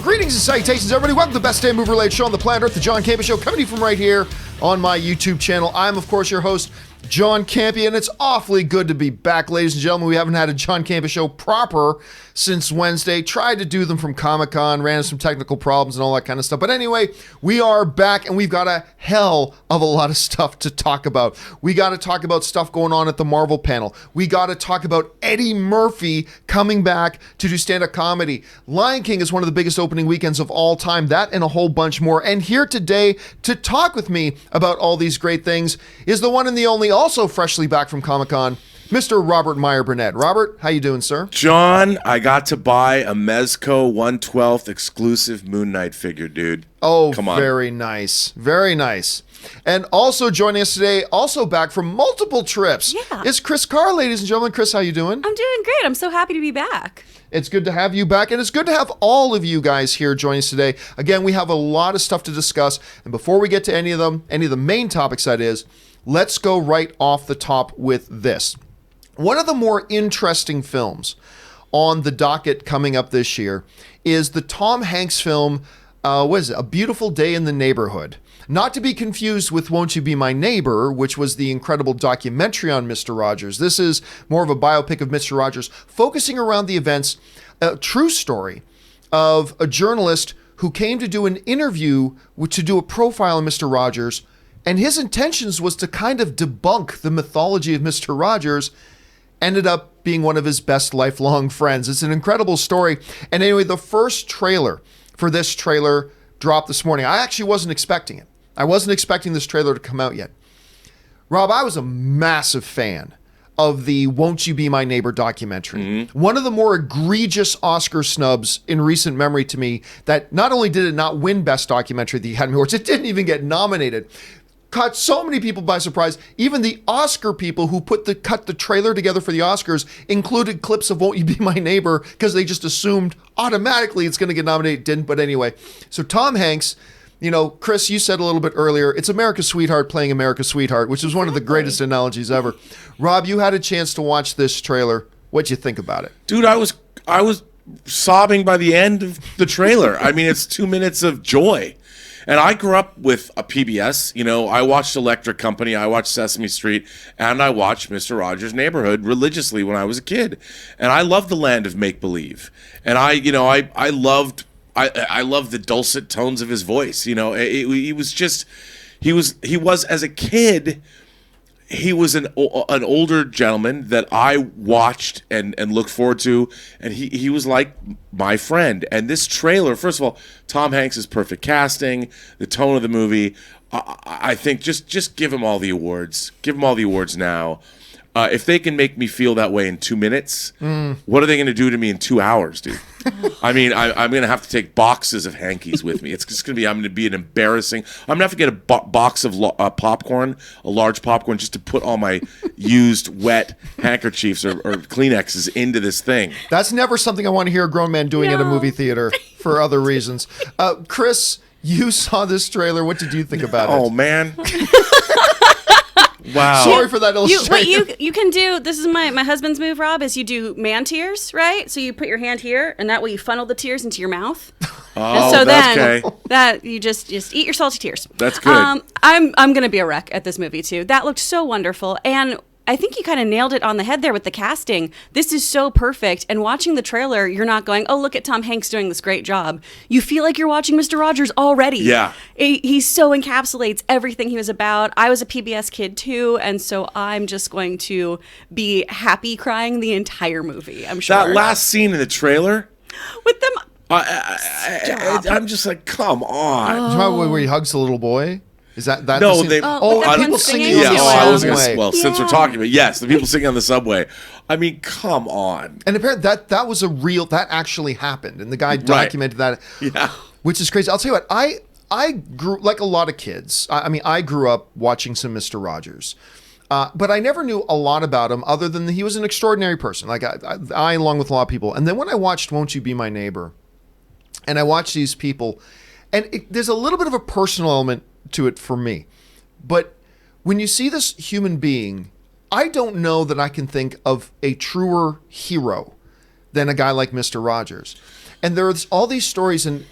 Greetings and salutations, everybody. Welcome to the best damn movie-related show on the planet Earth, the John Campea Show, coming to you from right here on my YouTube channel. I'm, of course, your host, John Campea, and it's awfully good to be back, ladies and gentlemen. We haven't had a John Campea Show proper since Wednesday. Tried to do them from Comic-Con, ran into some technical problems and all that kind of stuff. But anyway, we are back, and we've got a hell of a lot of stuff to talk about. We got to talk about stuff going on at the Marvel panel. We got to talk about Eddie Murphy coming back to do stand-up comedy. Lion King is one of the biggest opening weekends of all time. That and a whole bunch more. And here today to talk with me about all these great things is the one and the only, also freshly back from Comic-Con, Mr. Robert Meyer Burnett. Robert, how you doing, sir? John, I got to buy a Mezco 1/12 exclusive Moon Knight figure, dude. Oh, come on. Very nice. Very nice. And also joining us today, also back from multiple trips, is Kris Carr, ladies and gentlemen. Kris, how you doing? I'm doing great. I'm so happy to be back. It's good to have you back, and it's good to have all of you guys here joining us today. Again, we have a lot of stuff to discuss, and before we get to any of the main topics, that is, let's go right off the top with this. One of the more interesting films on the docket coming up this year is the Tom Hanks film, what is it? A Beautiful Day in the Neighborhood. Not to be confused with Won't You Be My Neighbor, which was the incredible documentary on Mr. Rogers. This is more of a biopic of Mr. Rogers, focusing around the events, a true story of a journalist who came to do an interview, to do a profile on Mr. Rogers, and his intentions was to kind of debunk the mythology of Mr. Rogers, ended up being one of his best lifelong friends. It's an incredible story. And anyway, the first trailer for this trailer dropped this morning. I actually wasn't expecting it. I wasn't expecting this trailer to come out yet. Rob, I was a massive fan of the Won't You Be My Neighbor documentary. Mm-hmm. One of the more egregious Oscar snubs in recent memory to me, that not only did it not win Best Documentary at the Academy Awards, it didn't even get nominated. Caught so many people by surprise. Even the Oscar people who cut the trailer together for the Oscars included clips of Won't You Be My Neighbor because they just assumed automatically it's going to get nominated. It didn't, but anyway. So Tom Hanks, you know, Kris, you said a little bit earlier, it's America's Sweetheart playing America's Sweetheart, which is one of the greatest analogies ever. Rob, you had a chance to watch this trailer. What'd you think about it? Dude, I was sobbing by the end of the trailer. I mean, it's 2 minutes of joy. And I grew up with a PBS. You know, I watched Electric Company, I watched Sesame Street, and I watched Mr. Rogers' Neighborhood religiously when I was a kid. And I loved the land of make-believe. And I loved the dulcet tones of his voice. You know, he was as a kid, he was an older gentleman that I watched and looked forward to, and he was like my friend. And this trailer, first of all, Tom Hanks is perfect casting, the tone of the movie. I think just give him all the awards. Give him all the awards now. If they can make me feel that way in 2 minutes, what are they going to do to me in 2 hours, dude? I mean, I'm going to have to take boxes of hankies with me. It's just going to be, I'm going to be an embarrassing. I'm going to have to get a box of popcorn, a large popcorn, just to put all my used wet handkerchiefs or Kleenexes into this thing. That's never something I want to hear a grown man doing at a movie theater for other reasons. Kris, you saw this trailer. What did you think about it? Oh, man. Wow. Sorry for that illustration. What you can do, this is my husband's move, Rob, is you do man tears, right? So you put your hand here, and that way you funnel the tears into your mouth. Oh, and so that's then okay. That you just eat your salty tears. That's good. I'm going to be a wreck at this movie, too. That looked so wonderful. And I think you kind of nailed it on the head there with the casting. This is so perfect. And watching the trailer, you're not going, oh, look at Tom Hanks doing this great job. You feel like you're watching Mr. Rogers already. Yeah. He so encapsulates everything he was about. I was a PBS kid, too. And so I'm just going to be happy crying the entire movie, I'm sure. That last scene in the trailer. With them. I'm just like, come on. Where he hugs the little boy? Is that no? The people singing on the subway. Well, since we're talking about the people singing on the subway. I mean, come on. And apparently that was that actually happened, and the guy documented that. Yeah, which is crazy. I'll tell you what, I grew like a lot of kids. I grew up watching some Mr. Rogers. But I never knew a lot about him other than he was an extraordinary person. Like I along with a lot of people. And then when I watched Won't You Be My Neighbor, and I watched these people, and there's a little bit of a personal element to it for me. But when you see this human being, I don't know that I can think of a truer hero than a guy like Mr. Rogers. And there's all these stories, and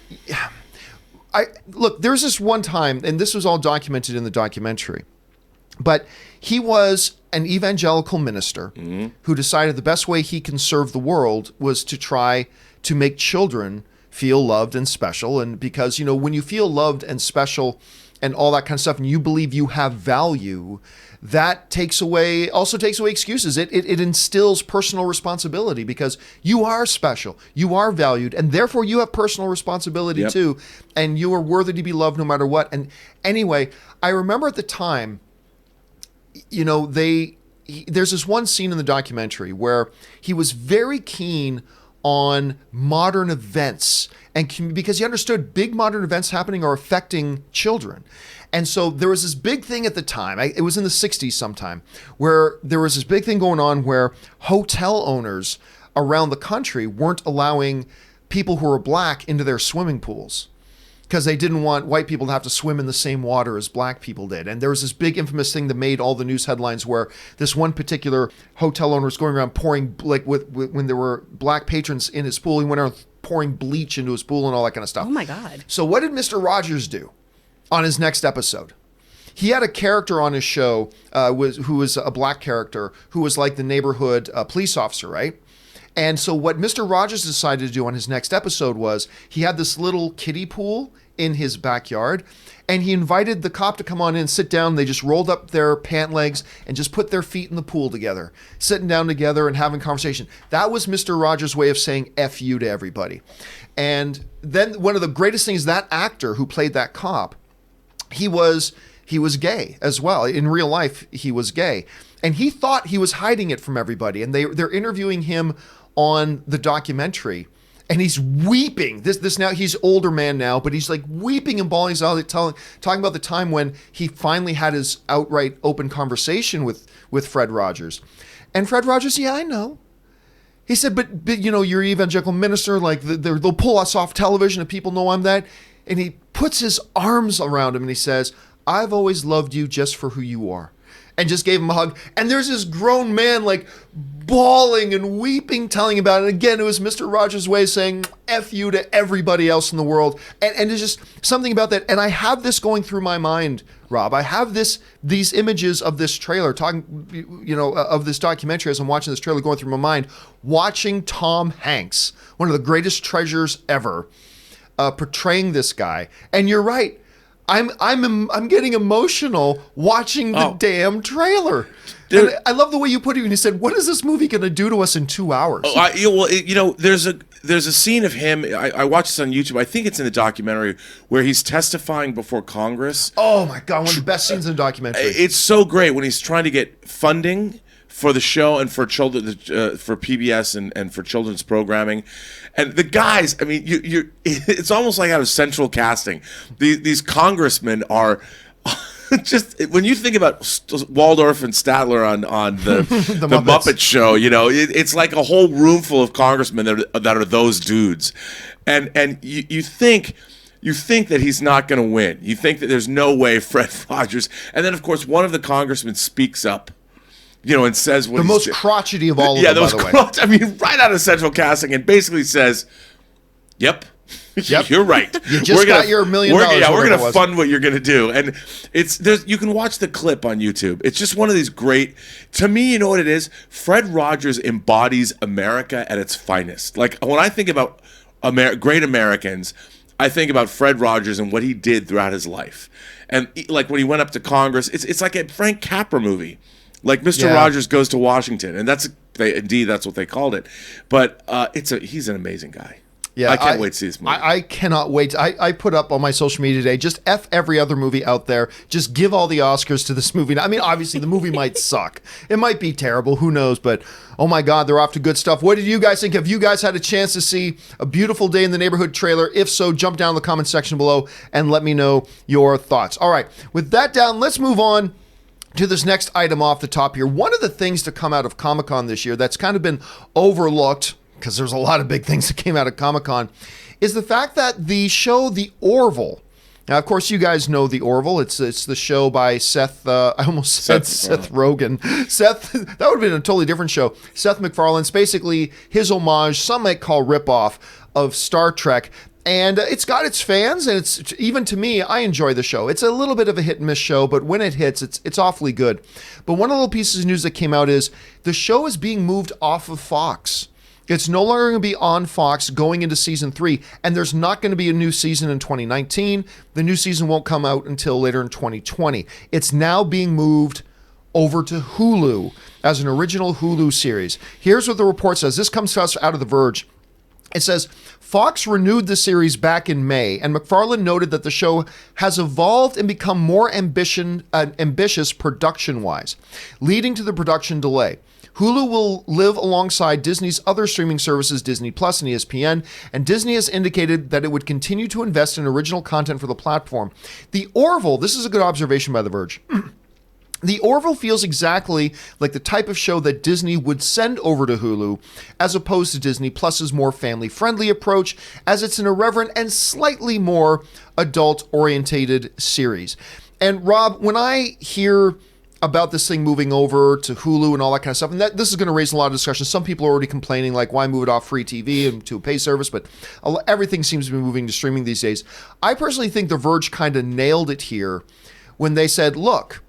there's this one time, and this was all documented in the documentary, but he was an evangelical minister who decided the best way he can serve the world was to try to make children feel loved and special. And because, when you feel loved and special and all that kind of stuff, and you believe you have value, that also takes away excuses. It instills personal responsibility because you are special, you are valued, and therefore you have personal responsibility too, and you are worthy to be loved no matter what. And anyway, I remember at the time, there's this one scene in the documentary where he was very keen on modern events, and because he understood big modern events happening are affecting children. And so there was this big thing at the time, it was in the 60s sometime, where there was this big thing going on where hotel owners around the country weren't allowing people who were black into their swimming pools because they didn't want white people to have to swim in the same water as black people did. And there was this big infamous thing that made all the news headlines where this one particular hotel owner was going around pouring, when there were black patrons in his pool, he went around pouring bleach into his pool and all that kind of stuff. Oh my God. So what did Mr. Rogers do on his next episode? He had a character on his show who was a black character who was like the neighborhood police officer, right? And so what Mr. Rogers decided to do on his next episode was he had this little kiddie pool in his backyard, and he invited the cop to come on in and sit down. They just rolled up their pant legs and just put their feet in the pool together, sitting down together and having conversation. That was Mr. Rogers' way of saying F you to everybody. And then one of the greatest things, that actor who played that cop, he was gay as well. In real life, he was gay. And he thought he was hiding it from everybody. And they're interviewing him on the documentary, and he's weeping. This now, he's older man now, but he's like weeping and bawling. He's talking about the time when he finally had his outright open conversation with Fred Rogers. And Fred Rogers, yeah, I know. He said, but you're an evangelical minister, like they'll pull us off television and people know I'm that. And he puts his arms around him and he says, I've always loved you just for who you are. And just gave him a hug. And there's this grown man like bawling and weeping, telling about it. Again, it was Mr. Rogers' way of saying F you to everybody else in the world. And there's just something about that. And I have this going through my mind, Rob. I have these images of this trailer, of this documentary as I'm watching this trailer going through my mind, watching Tom Hanks, one of the greatest treasures ever, portraying this guy. And you're right. I'm getting emotional watching the damn trailer. Dude, I love the way you put it when you said, "What is this movie going to do to us in 2 hours?" There's a scene of him. I watched this on YouTube. I think it's in the documentary where he's testifying before Congress. Oh my God, one of the best scenes in the documentary. It's so great when he's trying to get funding for the show and for children, for PBS and for children's programming. And the guys, I mean, it's almost like out of central casting. These congressmen are just, when you think about Waldorf and Statler on the Muppet Show, it's like a whole room full of congressmen that are those dudes. And you think that he's not going to win. You think that there's no way Fred Rogers. And then, of course, one of the congressmen speaks up. And says what the most crotchety of all of them, by the way. I mean, right out of central casting, and basically says, "Yep, you're right. You just got your $1 million. We're going to fund what you're going to do." And you can watch the clip on YouTube. It's just one of these great. To me, you know what it is? Fred Rogers embodies America at its finest. Like when I think about great Americans, I think about Fred Rogers and what he did throughout his life, and like when he went up to Congress, it's like a Frank Capra movie. Like Mr. Rogers Goes to Washington, and that's what they called it. But he's an amazing guy. Yeah, I can't wait to see this movie. I cannot wait. I put up on my social media today, just F every other movie out there. Just give all the Oscars to this movie. I mean, obviously, the movie might suck. It might be terrible. Who knows? But, oh my God, they're off to good stuff. What did you guys think? Have you guys had a chance to see A Beautiful Day in the Neighborhood trailer? If so, jump down in the comment section below and let me know your thoughts. All right, with that down, let's move on to this next item off the top here. One of the things to come out of Comic-Con this year that's kind of been overlooked, because there's a lot of big things that came out of Comic-Con, is the fact that the show The Orville. Now, of course, you guys know The Orville. It's the show by Seth. I almost said Seth Rogen. Seth. That would have been a totally different show. Seth MacFarlane's basically his homage. Some might call ripoff of Star Trek. And it's got its fans, and it's even to me, I enjoy the show. It's a little bit of a hit and miss show, but when it hits, it's awfully good. But one of the little pieces of news that came out is the show is being moved off of Fox. It's no longer going to be on Fox going into season 3, and there's not going to be a new season in 2019. The new season won't come out until later in 2020. It's now being moved over to Hulu as an original Hulu series. Here's what the report says. This comes to us out of The Verge. It says, Fox renewed the series back in May, and McFarlane noted that the show has evolved and become more ambitious production-wise, leading to the production delay. Hulu will live alongside Disney's other streaming services, Disney Plus and ESPN, and Disney has indicated that it would continue to invest in original content for the platform. The Orville, this is a good observation by The Verge. The Orville feels exactly like the type of show that Disney would send over to Hulu, as opposed to Disney Plus's more family-friendly approach, as it's an irreverent and slightly more adult-orientated series. And Rob, when I hear about this thing moving over to Hulu and all that kind of stuff, and this is going to raise a lot of discussion. Some people are already complaining, like, why move it off free TV and to a pay service? But everything seems to be moving to streaming these days. I personally think The Verge kind of nailed it here when they said, look,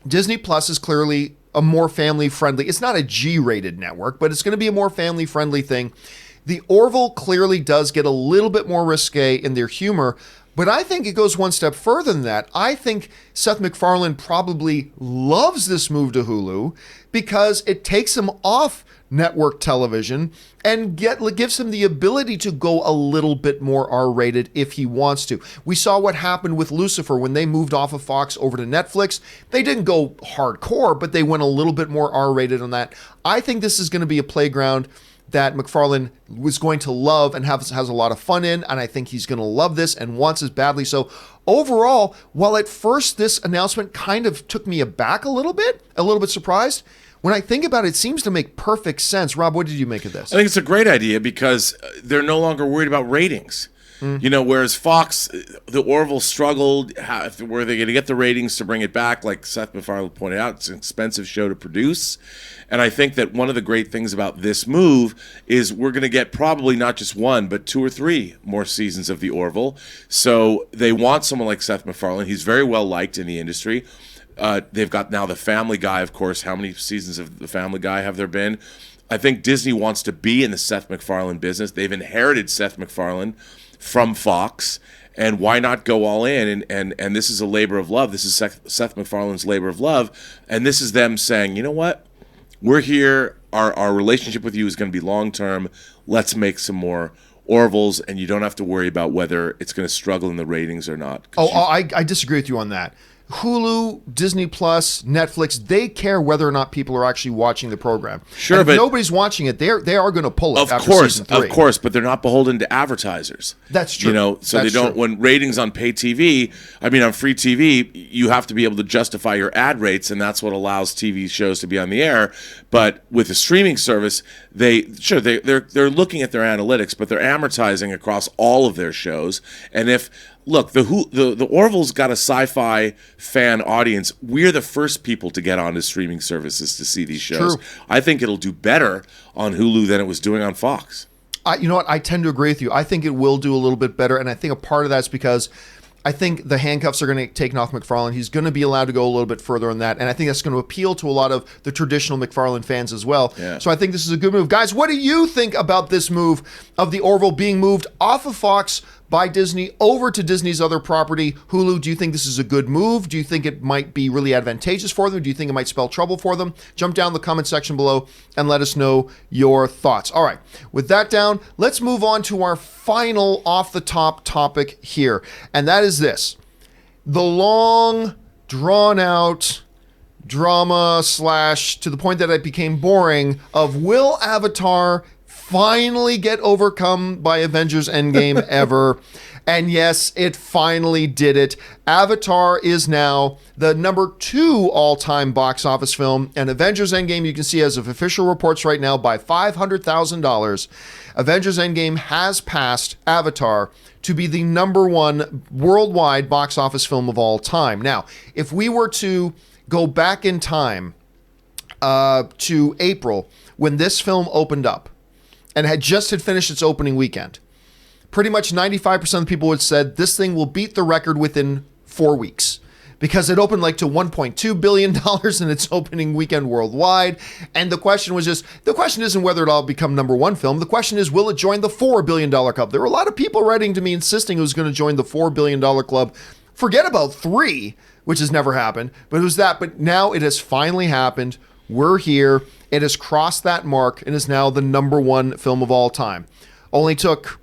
Disney Plus is clearly a more family-friendly. It's not a G-rated network, but it's going to be a more family-friendly thing. The Orville clearly does get a little bit more risque in their humor, but I think it goes one step further than that. I think Seth MacFarlane probably loves this move to Hulu because it takes him off network television and gives him the ability to go a little bit more R-rated if he wants to. We saw what happened with Lucifer when they moved off of Fox over to Netflix. They didn't go hardcore, but they went a little bit more R-rated on that. I think this is going to be a playground that MacFarlane was going to love and has a lot of fun in, and I think he's going to love this and wants this badly. So overall, while at first this announcement kind of took me aback a little bit surprised, when I think about it, it seems to make perfect sense. Rob, what did you make of this? I think it's a great idea because they're no longer worried about ratings. You know, whereas Fox, the Orville struggled. Were they going to get the ratings to bring it back? Like Seth MacFarlane pointed out, it's an expensive show to produce. And I think that one of the great things about this move is we're going to get probably not just one, but 2 or 3 more seasons of the Orville. So they want someone like Seth MacFarlane. He's very well liked in the industry. They've got now the Family Guy, of course. How many seasons of the Family Guy have there been? I think Disney wants to be in the Seth MacFarlane business. They've inherited Seth MacFarlane from Fox, and why not go all in? And this is a labor of love. This is Seth MacFarlane's labor of love, and this is them saying, you know what? We're here. Our relationship with you is going to be long-term. Let's make some more Orvilles, and you don't have to worry about whether it's going to struggle in the ratings or not. I disagree with you on that. Hulu, Disney Plus, Netflix, they care whether or not people are actually watching the program. Sure, and but if nobody's watching it, they are going to pull it after season 3. Of course, but they're not beholden to advertisers. That's true. You know, so That's they don't. true. When ratings on pay TV, on free TV, you have to be able to justify your ad rates, and that's what allows TV shows to be on the air. But with a streaming service, they're looking at their analytics, but they're amortizing across all of their shows. And if look, the Orville's got a sci-fi fan audience. We're the first people to get onto streaming services to see these shows. True. I think it'll do better on Hulu than it was doing on Fox. You know what? I tend to agree with you. I think it will do a little bit better, and I think a part of that's because I think the handcuffs are going to take off MacFarlane. He's going to be allowed to go a little bit further on that, and I think that's going to appeal to a lot of the traditional MacFarlane fans as well. Yeah. So I think this is a good move. Guys, what do you think about this move of the Orville being moved off of Fox by Disney over to Disney's other property, Hulu? Do you think this is a good move? Do you think it might be really advantageous for them? Do you think it might spell trouble for them? Jump down in the comment section below and let us know your thoughts. All right, with that down, let's move on to our final off-the-top topic here, and that is this. The long, drawn-out drama / to the point that it became boring of will Avatar finally get overcome by Avengers Endgame ever? And yes, it finally did it. Avatar is now the number 2 all-time box office film, and Avengers Endgame, you can see as of official reports right now, by $500,000, Avengers Endgame has passed Avatar to be the number 1 worldwide box office film of all time. Now, if we were to go back in time to April, when this film opened up, and had finished its opening weekend, pretty much 95% of the people had said this thing will beat the record within 4 weeks. Because it opened like to $1.2 billion in its opening weekend worldwide. And the question isn't whether it'll become number one film. The question is, will it join the $4 billion club? There were a lot of people writing to me insisting it was going to join the $4 billion club. Forget about 3, which has never happened, but it was that. But now it has finally happened. We're here. It has crossed that mark and is now the number one film of all time. Only took,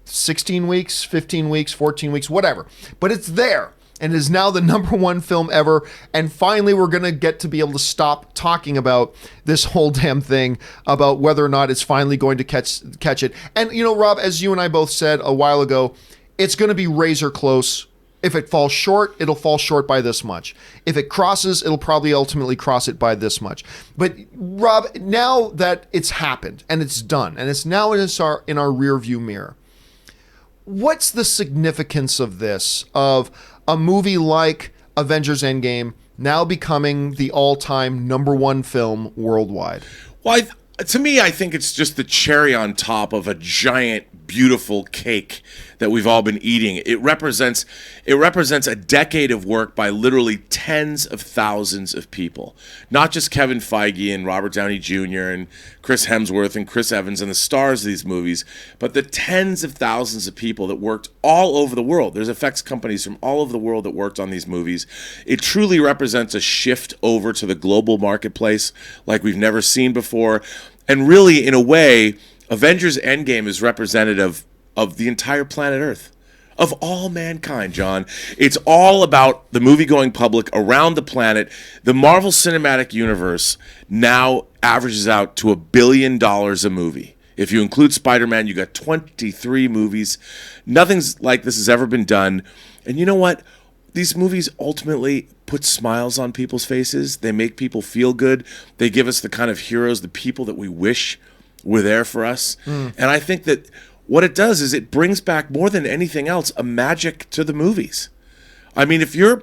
16 weeks, 15 weeks, 14 weeks, whatever. But it's there. And is now the number one film ever. And finally, we're going to get to be able to stop talking about this whole damn thing, about whether or not it's finally going to catch it. And, Rob, as you and I both said a while ago, it's going to be razor close. If it falls short, it'll fall short by this much. If it crosses, it'll probably ultimately cross it by this much. But, Rob, now that it's happened and it's done, and it's now in our rear view mirror, what's the significance of this, of a movie like Avengers Endgame now becoming the all-time number one film worldwide? Well, to me, I think it's just the cherry on top of a giant, beautiful cake that we've all been eating. It represents a decade of work by literally tens of thousands of people. Not just Kevin Feige and Robert Downey Jr. and Chris Hemsworth and Chris Evans and the stars of these movies, but the tens of thousands of people that worked all over the world. There's effects companies from all over the world that worked on these movies. It truly represents a shift over to the global marketplace like we've never seen before. And really, in a way, Avengers Endgame is representative of the entire planet Earth, of all mankind, John. It's all about the movie going public around the planet. The Marvel Cinematic Universe now averages out to $1 billion a movie. If you include Spider-Man, you got 23 movies. Nothing's like this has ever been done. And you know what? These movies ultimately put smiles on people's faces. They make people feel good. They give us the kind of heroes, the people that we wish were there for us. And I think that what it does is it brings back, more than anything else, a magic to the movies. I mean, if you'll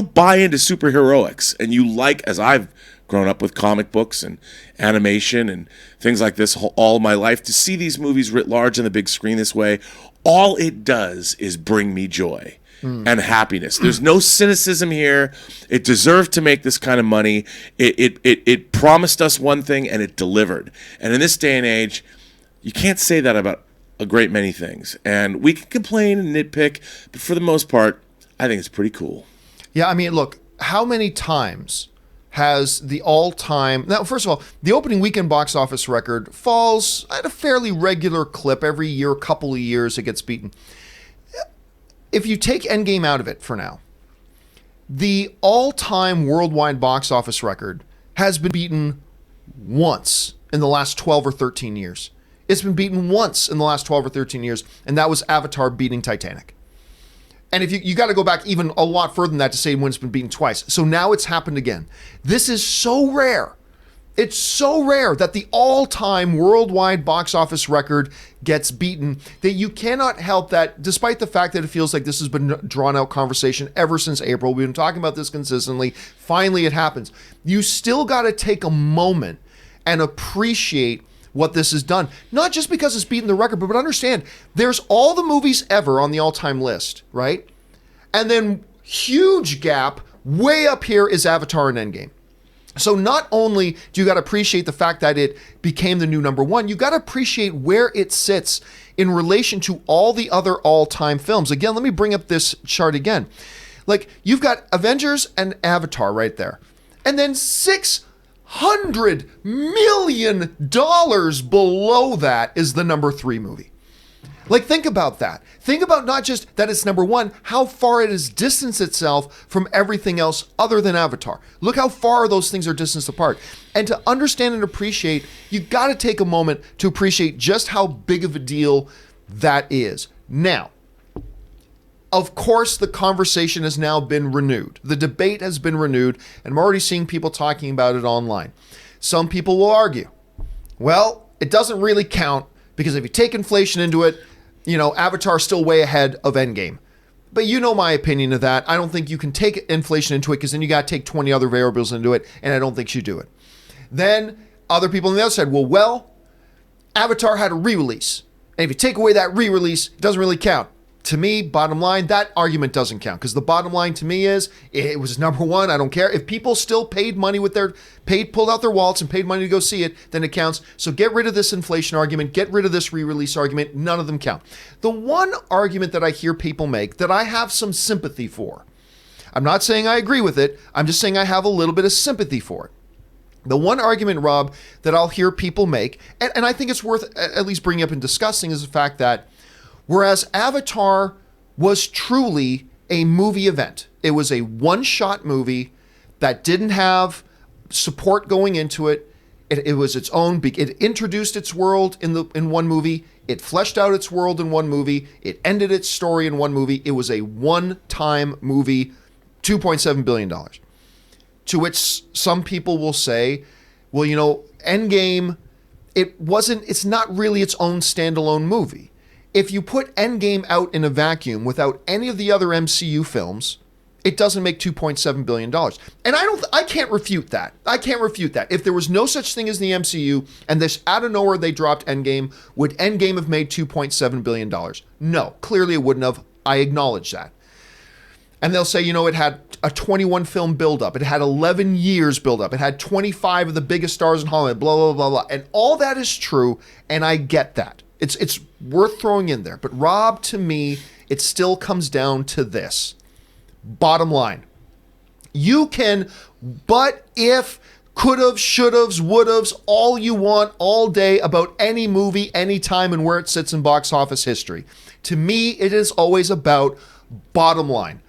buy into superheroics and you like, as I've grown up with comic books and animation and things like this all my life, to see these movies writ large on the big screen this way, all it does is bring me joy and happiness. There's no cynicism here. It deserved to make this kind of money. It promised us one thing and it delivered. And in this day and age, you can't say that about a great many things. And we can complain and nitpick, but for the most part, I think it's pretty cool. Yeah, I mean, look, how many times has the all-time... Now, first of all, the opening weekend box office record falls at a fairly regular clip. Every year, couple of years, it gets beaten. If you take Endgame out of it for now, the all-time worldwide box office record has been beaten once in the last 12 or 13 years. It's been beaten once in the last 12 or 13 years, and that was Avatar beating Titanic. And if you got to go back even a lot further than that to say when it's been beaten twice. So now it's happened again. This is so rare. It's so rare that the all-time worldwide box office record gets beaten that you cannot help that, despite the fact that it feels like this has been a drawn-out conversation ever since April. We've been talking about this consistently. Finally, it happens. You still got to take a moment and appreciate what this has done. Not just because it's beaten the record, but understand, there's all the movies ever on the all-time list, right? And then huge gap, way up here is Avatar and Endgame. So not only do you got to appreciate the fact that it became the new number one, you got to appreciate where it sits in relation to all the other all-time films. Again, let me bring up this chart again. Like, you've got Avengers and Avatar right there. And then $600 million below that is the number 3 movie. Like, think about that. Think about not just that it's number one, how far it has distanced itself from everything else other than Avatar. Look how far those things are distanced apart. And to understand and appreciate, you got to take a moment to appreciate just how big of a deal that is. Now, of course, the conversation has now been renewed. The debate has been renewed, and I'm already seeing people talking about it online. Some people will argue, well, it doesn't really count because if you take inflation into it, Avatar is still way ahead of Endgame. But you know my opinion of that. I don't think you can take inflation into it because then you got to take 20 other variables into it, and I don't think you do it. Then other people on the other side, well, Avatar had a re-release. And if you take away that re-release, it doesn't really count. To me, bottom line, that argument doesn't count, because the bottom line to me is it was number one. I don't care if people still paid money pulled out their wallets and paid money to go see it, then it counts. So get rid of this inflation argument, get rid of this re-release argument. None of them count. The one argument that I hear people make that I have some sympathy for, I'm not saying I agree with it, I'm just saying I have a little bit of sympathy for it. The one argument, Rob, that I'll hear people make, and I think it's worth at least bringing up and discussing, is the fact that whereas Avatar was truly a movie event, it was a one-shot movie that didn't have support going into it. It was its own. It introduced its world in one movie. It fleshed out its world in one movie. It ended its story in one movie. It was a one-time movie, $2.7 billion. To which some people will say, well, Endgame, it's not really its own standalone movie. If you put Endgame out in a vacuum without any of the other MCU films, it doesn't make $2.7 billion. And I can't refute that. If there was no such thing as the MCU and this out of nowhere they dropped Endgame, would Endgame have made $2.7 billion? No, clearly it wouldn't have. I acknowledge that. And they'll say, it had a 21 film buildup. It had 11 years buildup. It had 25 of the biggest stars in Hollywood, blah, blah, blah, blah. And all that is true, and I get that. It's worth throwing in there. But Rob, to me, it still comes down to this. Bottom line. You can but if, could've, should've, would've, all you want all day about any movie, anytime, and where it sits in box office history. To me, it is always about bottom line.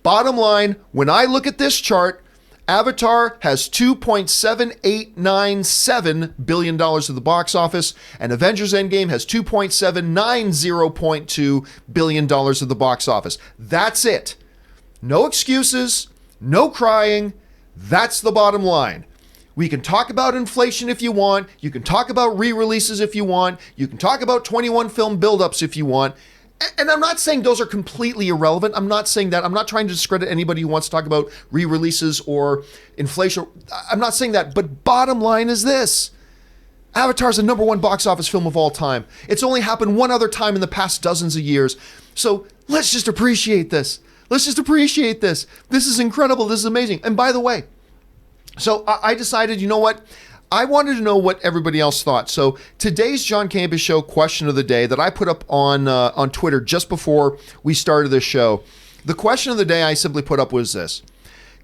Bottom line, when I look at this chart, Avatar has $2.7897 billion at the box office, and Avengers Endgame has $2.790.2 billion at the box office. That's it. No excuses, no crying. That's the bottom line. We can talk about inflation if you want. You can talk about re-releases if you want. You can talk about 21 film buildups if you want. And I'm not saying those are completely irrelevant. I'm not saying that. I'm not trying to discredit anybody who wants to talk about re-releases or inflation. I'm not saying that. But bottom line is this. Avatar is the number one box office film of all time. It's only happened one other time in the past dozens of years. So let's just appreciate this. This is incredible. This is amazing. And by the way, so I decided, you know what? I wanted to know what everybody else thought. So today's John Campea Show question of the day that I put up on Twitter just before we started this show. The question of the day I simply put up was this.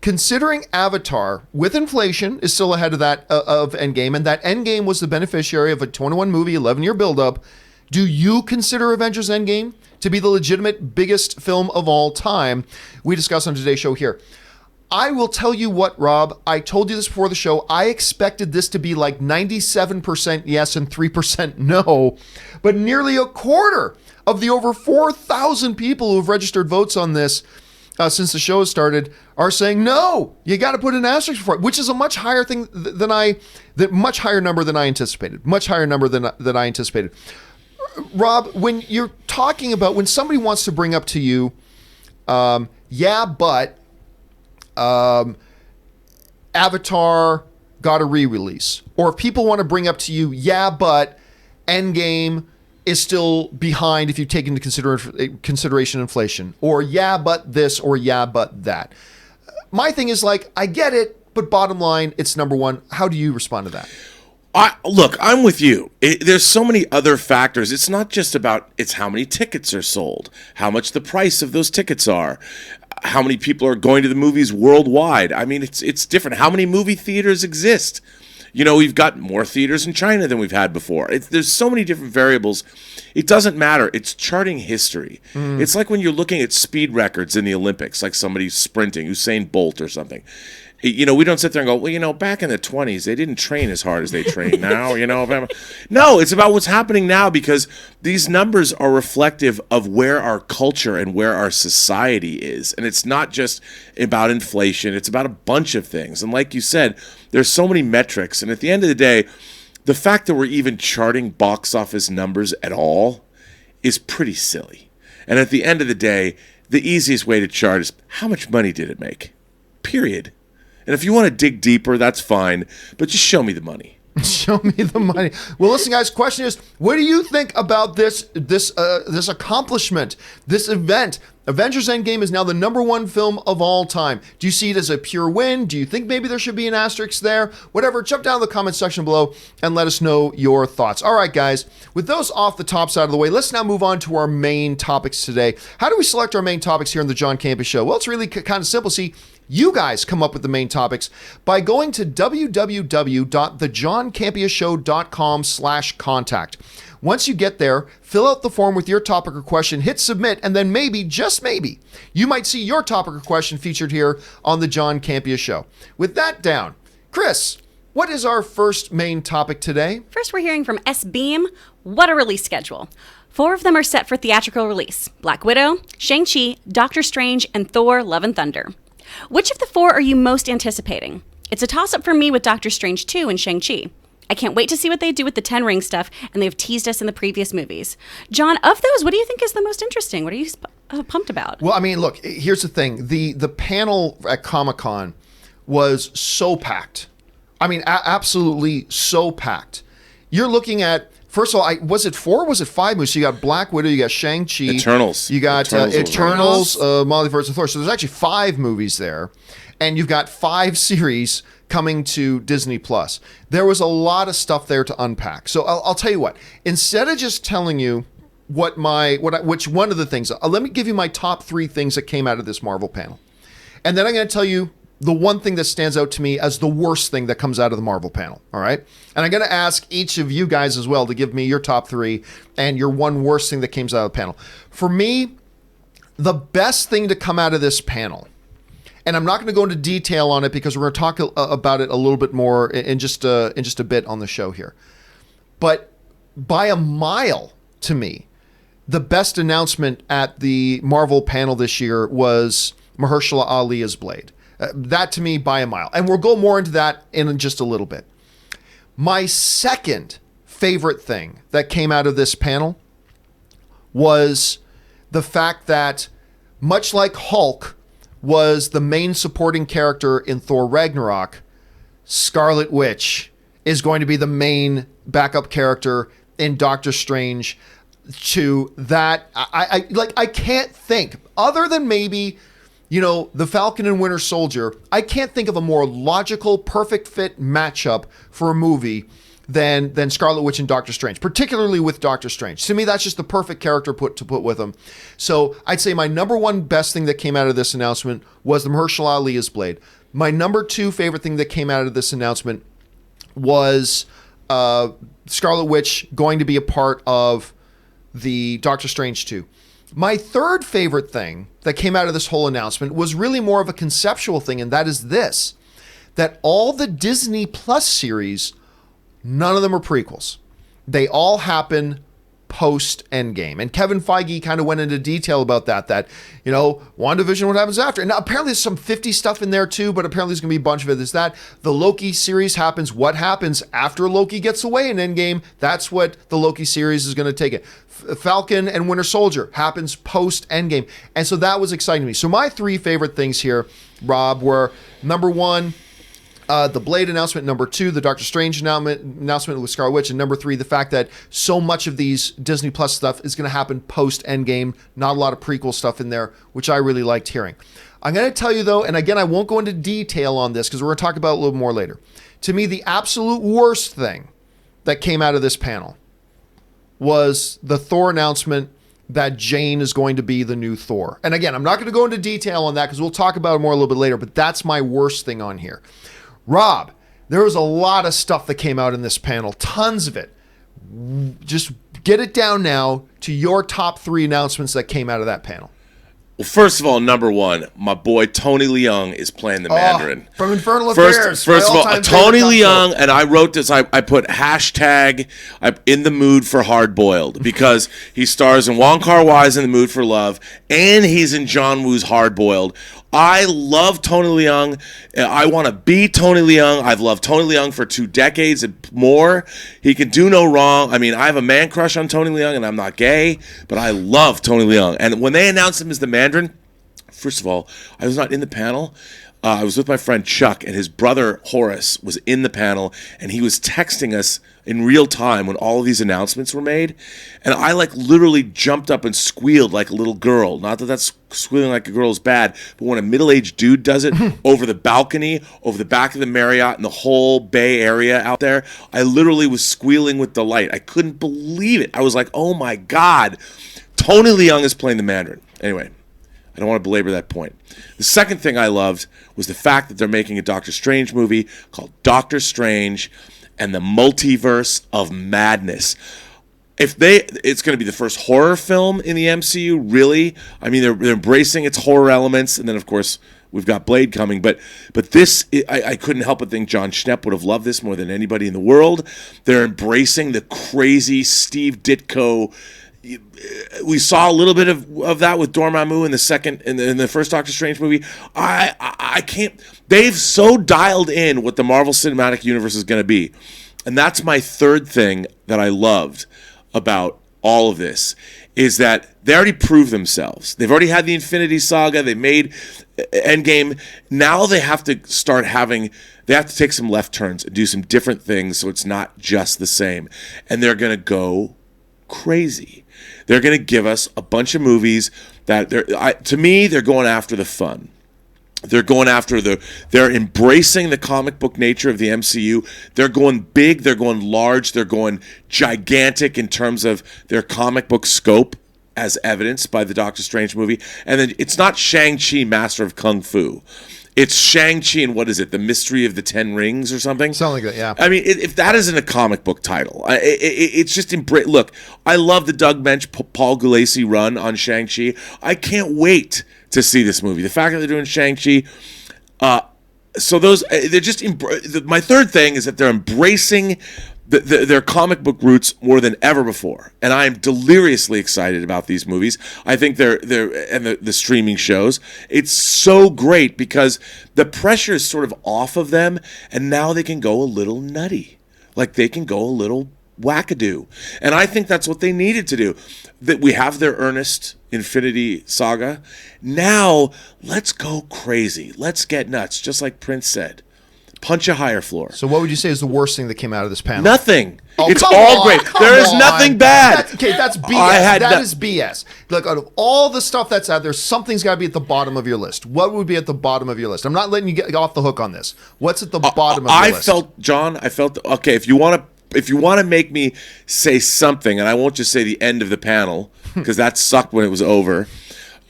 Considering Avatar, with inflation, is still ahead of that of Endgame, and that Endgame was the beneficiary of a 21 movie, 11-year buildup, do you consider Avengers Endgame to be the legitimate biggest film of all time? We discuss on today's show here. I will tell you what, Rob, I told you this before the show. I expected this to be like 97% yes and 3% no, but nearly a quarter of the over 4,000 people who have registered votes on this since the show has started are saying no. You got to put an asterisk before it, which is a much higher thing much higher number than I anticipated. Rob, when you're talking about when somebody wants to bring up to you, but Avatar got a re-release, or if people want to bring up to you, but Endgame is still behind if you take into consideration inflation, or but this, or but that. My thing is like, I get it, but bottom line, it's number one. How do you respond to that? Look, I'm with you. There's so many other factors. It's not just about it's how many tickets are sold, how much the price of those tickets are, how many people are going to the movies worldwide. I mean, it's different. How many movie theaters exist? We've got more theaters in China than we've had before. There's so many different variables. It doesn't matter. It's charting history. It's like when you're looking at speed records in the Olympics, like somebody sprinting, Usain Bolt or something. We don't sit there and go, well, back in the 20s, they didn't train as hard as they train now, No, it's about what's happening now, because these numbers are reflective of where our culture and where our society is. And it's not just about inflation. It's about a bunch of things. And like you said, there's so many metrics. And at the end of the day, the fact that we're even charting box office numbers at all is pretty silly. And at the end of the day, the easiest way to chart is how much money did it make? Period. And if you want to dig deeper, that's fine, but just show me the money. Show me the money. Well, listen, guys. Question is, what do you think about this accomplishment, this event? Avengers Endgame is now the #1 film of all time. Do you see it as a pure win? Do you think maybe there should be an asterisk there? Whatever, jump down in the comment section below and let us know your thoughts. All right, guys, with those off the top side of the way, let's now move on to our main topics today. How do we select our main topics here on the John Campea Show? Well, it's really kind of simple. See, you guys come up with the main topics by going to www.thejohncampeashow.com/contact. Once you get there, fill out the form with your topic or question, hit submit, and then maybe, just maybe, you might see your topic or question featured here on the John Campea Show. With that down, Kris, what is our first main topic today? First, we're hearing from S-Beam. What a release schedule. 4 of them are set for theatrical release: Black Widow, Shang-Chi, Doctor Strange, and Thor: Love and Thunder. Which of the 4 are you most anticipating? It's a toss-up for me with Doctor Strange 2 and Shang-Chi. I can't wait to see what they do with the 10 Ring stuff, and they've teased us in the previous movies. John, of those, what do you think is the most interesting? What are you pumped about? Well, I mean, look, here's the thing. The panel at Comic-Con was so packed. I mean, absolutely so packed. You're looking at, first of all, was it 4 or was it 5 movies? So you got Black Widow, you got Shang-Chi. Eternals. You got Eternals, Multiverse of Thor. So there's actually 5 movies there. And you've got 5 series coming to Disney Plus. There was a lot of stuff there to unpack. So I'll tell you what. Instead of just telling you which one of the things, let me give you my top 3 things that came out of this Marvel panel, and then I'm going to tell you the one thing that stands out to me as the worst thing that comes out of the Marvel panel. All right, and I'm going to ask each of you guys as well to give me your top 3 and your one worst thing that came out of the panel. For me, the best thing to come out of this panel. And I'm not going to go into detail on it because we're going to talk about it a little bit more in just a bit on the show here. But by a mile, to me, the best announcement at the Marvel panel this year was Marheshala Ali as Blade. That, to me, by a mile. And we'll go more into that in just a little bit. My second favorite thing that came out of this panel was the fact that, much like Hulk was the main supporting character in Thor Ragnarok, Scarlet Witch is going to be the main backup character in Doctor Strange. To that, I can't think, other than maybe, the Falcon and Winter Soldier, I can't think of a more logical, perfect fit matchup for a movie than Scarlet Witch and Doctor Strange, particularly with Doctor Strange. To me, that's just the perfect character to put with him. So I'd say my number 1 best thing that came out of this announcement was the Marheshala Ali as Blade. My number 2 favorite thing that came out of this announcement was Scarlet Witch going to be a part of the Doctor Strange 2. My third favorite thing that came out of this whole announcement was really more of a conceptual thing, and that is this: that all the Disney Plus series, none of them are prequels. They all happen post Endgame. And Kevin Feige kind of went into detail about that, WandaVision, what happens after. And now apparently there's some 50 stuff in there too, but apparently there's going to be a bunch of it. There's that. The Loki series happens. What happens after Loki gets away in Endgame? That's what the Loki series is going to take it. Falcon and Winter Soldier happens post Endgame. And so that was exciting to me. So my 3 favorite things here, Rob, were number 1, the Blade announcement, number 2, the Doctor Strange announcement with Scarlet Witch, and number 3, the fact that so much of these Disney Plus stuff is going to happen post Endgame. Not a lot of prequel stuff in there, which I really liked hearing. I'm going to tell you though, and again, I won't go into detail on this because we're going to talk about it a little more later. To me, the absolute worst thing that came out of this panel was the Thor announcement that Jane is going to be the new Thor. And again, I'm not going to go into detail on that because we'll talk about it more a little bit later, but that's my worst thing on here. Rob, there was a lot of stuff that came out in this panel, tons of it. Just get it down now to your top 3 announcements that came out of that panel. Well, first of all, number 1, my boy Tony Leung is playing the Mandarin. From Infernal Affairs. First of all, Tony Leung, and I wrote this, I put hashtag I'm in the mood for hard boiled because he stars in Wong Kar-wai's In the Mood for Love, and he's in John Woo's Hard Boiled. I love Tony Leung. I want to be Tony Leung. I've loved Tony Leung for 2 decades and more. He can do no wrong. I mean, I have a man crush on Tony Leung, and I'm not gay, but I love Tony Leung. And when they announced him as the Mandarin, First of all, I was not in the panel. I was with my friend Chuck, and his brother Horace was in the panel, and he was texting us in real time when all of these announcements were made. And I literally jumped up and squealed like a little girl. Not that that's squealing like a girl is bad, but when a middle-aged dude does it over the balcony, over the back of the Marriott and the whole Bay Area out there, I literally was squealing with delight. I couldn't believe it. I was like, oh my God, Tony Leung is playing the Mandarin. Anyway, I don't want to belabor that point. The second thing I loved was the fact that they're making a Doctor Strange movie called Doctor Strange and the Multiverse of Madness. It's going to be the first horror film in the MCU, really. I mean, they're embracing its horror elements, and then of course we've got Blade coming. But this, I couldn't help but think John Schnepp would have loved this more than anybody in the world. They're embracing the crazy Steve Ditko. We saw a little bit of that with Dormammu in the first Doctor Strange movie. I can't. They've so dialed in what the Marvel Cinematic Universe is going to be, and that's my third thing that I loved about all of this is that they already proved themselves. They've already had the Infinity Saga. They made Endgame. Now they have to start having. They have to take some left turns and do some different things so it's not just the same. And they're going to go crazy. They're going to give us a bunch of movies that to me, they're going after the fun. They're going after they're embracing the comic book nature of the MCU. They're going big, they're going large, they're going gigantic in terms of their comic book scope, as evidenced by the Doctor Strange movie. And then it's not Shang-Chi, Master of Kung Fu. It's Shang-Chi and what is it, The Mystery of the Ten Rings or something? Something like that, yeah. I mean, if that isn't a comic book title, it's just look, I love the Doug Bench, Paul Gulacy run on Shang-Chi. I can't wait to see this movie. The fact that they're doing Shang-Chi, they're just, my third thing is that they're embracing their comic book roots more than ever before, and I am deliriously excited about these movies. I think they're and the streaming shows. It's so great because the pressure is sort of off of them, and now they can go a little nutty, like they can go a little wackadoo, and I think that's what they needed to do. That we have their earnest Infinity Saga. Now let's go crazy. Let's get nuts, just like Prince said. Punch a higher floor. So what would you say is the worst thing that came out of this panel? Nothing. Oh, it's all great. There is nothing bad. That's BS. That is BS. Look, out of all the stuff that's out there, something's got to be at the bottom of your list. What would be at the bottom of your list? I'm not letting you get off the hook on this. What's at the bottom of your list? I felt, okay, if you want to make me say something, and I won't just say the end of the panel, because that sucked when it was over,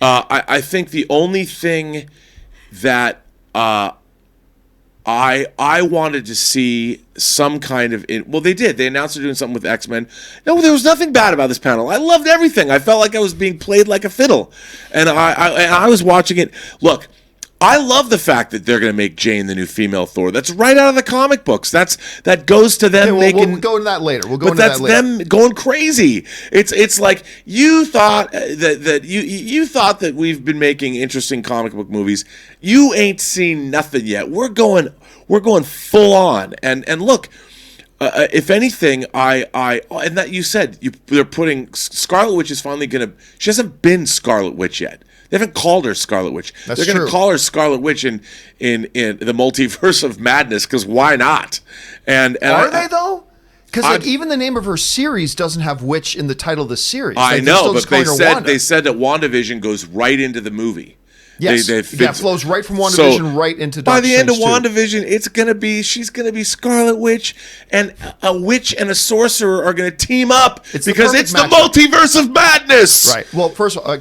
I think the only thing that I wanted to see some kind of they did. They announced they're doing something with X-Men. No, there was nothing bad about this panel. I loved everything. I felt like I was being played like a fiddle, and I was watching it. Look, I love the fact that they're going to make Jane the new female Thor. That's right out of the comic books. That goes to them making. We'll go into that later. But that's them going crazy. It's like you thought that you thought that we've been making interesting comic book movies. You ain't seen nothing yet. We're going full on. And look, if anything, and that you said they're putting Scarlet Witch is finally going to. She hasn't been Scarlet Witch yet. They haven't called her Scarlet Witch. They're going to call her Scarlet Witch in the Multiverse of Madness, because why not? And are they though? Because even the name of her series doesn't have witch in the title of the series. I know, but they said that WandaVision goes right into the movie. Yes, it flows right from WandaVision right into Doctor By the end of Strange WandaVision, she's gonna be Scarlet Witch, and a witch and a sorcerer are gonna team up because it's the Multiverse of Madness. Right. Well, first of all,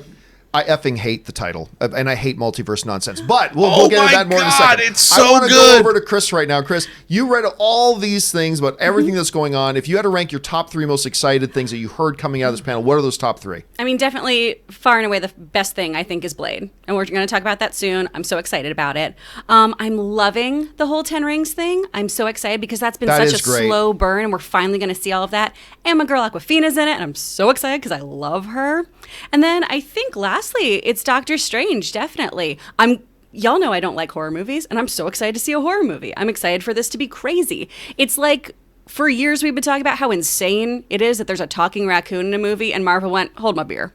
I effing hate the title, and I hate multiverse nonsense. But we'll get into that more in a second. It's so I want to good. go over to Kris right now. Kris, you read all these things about everything that's going on. If you had to rank your top three most excited things that you heard coming out of this panel, what are those top three? I mean, definitely far and away the best thing I think is Blade. And we're going to talk about that soon. I'm so excited about it. I'm loving the whole Ten Rings thing. I'm so excited because that's been such a slow burn, and we're finally going to see all of that. And my girl Awkwafina's in it, and I'm so excited because I love her. And then I think lastly, it's Doctor Strange, definitely. Y'all know I don't like horror movies, and I'm so excited to see a horror movie. I'm excited for this to be crazy. It's like, for years we've been talking about how insane it is that there's a talking raccoon in a movie, and Marvel went, hold my beer.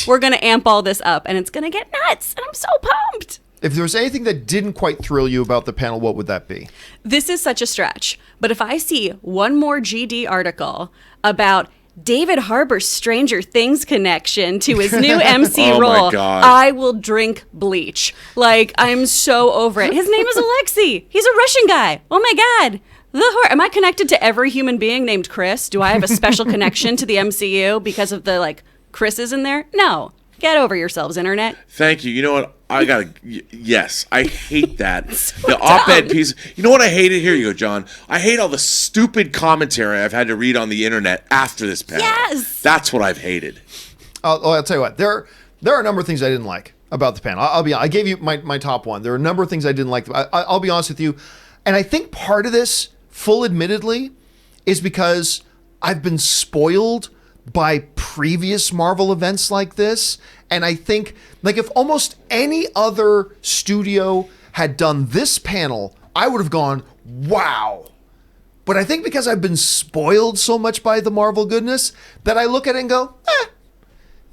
We're going to amp all this up, and it's going to get nuts, and I'm so pumped. If there was anything that didn't quite thrill you about the panel, what would that be? This is such a stretch, but if I see one more GD article about David Harbour's Stranger Things connection to his new MC Oh my role, God. I will drink bleach. Like, I'm so over it. His name is Alexei. He's a Russian guy. Oh my God. Am I connected to every human being named Kris? Do I have a special connection to the MCU because of the, Chris's in there? No. Get over yourselves, Internet. Thank you. You know what? Yes, I hate that. So the op-ed dumb. piece. You know what I hated? Here you go, John. I hate all the stupid commentary I've had to read on the internet after this panel. Yes! That's what I've hated. I'll tell you what. There are a number of things I didn't like about the panel. I gave you my top one. There are a number of things I didn't like. I'll be honest with you. And I think part of this, full admittedly, is because I've been spoiled by previous Marvel events like this. And I think, if almost any other studio had done this panel, I would have gone, wow. But I think because I've been spoiled so much by the Marvel goodness, that I look at it and go,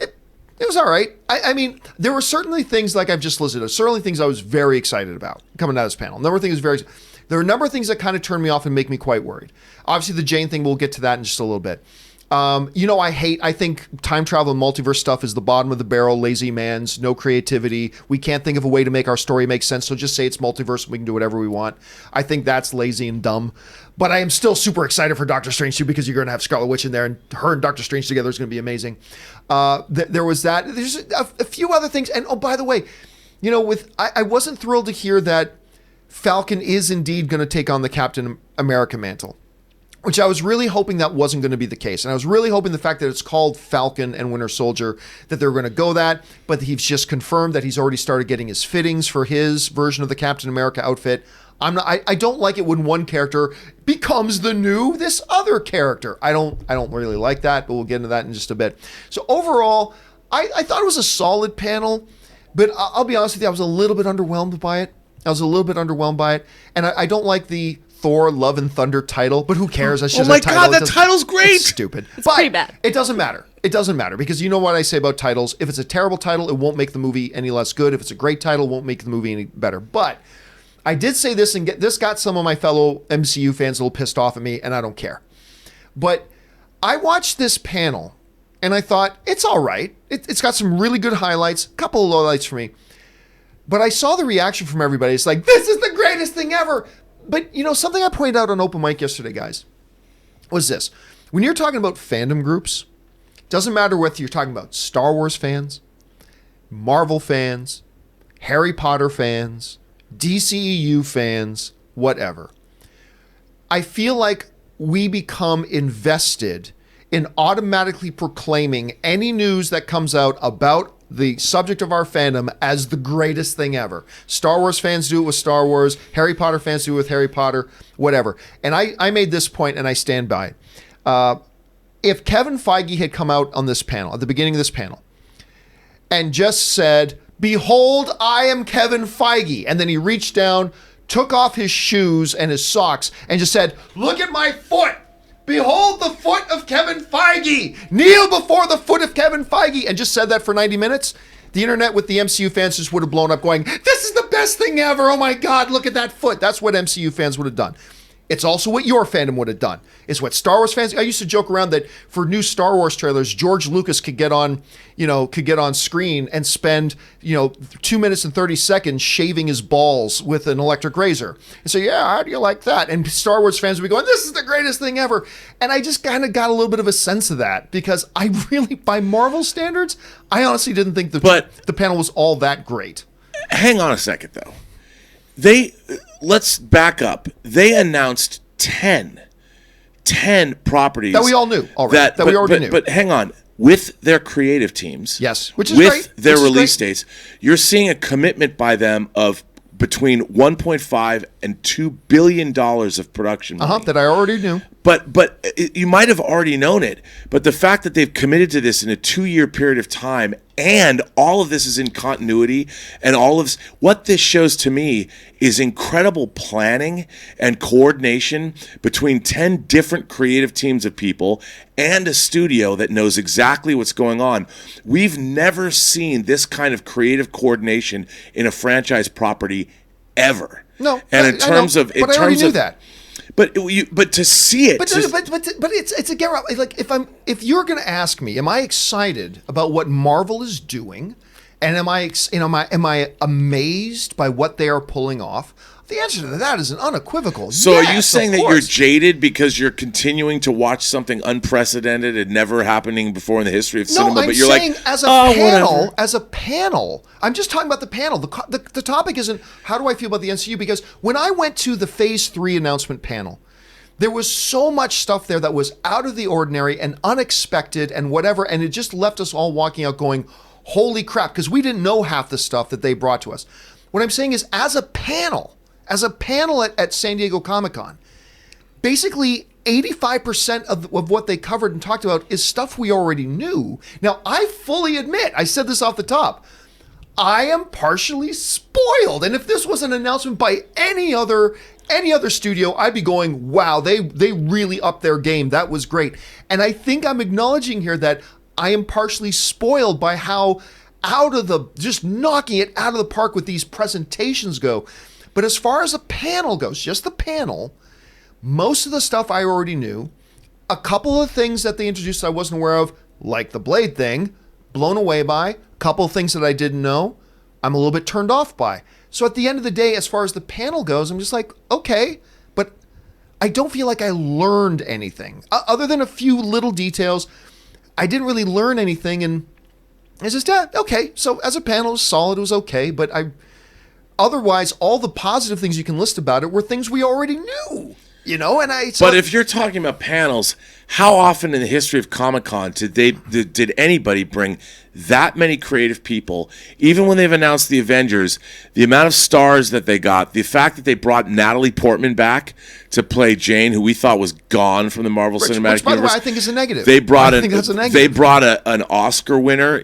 it was all right. I mean, there were certainly things like I've just listed, certainly things I was very excited about coming out of this panel. There were a number of things that kind of turned me off and make me quite worried. Obviously, the Jane thing, we'll get to that in just a little bit. I think time travel and multiverse stuff is the bottom of the barrel, lazy man's, no creativity. We can't think of a way to make our story make sense, so just say it's multiverse and we can do whatever we want. I think that's lazy and dumb. But I am still super excited for Doctor Strange 2 because you're going to have Scarlet Witch in there, and her and Doctor Strange together is going to be amazing. There was that. There's a few other things. And, oh, by the way, I wasn't thrilled to hear that Falcon is indeed going to take on the Captain America mantle, which I was really hoping that wasn't going to be the case. And I was really hoping the fact that it's called Falcon and Winter Soldier, that they were going to go that, but he's just confirmed that he's already started getting his fittings for his version of the Captain America outfit. I don't like it when one character becomes this other character. I don't really like that, but we'll get into that in just a bit. So overall, I thought it was a solid panel, but I'll be honest with you, I was a little bit underwhelmed by it. And I don't like the Thor Love and Thunder title, but who cares? That's just Oh my a title. God, that title's great. It's stupid. It's pretty bad. It doesn't matter. It doesn't matter because you know what I say about titles. If it's a terrible title, it won't make the movie any less good. If it's a great title, it won't make the movie any better. But I did say this, and this got some of my fellow MCU fans a little pissed off at me, and I don't care. But I watched this panel, and I thought, it's all right. It's got some really good highlights, a couple of lowlights for me. But I saw the reaction from everybody. It's like, this is the greatest thing ever. But, something I pointed out on open mic yesterday, guys, was this. When you're talking about fandom groups, doesn't matter whether you're talking about Star Wars fans, Marvel fans, Harry Potter fans, DCEU fans, whatever. I feel like we become invested in automatically proclaiming any news that comes out about the subject of our fandom as the greatest thing ever. Star Wars fans do it with Star Wars. Harry Potter fans do it with Harry Potter, whatever. And I made this point and I stand by it. If Kevin Feige had come out on this panel, at the beginning of this panel, and just said, "Behold, I am Kevin Feige," and then he reached down, took off his shoes and his socks, and just said, "Look at my foot! Behold the foot of Kevin Feige! Kneel before the foot of Kevin Feige!" and just said that for 90 minutes, the internet with the MCU fans just would have blown up going, "This is the best thing ever! Oh my God, look at that foot!" That's what MCU fans would have done. It's also what your fandom would have done. It's what Star Wars fans. I used to joke around that for new Star Wars trailers, George Lucas could get on screen and spend 2 minutes and 30 seconds shaving his balls with an electric razor. And so, yeah, how do you like that? And Star Wars fans would be going, "This is the greatest thing ever." And I just kind of got a little bit of a sense of that because I really, by Marvel standards, I honestly didn't think the panel was all that great. Hang on a second, though. Let's back up. They announced 10 properties that we all knew already. That we already knew. But hang on. With their creative teams, yes, which is with great. Their release dates, you're seeing a commitment by them of between $1.5 and $2 billion of production money. That I already knew. you might have already known it. But the fact that they've committed to this in a 2-year period of time, and all of this is in continuity, and all of what this shows to me is incredible planning and coordination between 10 different creative teams of people and a studio that knows exactly what's going on. We've never seen this kind of creative coordination in a franchise property ever. No, and in terms of, I already knew that. But to see it, but it's again, like if you're going to ask me, am I excited about what Marvel is doing, and am I amazed by what they are pulling off? The answer to that is an unequivocal. So yes, are you saying that you're jaded because you're continuing to watch something unprecedented and never happening before in the history of cinema? I'm but you're saying like, as a panel, I'm just talking about the panel. The topic isn't how do I feel about the MCU, because when I went to the Phase 3 announcement panel, there was so much stuff there that was out of the ordinary and unexpected and whatever, and it just left us all walking out going, holy crap, because we didn't know half the stuff that they brought to us. What I'm saying is, as a panel at San Diego Comic-Con, basically 85% of what they covered and talked about is stuff we already knew. Now, I fully admit, I said this off the top, I am partially spoiled. And if this was an announcement by any other studio, I'd be going, wow, they really upped their game. That was great. And I think I'm acknowledging here that I am partially spoiled by how just knocking it out of the park with these presentations go. But as far as the panel goes, just the panel, most of the stuff I already knew. A couple of things that they introduced I wasn't aware of, like the Blade thing, blown away by. A couple of things that I didn't know, I'm a little bit turned off by. So at the end of the day, as far as the panel goes, I'm just like, okay, but I don't feel like I learned anything. Other than a few little details, I didn't really learn anything, and it's just, okay. So as a panel, it was solid, it was okay, but otherwise, all the positive things you can list about it were things we already knew, and But if you're talking about panels, how often in the history of Comic-Con did anybody bring that many creative people? Even when they've announced the Avengers, the amount of stars that they got, the fact that they brought Natalie Portman back to play Jane, who we thought was gone from the Marvel Cinematic Universe. By the way, I think is a negative. They brought an Oscar winner,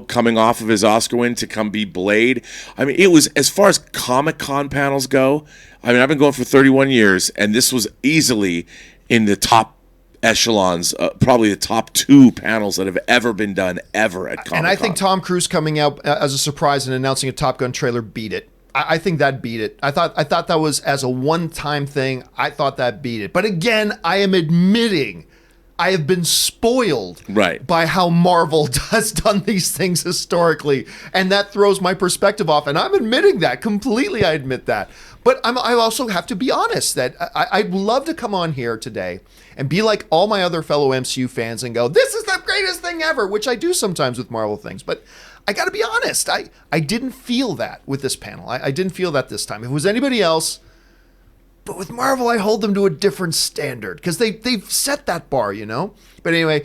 coming off of his Oscar win to come be Blade. I mean, it was, as far as Comic-Con panels go, I mean, I've been going for 31 years, and this was easily in the top echelons, probably the top 2 panels that have ever been done ever at Comic-Con. And I think Tom Cruise coming out as a surprise and announcing a Top Gun trailer beat it. I think that beat it. I thought that was, as a one-time thing, I thought that beat it. But again, I am admitting I have been spoiled by how Marvel has done these things historically, and that throws my perspective off. And I'm admitting that completely. I admit that. But I also have to be honest that I'd love to come on here today and be like all my other fellow MCU fans and go, this is the greatest thing ever, which I do sometimes with Marvel things. But I got to be honest, I didn't feel that with this panel. I didn't feel that this time. If it was anybody else, but with Marvel, I hold them to a different standard because they've set that bar, But anyway,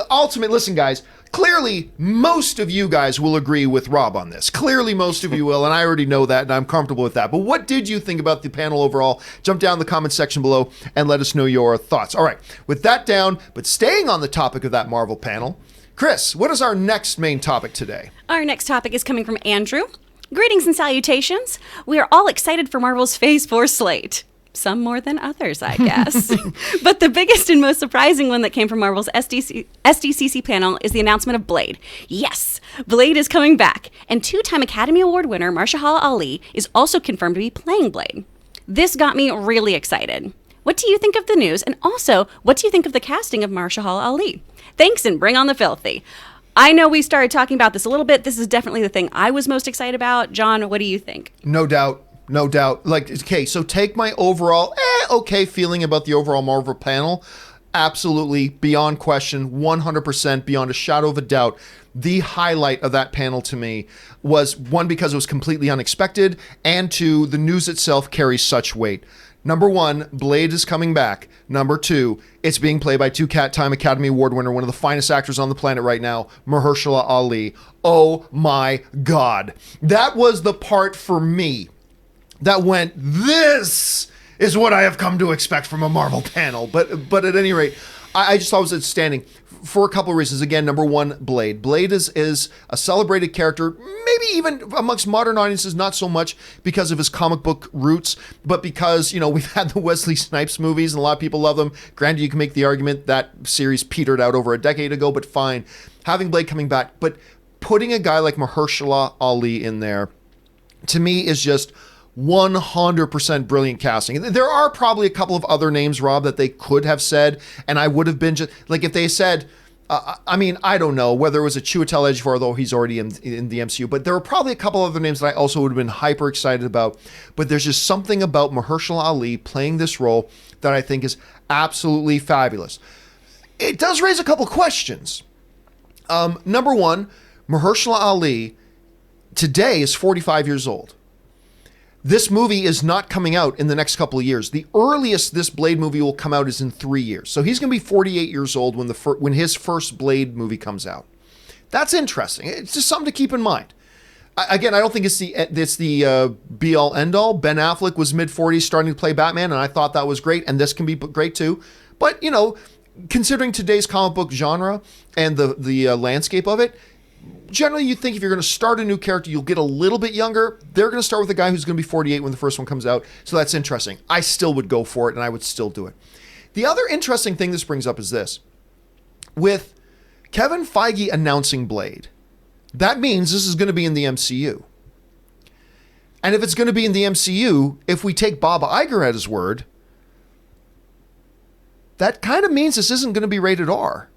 ultimately, listen, guys, clearly most of you guys will agree with Rob on this. Clearly most of you will, and I already know that, and I'm comfortable with that. But what did you think about the panel overall? Jump down in the comment section below and let us know your thoughts. All right, with that down, but staying on the topic of that Marvel panel, Kris, what is our next main topic today? Our next topic is coming from Andrew. Greetings and salutations. We are all excited for Marvel's Phase 4 slate. Some more than others, I guess. But the biggest and most surprising one that came from Marvel's SDCC panel is the announcement of Blade. Yes, Blade is coming back. And 2-time Academy Award winner Marheshala Ali is also confirmed to be playing Blade. This got me really excited. What do you think of the news? And also, what do you think of the casting of Marheshala Ali? Thanks, and bring on the filthy. I know we started talking about this a little bit. This is definitely the thing I was most excited about. John, what do you think? No doubt. No doubt. Like, okay, so take my overall okay feeling about the overall Marvel panel. Absolutely, beyond question, 100%, beyond a shadow of a doubt. The highlight of that panel to me was, 1, because it was completely unexpected, and 2, the news itself carries such weight. Number 1, Blade is coming back. Number 2, it's being played by 2-time Academy Award winner, one of the finest actors on the planet right now, Marheshala Ali. Oh my God. That was the part for me that went, this is what I have come to expect from a Marvel panel. But at any rate, I just thought it was outstanding for a couple of reasons. Again, number one, Blade. Blade is a celebrated character, maybe even amongst modern audiences, not so much because of his comic book roots, but because, we've had the Wesley Snipes movies and a lot of people love them. Granted, you can make the argument that series petered out over a decade ago, but fine. Having Blade coming back, but putting a guy like Marheshala Ali in there, to me, is just 100% brilliant casting. There are probably a couple of other names, Rob, that they could have said, and I would have been just like if they said, I don't know whether it was a Chiwetel Ejiofor, although he's already in the MCU, but there are probably a couple other names that I also would have been hyper excited about. But there's just something about Marheshala Ali playing this role that I think is absolutely fabulous. It does raise a couple questions. Number one, Marheshala Ali today is 45 years old. This movie is not coming out in the next couple of years. The earliest this Blade movie will come out is in 3 years. So he's going to be 48 years old when his first Blade movie comes out. That's interesting. It's just something to keep in mind. Again, I don't think it's the be-all, end-all. Ben Affleck was mid-40s starting to play Batman, and I thought that was great, and this can be great too. But, considering today's comic book genre and the landscape of it, generally, you think if you're going to start a new character, you'll get a little bit younger. They're going to start with a guy who's going to be 48 when the first one comes out. So that's interesting. I still would go for it, and I would still do it. The other interesting thing this brings up is this. With Kevin Feige announcing Blade, that means this is going to be in the MCU. And if it's going to be in the MCU, if we take Bob Iger at his word, that kind of means this isn't going to be rated R.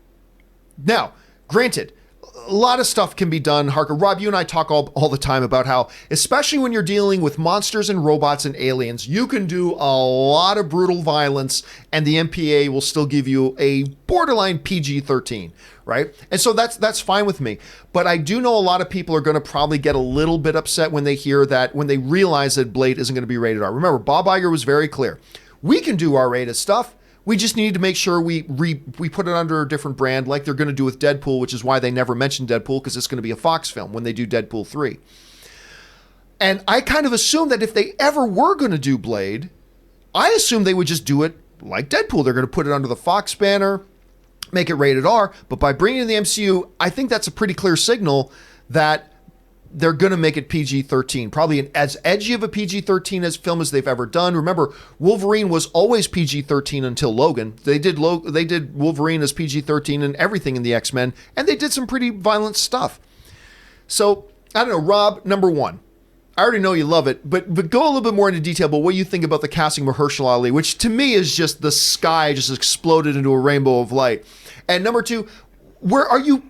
Now, granted, a lot of stuff can be done. Harker, Rob, you and I talk all the time about how, especially when you're dealing with monsters and robots and aliens, you can do a lot of brutal violence and the MPA will still give you a borderline PG-13, right? And so that's fine with me. But I do know a lot of people are going to probably get a little bit upset when they hear that, when they realize that Blade isn't going to be rated R. Remember, Bob Iger was very clear. We can do R-rated stuff. We just need to make sure we put it under a different brand like they're going to do with Deadpool, which is why they never mentioned Deadpool, because it's going to be a Fox film when they do Deadpool 3. And I kind of assume that if they ever were going to do Blade, I assume they would just do it like Deadpool. They're going to put it under the Fox banner, make it rated R. But by bringing in the MCU, I think that's a pretty clear signal that they're going to make it PG-13, probably as edgy of a PG-13 as film as they've ever done. Remember, Wolverine was always PG-13 until Logan. They did Wolverine as PG-13 and everything in the X-Men, and they did some pretty violent stuff. So, I don't know, Rob, number one, I already know you love it, but go a little bit more into detail about what you think about the casting of Marheshala Ali, which to me is just the sky just exploded into a rainbow of light. And number two, where are you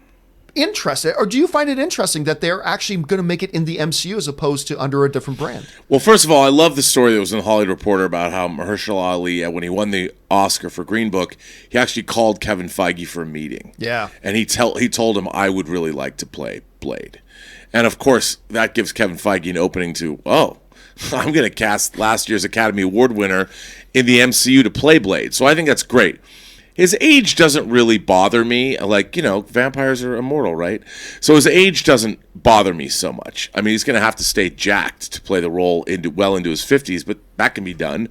interested, or do you find it interesting that they're actually going to make it in the MCU as opposed to under a different brand? Well, first of all, I love the story that was in the Hollywood Reporter about how Marheshala Ali, when he won the Oscar for Green Book, he actually called Kevin Feige for a meeting. Yeah. And he told him, I would really like to play Blade. And of course, that gives Kevin Feige an opening to, I'm going to cast last year's Academy Award winner in the MCU to play Blade. So I think that's great. His age doesn't really bother me. Like, vampires are immortal, right? So his age doesn't bother me so much. I mean, he's going to have to stay jacked to play the role well into his 50s, but that can be done.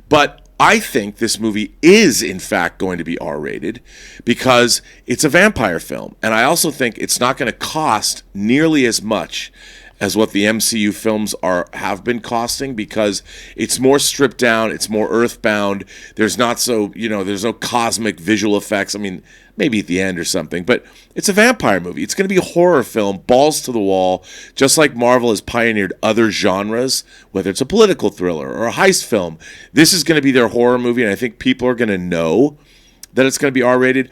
But I think this movie is, in fact, going to be R-rated because it's a vampire film. And I also think it's not going to cost nearly as much as what the MCU films have been costing, because it's more stripped down, it's more earthbound. There's there's no cosmic visual effects. I mean, maybe at the end or something, but it's a vampire movie. It's going to be a horror film, balls to the wall, just like Marvel has pioneered other genres, whether it's a political thriller or a heist film. This is going to be their horror movie, and I think people are going to know that it's going to be R-rated.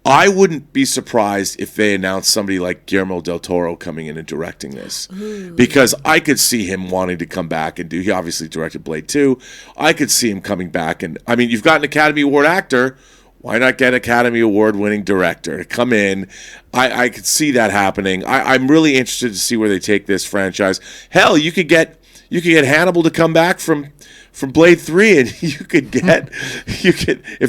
I wouldn't be surprised if they announced somebody like Guillermo del Toro coming in and directing this. Ooh. Because I could see him wanting to come back and he obviously directed Blade 2. I could see him coming back you've got an Academy Award actor. Why not get Academy Award winning director to come in? I could see that happening. I'm really interested to see where they take this franchise. Hell, you could get Hannibal to come back from Blade 3, and if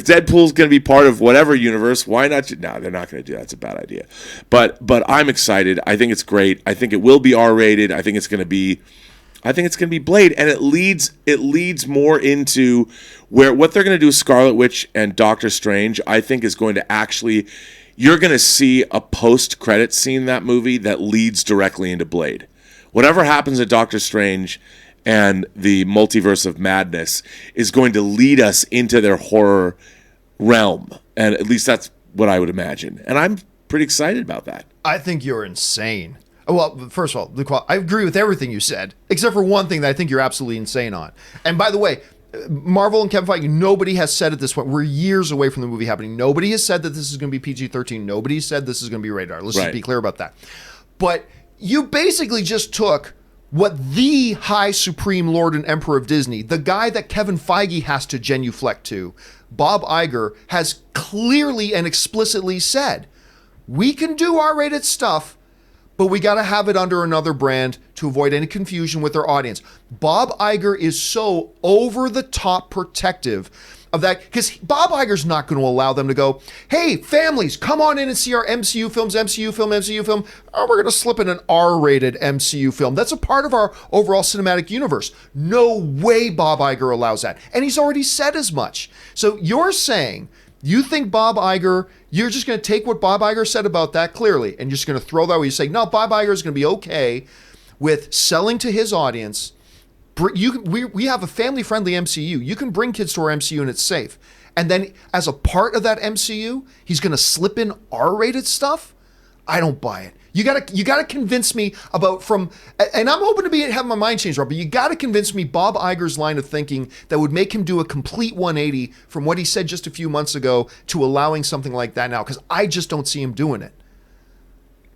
Deadpool's going to be part of whatever universe, why not? No, they're not going to do that. It's a bad idea. But I'm excited. I think it's great. I think it will be R-rated. I think it's going to be I think it's going to be Blade, and it leads more into where what they're going to do with Scarlet Witch and Doctor Strange. I think is going to actually, you're going to see a post-credit scene in that movie that leads directly into Blade. Whatever happens at Doctor Strange and the Multiverse of Madness is going to lead us into their horror realm, and at least that's what I would imagine. And I'm pretty excited about that. I think you're insane. Well, first of all, I agree with everything you said, except for one thing that I think you're absolutely insane on. And by the way, Marvel and Kevin Feige, nobody has said at this point, we're years away from the movie happening. Nobody has said that this is going to be PG-13. Nobody said this is going to be rated R. Let's just be clear about that. But you basically just took what the high supreme lord and emperor of Disney, the guy that Kevin Feige has to genuflect to, Bob Iger, has clearly and explicitly said, we can do R-rated stuff, but we got to have it under another brand to avoid any confusion with our audience. Bob Iger is so over-the-top protective of that, because Bob Iger's not going to allow them to go, hey, families, come on in and see our MCU films, MCU film. Oh, we're going to slip in an R-rated MCU film. That's a part of our overall cinematic universe. No way Bob Iger allows that. And he's already said as much. So you're saying, you think Bob Iger, you're just going to take what Bob Iger said about that clearly, and you're just going to throw that away. You say, no, Bob Iger is going to be okay with selling to his audience. We have a family-friendly MCU. You can bring kids to our MCU and it's safe. And then as a part of that MCU, he's going to slip in R-rated stuff? I don't buy it. You gotta convince me about and I'm hoping to have my mind changed, Rob, but you gotta convince me Bob Iger's line of thinking that would make him do a complete 180 from what he said just a few months ago to allowing something like that now, because I just don't see him doing it.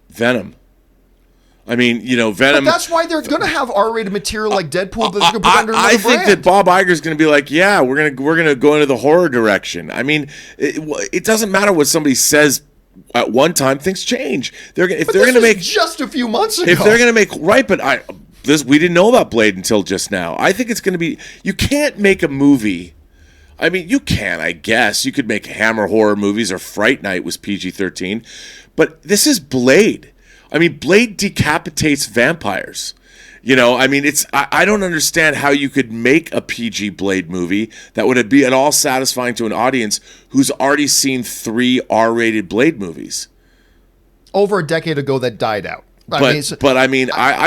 Venom. I mean, Venom. But that's why they're going to have R-rated material like Deadpool. That's going to put under another I think brand. that Bob Iger's going to be like, yeah, we're gonna go into the horror direction. I mean, it doesn't matter what somebody says at one time. Things change. They're going to make just a few months ago. If they're going to make right, but we didn't know about Blade until just now. I think it's going to be. You can't make a movie. I mean, you can, I guess. You could make Hammer horror movies, or Fright Night was PG-13, but this is Blade. I mean, Blade decapitates vampires. I mean, I don't understand how you could make a PG Blade movie that would be at all satisfying to an audience who's already seen 3 R-rated Blade movies. Over a decade ago, that died out. I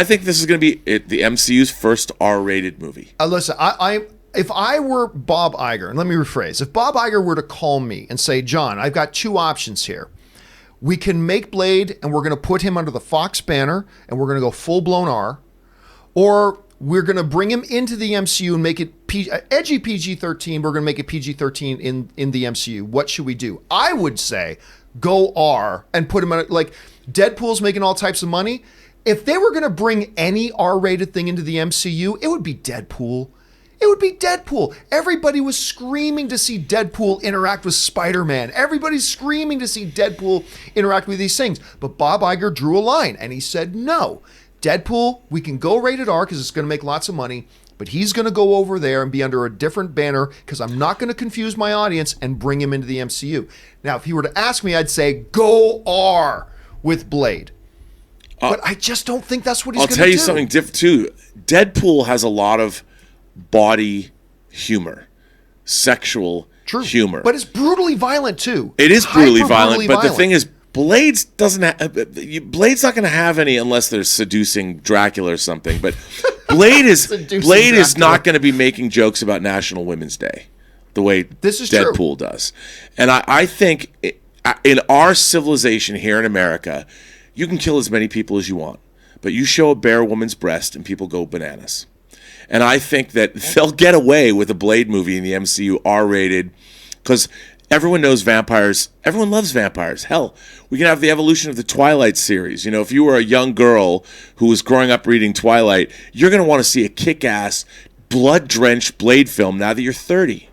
think this is going to be the MCU's first R-rated movie. Listen, if I were Bob Iger, and let me rephrase, if Bob Iger were to call me and say, John, I've got 2 options here. We can make Blade, and we're going to put him under the Fox banner, and we're going to go full-blown R. Or we're going to bring him into the MCU and make it edgy PG-13. We're going to make it PG-13 in the MCU. What should we do? I would say go R and put him in, like, Deadpool's making all types of money. If they were going to bring any R-rated thing into the MCU, it would be Deadpool. It would be Deadpool. Everybody was screaming to see Deadpool interact with Spider-Man. Everybody's screaming to see Deadpool interact with these things. But Bob Iger drew a line, and he said, no. Deadpool, we can go rated R because it's going to make lots of money, but he's going to go over there and be under a different banner because I'm not going to confuse my audience and bring him into the MCU. Now, if he were to ask me, I'd say go R with Blade. But I just don't think that's what he's going to do. I'll tell you something different, too. Deadpool has a lot of body humor, sexual humor. But it's brutally violent, too. It is brutally violent, but the thing is, Blade's not going to have any unless they're seducing Dracula or something. But Blade is not going to be making jokes about National Women's Day the way Deadpool does. And I think in our civilization here in America, you can kill as many people as you want, but you show a bare woman's breast and people go bananas. And I think that they'll get away with a Blade movie in the MCU R-rated because everyone knows vampires. Everyone loves vampires. Hell, we can have the evolution of the Twilight series. If you were a young girl who was growing up reading Twilight, you're going to want to see a kick-ass, blood-drenched Blade film now that you're 30.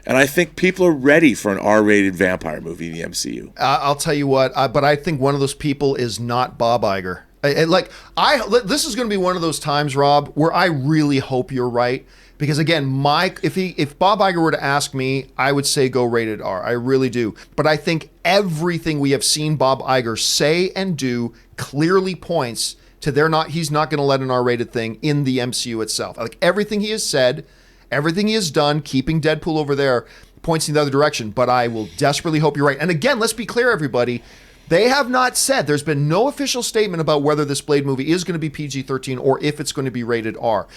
And I think people are ready for an R-rated vampire movie in the MCU. I'll tell you what, but I think one of those people is not Bob Iger. This is going to be one of those times, Rob, where I really hope you're right. Because again, if Bob Iger were to ask me, I would say go rated R. I really do. But I think everything we have seen Bob Iger say and do clearly points to he's not going to let an R-rated thing in the MCU itself. Like everything he has said, everything he has done, keeping Deadpool over there points in the other direction. But I will desperately hope you're right. And again, let's be clear, everybody. They have not said, there's been no official statement about whether this Blade movie is going to be PG-13 or if it's going to be rated R.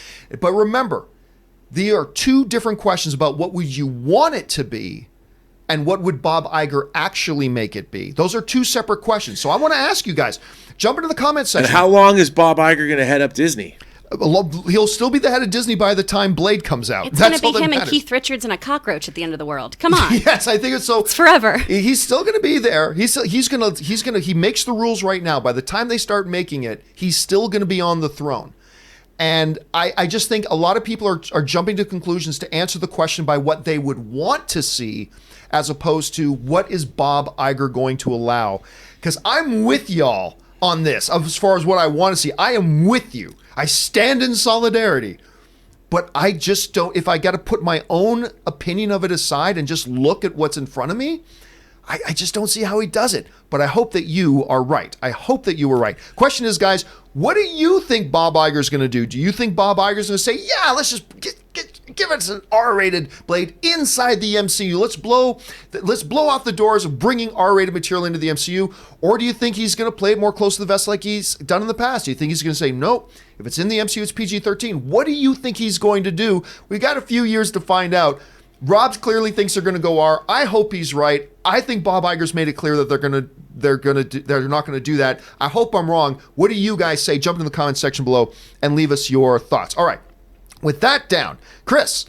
But remember, there are two different questions about what would you want it to be and what would Bob Iger actually make it be. Those are two separate questions. So I want to ask you guys, jump into the comments section. And how long is Bob Iger going to head up Disney? He'll still be the head of Disney by the time Blade comes out. It's going to be him and Keith Richards and a cockroach at the end of the world. Come on. Yes, I think it's so. It's forever. He's still going to be there. He makes the rules right now. By the time they start making it, he's still going to be on the throne. And I just think a lot of people are jumping to conclusions to answer the question by what they would want to see, as opposed to what is Bob Iger going to allow. Because I'm with y'all on this as far as what I want to see. I am with you. I stand in solidarity, but I just don't, if I got to put my own opinion of it aside and just look at what's in front of me, I just don't see how he does it. But I hope that you are right. I hope that you were right. Question is, guys, what do you think Bob Iger's going to do? Do you think Bob Iger's going to say, yeah, let's just give us an R-rated Blade inside the MCU. Let's blow out the doors of bringing R-rated material into the MCU. Or do you think he's going to play it more close to the vest like he's done in the past? Do you think he's going to say, nope, if it's in the MCU, it's PG-13? What do you think he's going to do? We got a few years to find out. Rob clearly thinks they're going to go R. I hope he's right. I think Bob Iger's made it clear that they're not going to do that. I hope I'm wrong. What do you guys say? Jump in the comments section below and leave us your thoughts. All right. With that down, Kris,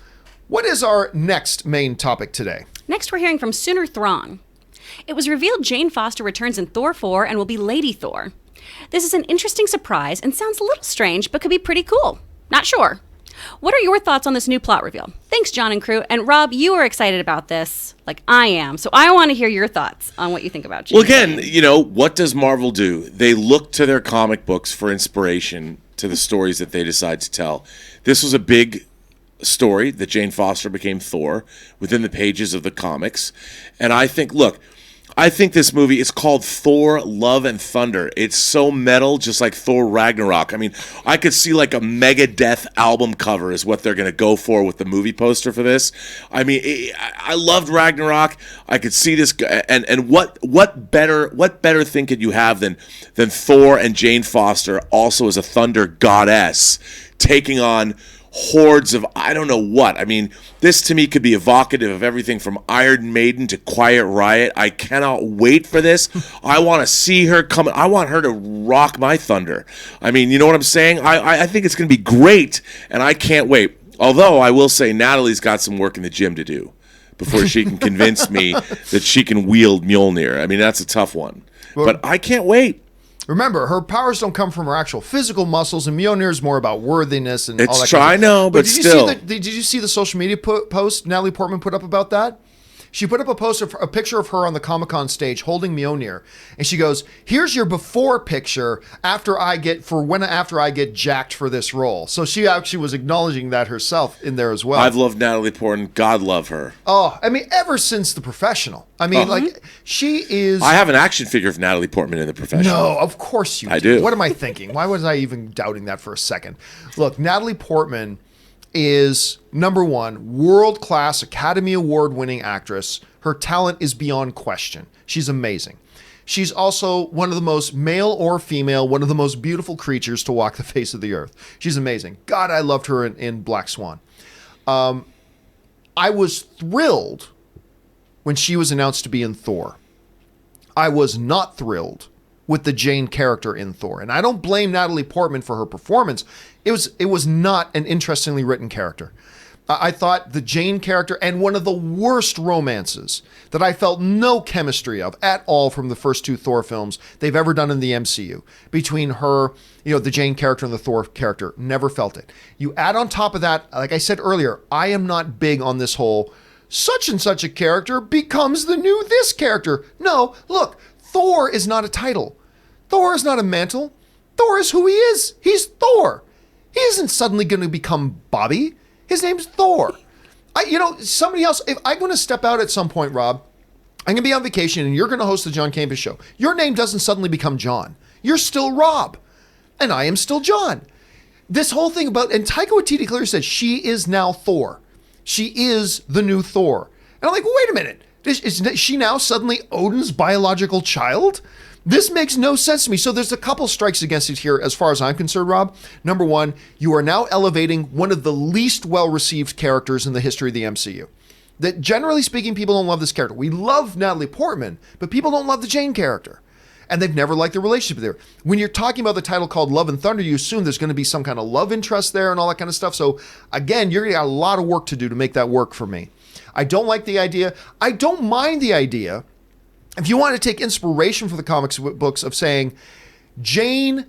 what is our next main topic today? Next, we're hearing from Sooner Throng. It was revealed Jane Foster returns in Thor 4 and will be Lady Thor. This is an interesting surprise and sounds a little strange, but could be pretty cool. Not sure. What are your thoughts on this new plot reveal? Thanks, John and crew. And Rob, you are excited about this, like I am. So I want to hear your thoughts on what you think about Jane. Well, again, what does Marvel do? They look to their comic books for inspiration to the stories that they decide to tell. This was a big story that Jane Foster became Thor within the pages of the comics. And I think this movie is called Thor Love and Thunder. It's so metal, just like Thor Ragnarok. I mean, I could see like a Megadeth album cover is what they're going to go for with the movie poster for this. I mean, I loved Ragnarok. I could see this, and what better thing could you have than Thor and Jane Foster also as a thunder goddess taking on hordes of I don't know what. I mean, this to me could be evocative of everything from Iron Maiden to Quiet Riot. I cannot wait for this. I want to see her come. I want her to rock my thunder. I mean, you know what I'm saying? I think it's going to be great, and I can't wait. Although I will say Natalie's got some work in the gym to do before she can convince me that she can wield Mjolnir. I mean, that's a tough one. But I can't wait. Remember, her powers don't come from her actual physical muscles, and Mjolnir is more about worthiness and all that. I know, but still. Did you see the social media post Natalie Portman put up about that? She put up a picture of her on the Comic-Con stage holding Mjolnir, and she goes, "Here's your before picture after I get jacked for this role." So she actually was acknowledging that herself in there as well. I've loved Natalie Portman. God love her. Oh, I mean, ever since The Professional. I mean, like she is. I have an action figure of Natalie Portman in The Professional. No, of course you do. I do. What am I thinking? Why was I even doubting that for a second? Look, Natalie Portman is, number one, world-class Academy Award-winning actress. Her talent is beyond question. She's amazing. She's also one of the most, male or female, one of the most beautiful creatures to walk the face of the earth. She's amazing. God, I loved her in Black Swan. I was thrilled when she was announced to be in Thor. I was not thrilled with the Jane character in Thor. And I don't blame Natalie Portman for her performance. It was not an interestingly written character. I thought the Jane character, and one of the worst romances that I felt no chemistry of at all from the first two Thor films they've ever done in the MCU, between her, the Jane character and the Thor character, never felt it. You add on top of that, like I said earlier, I am not big on this whole such and such a character becomes the new this character. No, look, Thor is not a title. Thor is not a mantle. Thor is who he is. He's Thor. He isn't suddenly going to become Bobby. His name's Thor. Somebody else, if I'm going to step out at some point, Rob, I'm going to be on vacation and you're going to host the John Campea Show. Your name doesn't suddenly become John. You're still Rob. and I am still John. This whole thing about, and Taika Waititi clearly said she is now Thor. She is the new Thor. And I'm like, well, wait a minute. Is she now suddenly Odin's biological child? This makes no sense to me. So there's a couple strikes against it here as far as I'm concerned, Rob. Number one, you are now elevating one of the least well-received characters in the history of the MCU. That generally speaking, people don't love this character. We love Natalie Portman, but people don't love the Jane character. And they've never liked the relationship there. When you're talking about the title called Love and Thunder, you assume there's going to be some kind of love interest there and all that kind of stuff. So again, you're going to got a lot of work to do to make that work for me. I don't like the idea. I don't mind the idea. If you want to take inspiration for the comics books of saying Jane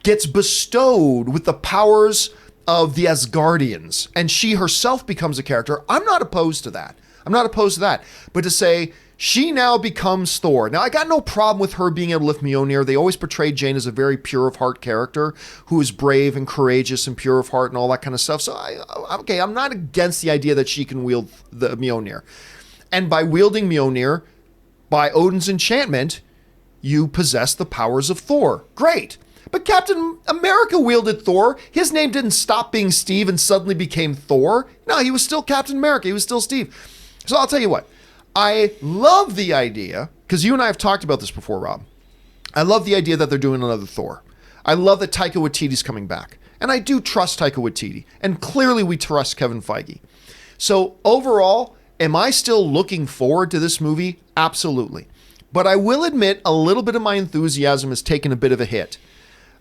gets bestowed with the powers of the Asgardians and she herself becomes a character, I'm not opposed to that. But to say she now becomes Thor. Now, I got no problem with her being able to lift Mjolnir. They always portrayed Jane as a very pure of heart character who is brave and courageous and pure of heart and all that kind of stuff. So, I'm not against the idea that she can wield the Mjolnir. And by wielding Mjolnir, by Odin's enchantment, you possess the powers of Thor. Great. But Captain America wielded Thor. His name didn't stop being Steve and suddenly became Thor. No, he was still Captain America. He was still Steve. So I'll tell you what. I love the idea, because you and I have talked about this before, Rob. I love the idea that they're doing another Thor. I love that Taika Waititi's coming back. And I do trust Taika Waititi. And clearly we trust Kevin Feige. So overall, am I still looking forward to this movie? Absolutely. But I will admit a little bit of my enthusiasm has taken a bit of a hit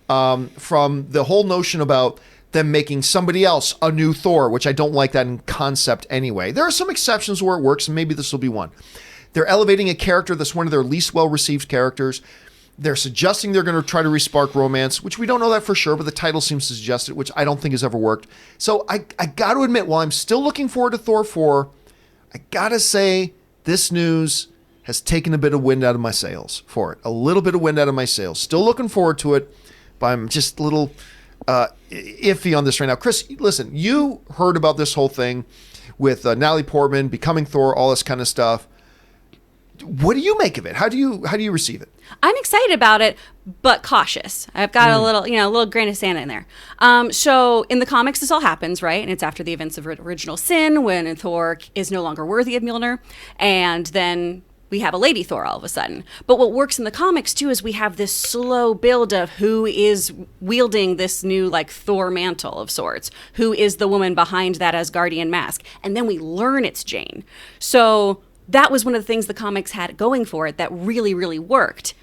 from the whole notion about them making somebody else a new Thor, which I don't like that in concept anyway. There are some exceptions where it works, and maybe this will be one. They're elevating a character that's one of their least well-received characters. They're suggesting they're going to try to respark romance, which we don't know that for sure, but the title seems to suggest it, which I don't think has ever worked. So I got to admit, while I'm still looking forward to Thor 4, I got to say this news has taken a bit of wind out of my sails for it. A little bit of wind out of my sails. Still looking forward to it, but I'm just a little iffy on this right now. Kris, listen, you heard about this whole thing with Natalie Portman becoming Thor, all this kind of stuff. What do you make of it? How do you receive it? I'm excited about it, but cautious. I've got a little grain of sand in there. So in the comics, this all happens, right? And it's after the events of Original Sin, when Thor is no longer worthy of Mjolnir, and then we have a Lady Thor all of a sudden. But what works in the comics too is we have this slow build of who is wielding this new Thor mantle of sorts, who is the woman behind that Asgardian mask, and then we learn it's Jane. So that was one of the things the comics had going for it that really, really worked.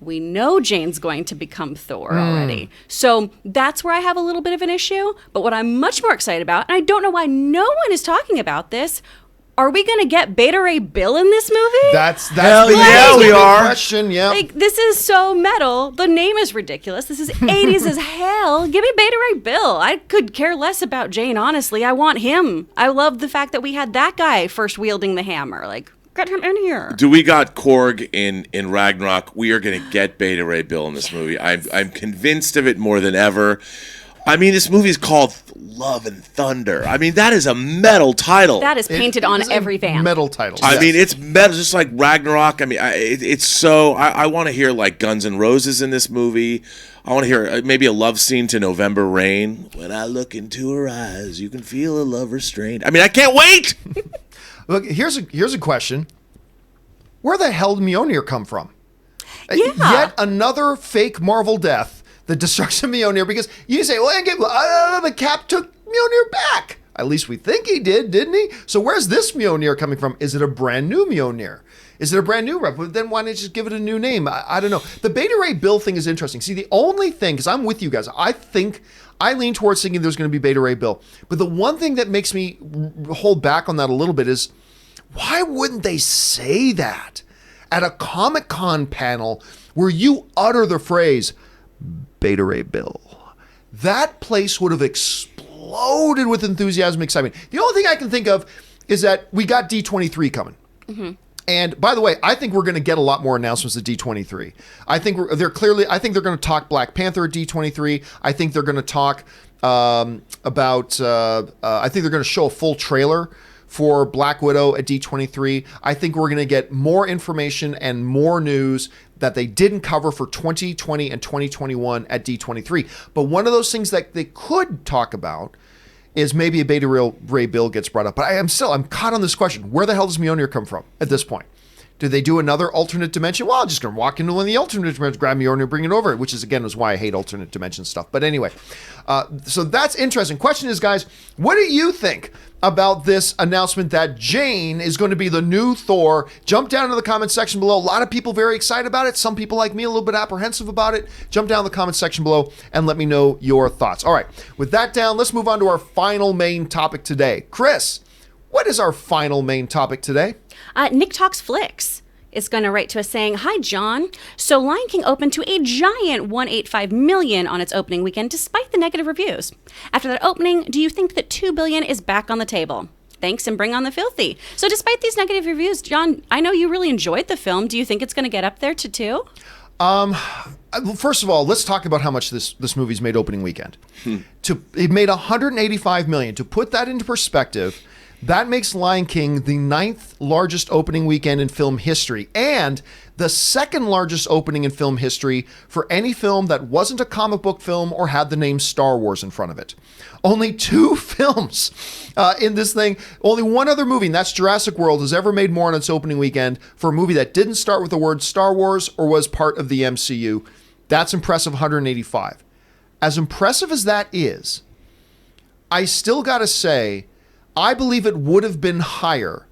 We know Jane's going to become Thor already. So that's where I have a little bit of an issue. But what I'm much more excited about, and I don't know why no one is talking about this, are we going to get Beta Ray Bill in this movie? That's we are. Question, yeah. This is so metal. The name is ridiculous. This is 80s as hell. Give me Beta Ray Bill. I could care less about Jane, honestly. I want him. I love the fact that we had that guy first wielding the hammer. Get him in here. Do we got Korg in Ragnarok? We are going to get Beta Ray Bill in this movie. I'm convinced of it more than ever. I mean, this movie is called Love and Thunder. I mean, that is a metal title. That is painted on every van. Metal title. I mean, it's metal, just like Ragnarok. I mean, it's so... I want to hear, Guns N' Roses in this movie. I want to hear maybe a love scene to November Rain. When I look into her eyes, you can feel a love restrained. I mean, I can't wait! Look, here's a question. Where the hell did Mjolnir come from? Yeah. Yet another fake Marvel death. The destruction of Mjolnir, because you say, well, the Cap took Mjolnir back. At least we think he did, didn't he? So where's this Mjolnir coming from? Is it a brand new Mjolnir? Is it a brand new rep? But then why not just give it a new name? I don't know. The Beta Ray Bill thing is interesting. See, the only thing, because I'm with you guys, I lean towards thinking there's going to be Beta Ray Bill. But the one thing that makes me hold back on that a little bit is, why wouldn't they say that at a Comic-Con panel where you utter the phrase, Beta Ray Bill? That place would have exploded with enthusiasm and excitement. The only thing I can think of is that we got D23 coming. Mm-hmm. And by the way, I think we're going to get a lot more announcements at D23. I think they're going to talk Black Panther at D23. I think they're going to talk I think they're going to show a full trailer for Black Widow at D23. I think we're going to get more information and more news that they didn't cover for 2020 and 2021 at D23. But one of those things that they could talk about is maybe a Beta Ray Bill gets brought up. But I'm caught on this question. Where the hell does Mjolnir come from at this point? Do they do another alternate dimension? Well, I'm just going to walk into one of the alternate dimensions, grab Mjolnir, bring it over, which is, again, is why I hate alternate dimension stuff. But anyway, so that's interesting. Question is, guys, what do you think about this announcement that Jane is going to be the new Thor? Jump down to the comment section below. A lot of people very excited about it. Some people like me a little bit apprehensive about it. Jump down in the comment section below and let me know your thoughts. All right, with that down, let's move on to our final main topic today. Kris, what is our final main topic today? Nick Talks Flicks is going to write to us saying, "Hi, John. So Lion King opened to a giant 185 million on its opening weekend, despite the negative reviews. After that opening, do you think that 2 billion is back on the table? Thanks and bring on the filthy." So despite these negative reviews, John, I know you really enjoyed the film. Do you think it's going to get up there to 2? First of all, let's talk about how much this movie's made opening weekend. It made 185 million. To put that into perspective, that makes Lion King the 9th largest opening weekend in film history and the 2nd largest opening in film history for any film that wasn't a comic book film or had the name Star Wars in front of it. Only 2 films in this thing. Only one other movie, and that's Jurassic World, has ever made more on its opening weekend for a movie that didn't start with the word Star Wars or was part of the MCU. That's impressive, 185. As impressive as that is, I still got to say, I believe it would have been higher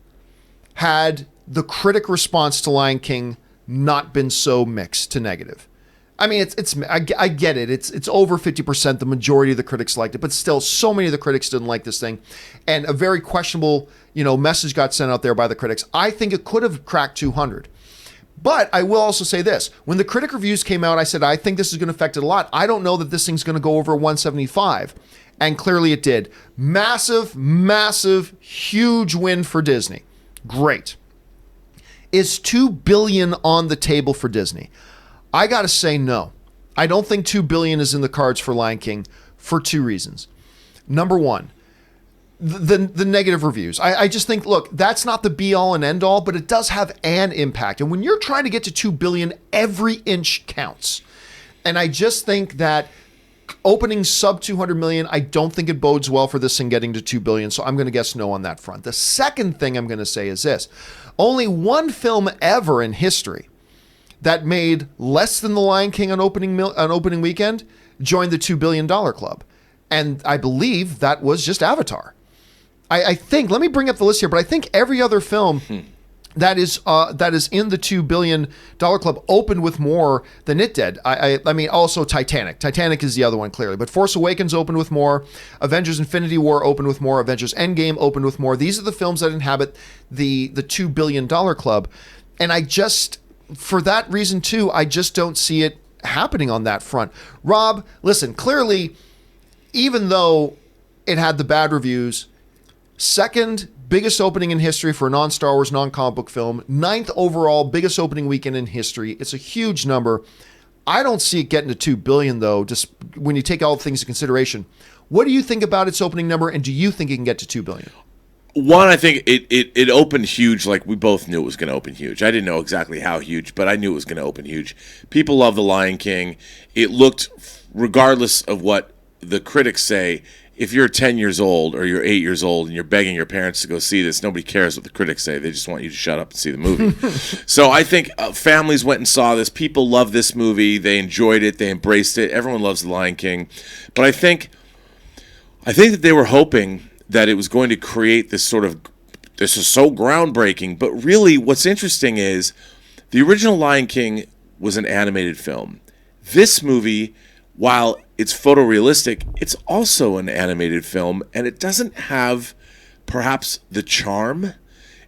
had the critic response to Lion King not been so mixed to negative. I mean, I get it. It's over 50%. The majority of the critics liked it, but still, so many of the critics didn't like this thing, and a very questionable, message got sent out there by the critics. I think it could have cracked 200. But I will also say this. When the critic reviews came out, I said, I think this is going to affect it a lot. I don't know that this thing's going to go over 175. And clearly it did. Massive, massive, huge win for Disney. Great. Is $2 billion on the table for Disney? I got to say no. I don't think $2 billion is in the cards for Lion King for 2 reasons. Number one, the negative reviews. I just think, look, that's not the be all and end all, but it does have an impact. And when you're trying to get to $2 billion, every inch counts. And I just think that opening sub 200 million, I don't think it bodes well for this thing getting to 2 billion. So I'm going to guess no on that front. The second thing I'm going to say is this. Only one film ever in history that made less than The Lion King on opening weekend joined the $2 billion club. And I believe that was just Avatar. I think, let me bring up the list here, but I think every other film that is in the $2 billion club opened with more than it did. I mean, also Titanic. Titanic is the other one, clearly. But Force Awakens opened with more. Avengers Infinity War opened with more. Avengers Endgame opened with more. These are the films that inhabit the $2 billion club. And for that reason, too, I just don't see it happening on that front. Rob, listen, clearly, even though it had the bad reviews, 2nd biggest opening in history for a non-Star Wars, non-comic book film, 9th overall biggest opening weekend in history. It's a huge number. I don't see it getting to $2 billion, though, just when you take all things into consideration. What do you think about its opening number, and do you think it can get to $2 billion? One, I think it opened huge, like we both knew it was going to open huge. I didn't know exactly how huge, but I knew it was going to open huge. People love The Lion King. It looked, regardless of what the critics say, if you're 10 years old or you're 8 years old and you're begging your parents to go see this, nobody cares what the critics say. They just want you to shut up and see the movie. So I think families went and saw this. People love this movie. They enjoyed it. They embraced it. Everyone loves The Lion King. But I think that they were hoping that it was going to create this this is so groundbreaking. But really what's interesting is the original Lion King was an animated film. This movie, while it's photorealistic, it's also an animated film, and it doesn't have perhaps the charm,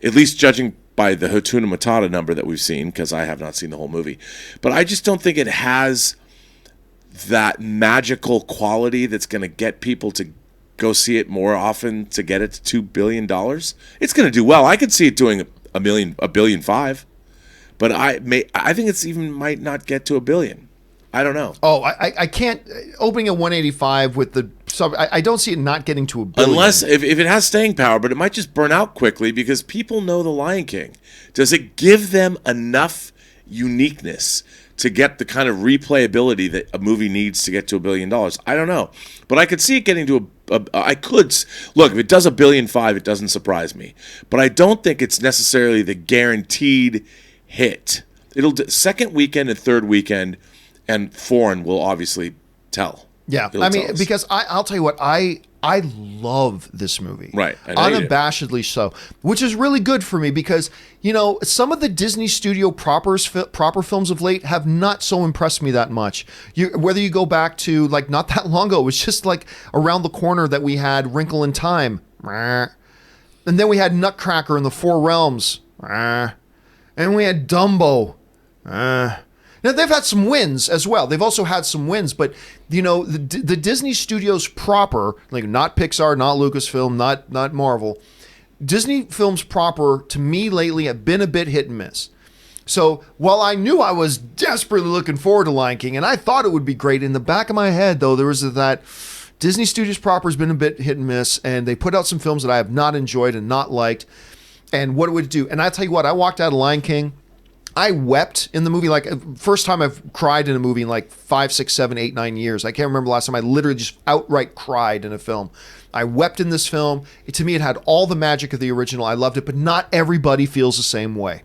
at least judging by the Hakuna Matata number that we've seen, because I have not seen the whole movie. But I just don't think it has that magical quality that's going to get people to go see it more often to get it to $2 billion. It's going to do well. I could see it doing $1.5 billion, but I think it's even might not get to $1 billion. I don't know. Oh, I can't. Opening at 185 with the So I don't see it not getting to $1 billion. Unless if it has staying power, but it might just burn out quickly because people know The Lion King. Does it give them enough uniqueness to get the kind of replayability that a movie needs to get to $1 billion? I don't know, but I could see it getting to look, if it does $1.5 billion, it doesn't surprise me. But I don't think it's necessarily the guaranteed hit. It'll second weekend and third weekend, and foreign will obviously tell. Yeah, It'll I mean, tell us. because I'll tell you what, I love this movie. Right, I know you do. Unabashedly so, which is really good for me because, you know, some of the Disney Studio proper films of late have not so impressed me that much. Whether you go back to, like, not that long ago, it was just like around the corner that we had Wrinkle in Time. And then we had Nutcracker in the Four Realms. And we had Dumbo. Now, they've had some wins as well. They've also had some wins, but, you know, the Disney Studios proper, like not Pixar, not Lucasfilm, not Marvel, Disney films proper, to me lately, have been a bit hit and miss. So while I knew I was desperately looking forward to Lion King, and I thought it would be great, in the back of my head, though, there was that Disney Studios proper has been a bit hit and miss, and they put out some films that I have not enjoyed and not liked, and what it would do. And I tell you what, I walked out of Lion King, I wept in the movie, like, first time I've cried in a movie in like 5, 6, 7, 8, 9 years. I can't remember the last time I literally just outright cried in a film. I wept in this film. To me, it had all the magic of the original. I loved it, but not everybody feels the same way.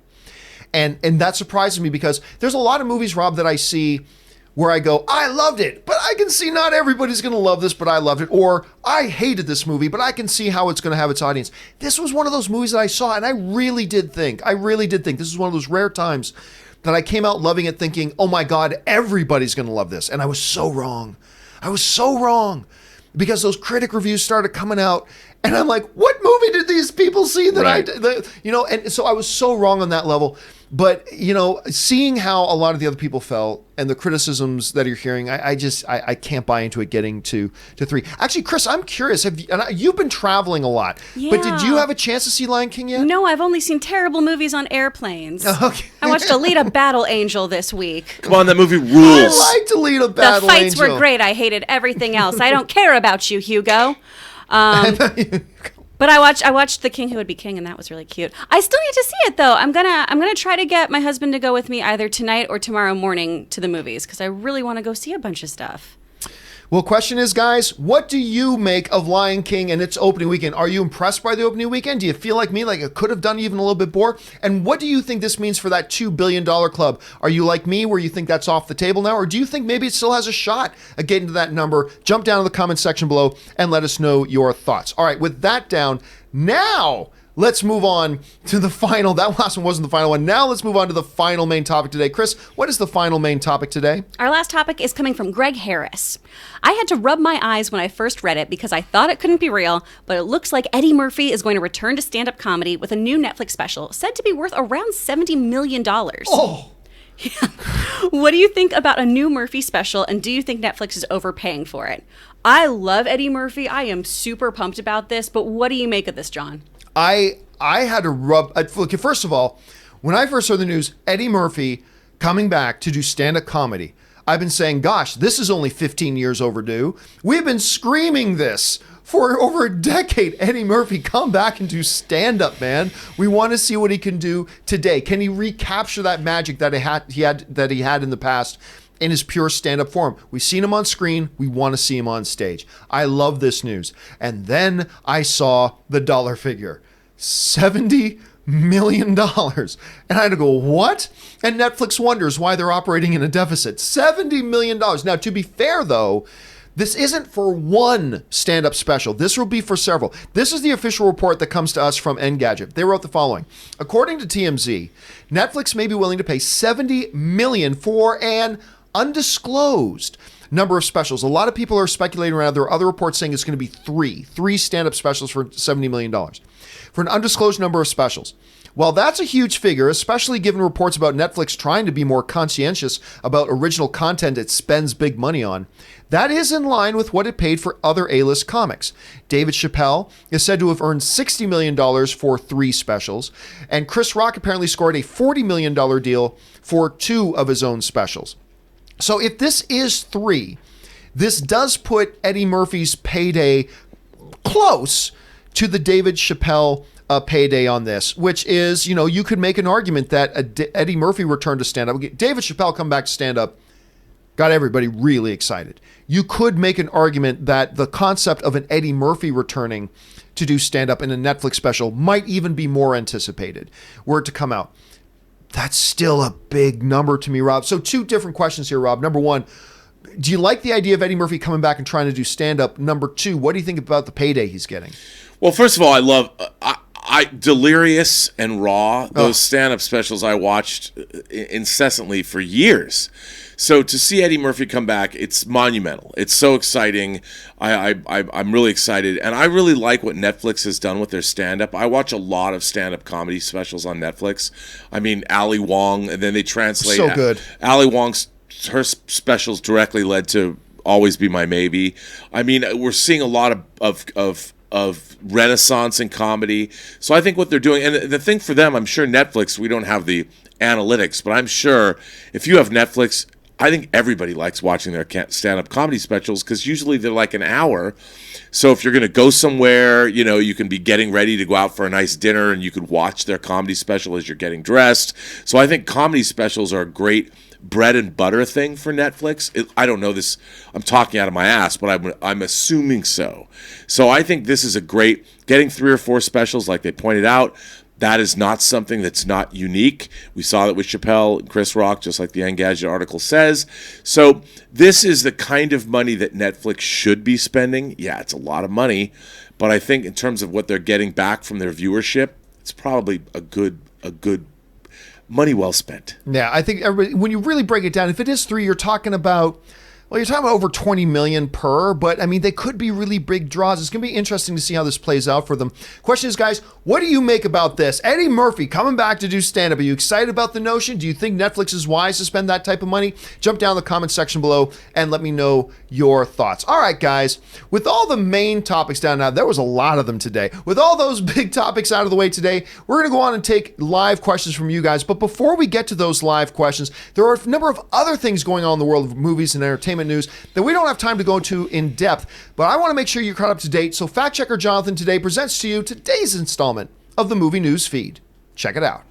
And that surprises me because there's a lot of movies, Rob, that I see where I go, I loved it, but I can see not everybody's going to love this, but I loved it. Or I hated this movie, but I can see how it's going to have its audience. This was one of those movies that I saw, and I really did think this is one of those rare times that I came out loving it thinking, oh my God, everybody's going to love this. And I was so wrong. Because those critic reviews started coming out, and I'm like, what movie did these people see that Right. and so I was so wrong on that level. But, you know, seeing how a lot of the other people felt and the criticisms that you're hearing, I can't buy into it getting to 3. Actually, Kris, I'm curious. You've been traveling a lot, but did you have a chance to see Lion King yet? No, I've only seen terrible movies on airplanes. Okay. I watched Alita Battle Angel this week. Come on, that movie rules. I like to lead a battle. The fights Angel. were great. I hated everything else. I don't care about you, Hugo. But I watched The King Who Would Be King, and that was really cute. I still need to see it though. I'm gonna try to get my husband to go with me either tonight or tomorrow morning to the movies because I really want to go see a bunch of stuff. Well, question is, guys, what do you make of Lion King and its opening weekend? Are you impressed by the opening weekend? Do you feel like me, like it could have done even a little bit more? And what do you think this means for that $2 billion club? Are you like me, where you think that's off the table now? Or do you think maybe it still has a shot at getting to that number? Jump down in the comment section below and let us know your thoughts. All right, with that down, now let's move on to the final. That last one wasn't the final one. Now let's move on to the final main topic today. Kris, what is the final main topic today? Our last topic is coming from Greg Harris. I had to rub my eyes when I first read it because I thought it couldn't be real, but it looks like Eddie Murphy is going to return to stand-up comedy with a new Netflix special said to be worth around $70 million. Oh! Yeah. What do you think about a new Murphy special, and do you think Netflix is overpaying for it? I love Eddie Murphy. I am super pumped about this, but what do you make of this, John? I had to look, first of all, when I first heard the news, Eddie Murphy coming back to do stand-up comedy, I've been saying, gosh, this is only 15 years overdue. We've been screaming this for over a decade. Eddie Murphy, come back and do stand-up, man. We want to see what he can do today. Can he recapture that magic that he had in the past in his pure stand-up form? We've seen him on screen. We want to see him on stage. I love this news. And then I saw the dollar figure. $70 million. And I had to go, what? And Netflix wonders why they're operating in a deficit. $70 million. Now, to be fair, though, this isn't for one stand-up special. This will be for several. This is the official report that comes to us from Engadget. They wrote the following. According to TMZ, Netflix may be willing to pay $70 million for an undisclosed number of specials. A lot of people are speculating around. There are other reports saying it's going to be three stand-up specials for $70 million for an undisclosed number of specials. While that's a huge figure, especially given reports about Netflix trying to be more conscientious about original content it spends big money on, that is in line with what it paid for other A-list comics. David Chappelle is said to have earned $60 million for 3 specials, and Chris Rock apparently scored a $40 million deal for 2 of his own specials. So if this is 3, this does put Eddie Murphy's payday close to the David Chappelle payday on this, which is, you could make an argument that Eddie Murphy return to stand-up. David Chappelle come back to stand-up got everybody really excited. You could make an argument that the concept of an Eddie Murphy returning to do stand-up in a Netflix special might even be more anticipated were it to come out. That's still a big number to me, Rob. So 2 different questions here, Rob. Number 1, do you like the idea of Eddie Murphy coming back and trying to do stand-up? Number 2, what do you think about the payday he's getting? Well, first of all, I love Delirious and Raw, those stand-up specials I watched incessantly for years. So to see Eddie Murphy come back, it's monumental. It's so exciting. I'm really excited. And I really like what Netflix has done with their stand-up. I watch a lot of stand-up comedy specials on Netflix. I mean, Ali Wong, and then they translate. So good. Ali Wong's, her specials directly led to Always Be My Maybe. I mean, we're seeing a lot of renaissance in comedy. So I think what they're doing, and the thing for them, I'm sure Netflix, we don't have the analytics, but I'm sure if you have Netflix, I think everybody likes watching their stand-up comedy specials because usually they're like an hour. So if you're going to go somewhere, you can be getting ready to go out for a nice dinner and you could watch their comedy special as you're getting dressed. So I think comedy specials are a great bread and butter thing for Netflix. I don't know this. I'm talking out of my ass, but I'm assuming so. So I think this is a great, getting 3 or 4 specials like they pointed out. That is not something that's not unique. We saw that with Chappelle and Chris Rock, just like the Engadget article says. So this is the kind of money that Netflix should be spending. Yeah, it's a lot of money, but I think in terms of what they're getting back from their viewership, it's probably a good money well spent. Yeah, I think when you really break it down, if it is 3, you're talking about over 20 million per, but I mean, they could be really big draws. It's going to be interesting to see how this plays out for them. Question is, guys, what do you make about this? Eddie Murphy coming back to do stand-up. Are you excited about the notion? Do you think Netflix is wise to spend that type of money? Jump down in the comment section below and let me know your thoughts. All right, guys, with all the main topics down now, there was a lot of them today. With all those big topics out of the way today, we're going to go on and take live questions from you guys. But before we get to those live questions, there are a number of other things going on in the world of movies and entertainment news that we don't have time to go into in depth, but I want to make sure you're caught up to date. So fact checker Jonathan today presents to you today's installment of the Movie News Feed. Check it out.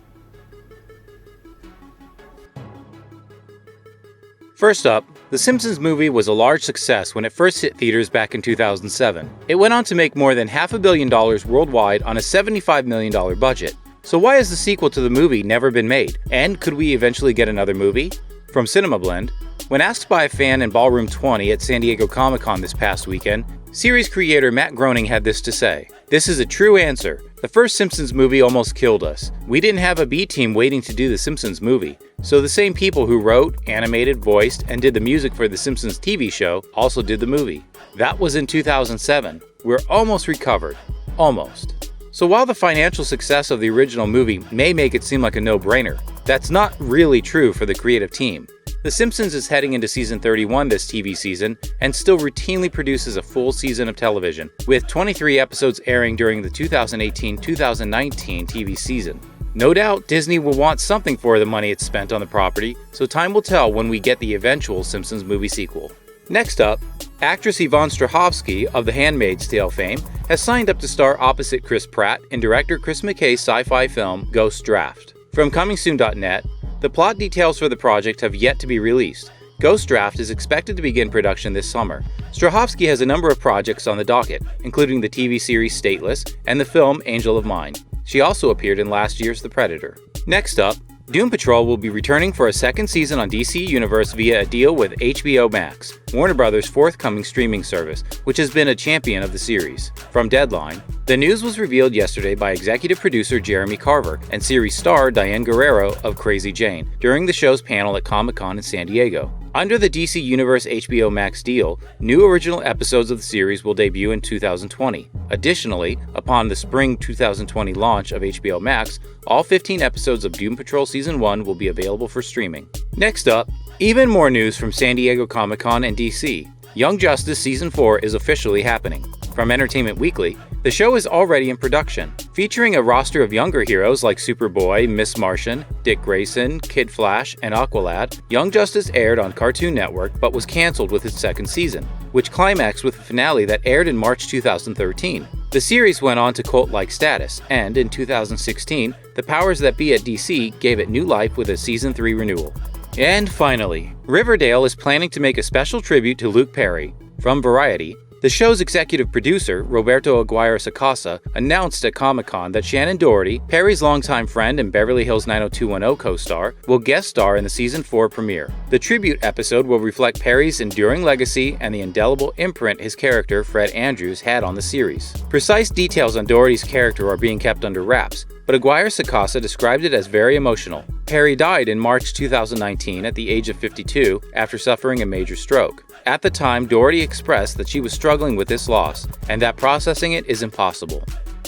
First up, the Simpsons movie was a large success when it first hit theaters back in 2007. It went on to make more than $500 million worldwide on a $75 million budget. So why has the sequel to the movie never been made? And could we eventually get another movie? From Cinema Blend, when asked by a fan in Ballroom 20 at San Diego Comic-Con this past weekend, series creator Matt Groening had this to say: "This is a true answer. The first Simpsons movie almost killed us. We didn't have a B team waiting to do the Simpsons movie. So the same people who wrote, animated, voiced, and did the music for the Simpsons TV show also did the movie. That was in 2007. We're almost recovered. Almost." So while the financial success of the original movie may make it seem like a no-brainer, that's not really true for the creative team. The Simpsons is heading into season 31 this TV season and still routinely produces a full season of television, with 23 episodes airing during the 2018-2019 TV season. No doubt Disney will want something for the money it's spent on the property, so time will tell when we get the eventual Simpsons movie sequel. Next up, actress Yvonne Strahovski of The Handmaid's Tale fame has signed up to star opposite Chris Pratt in director Chris McKay's sci-fi film Ghost Draft. From ComingSoon.net, the plot details for the project have yet to be released. Ghost Draft is expected to begin production this summer. Strahovski has a number of projects on the docket, including the TV series Stateless and the film Angel of Mine. She also appeared in last year's The Predator. Next up, Doom Patrol will be returning for a second season on DC Universe via a deal with HBO Max, Warner Bros.' forthcoming streaming service, which has been a champion of the series. From Deadline, the news was revealed yesterday by executive producer Jeremy Carver and series star Diane Guerrero of Crazy Jane during the show's panel at Comic-Con in San Diego. Under the DC Universe HBO Max deal, new original episodes of the series will debut in 2020. Additionally, upon the spring 2020 launch of HBO Max, all 15 episodes of Doom Patrol Season 1 will be available for streaming. Next up, even more news from San Diego Comic-Con and DC. Young Justice Season 4 is officially happening. From Entertainment Weekly, The show is already in production, featuring a roster of younger heroes like Superboy, Miss Martian, Dick Grayson, Kid Flash, and Aqualad. Young Justice aired on Cartoon Network but was cancelled with its second season, which climaxed with a finale that aired in March 2013. The series went on to cult-like status, and in 2016, the powers that be at DC gave it new life with a Season 3 renewal. And finally, Riverdale is planning to make a special tribute to Luke Perry. From Variety, the show's executive producer, Roberto Aguirre-Sacasa, announced at Comic-Con that Shannon Doherty, Perry's longtime friend and Beverly Hills 90210 co-star, will guest star in the Season 4 premiere. The tribute episode will reflect Perry's enduring legacy and the indelible imprint his character, Fred Andrews, had on the series. Precise details on Doherty's character are being kept under wraps, but Aguirre-Sacasa described it as very emotional. Perry died in March 2019 at the age of 52 after suffering a major stroke. At the time, Doherty expressed that she was struggling with this loss, and that processing it is impossible.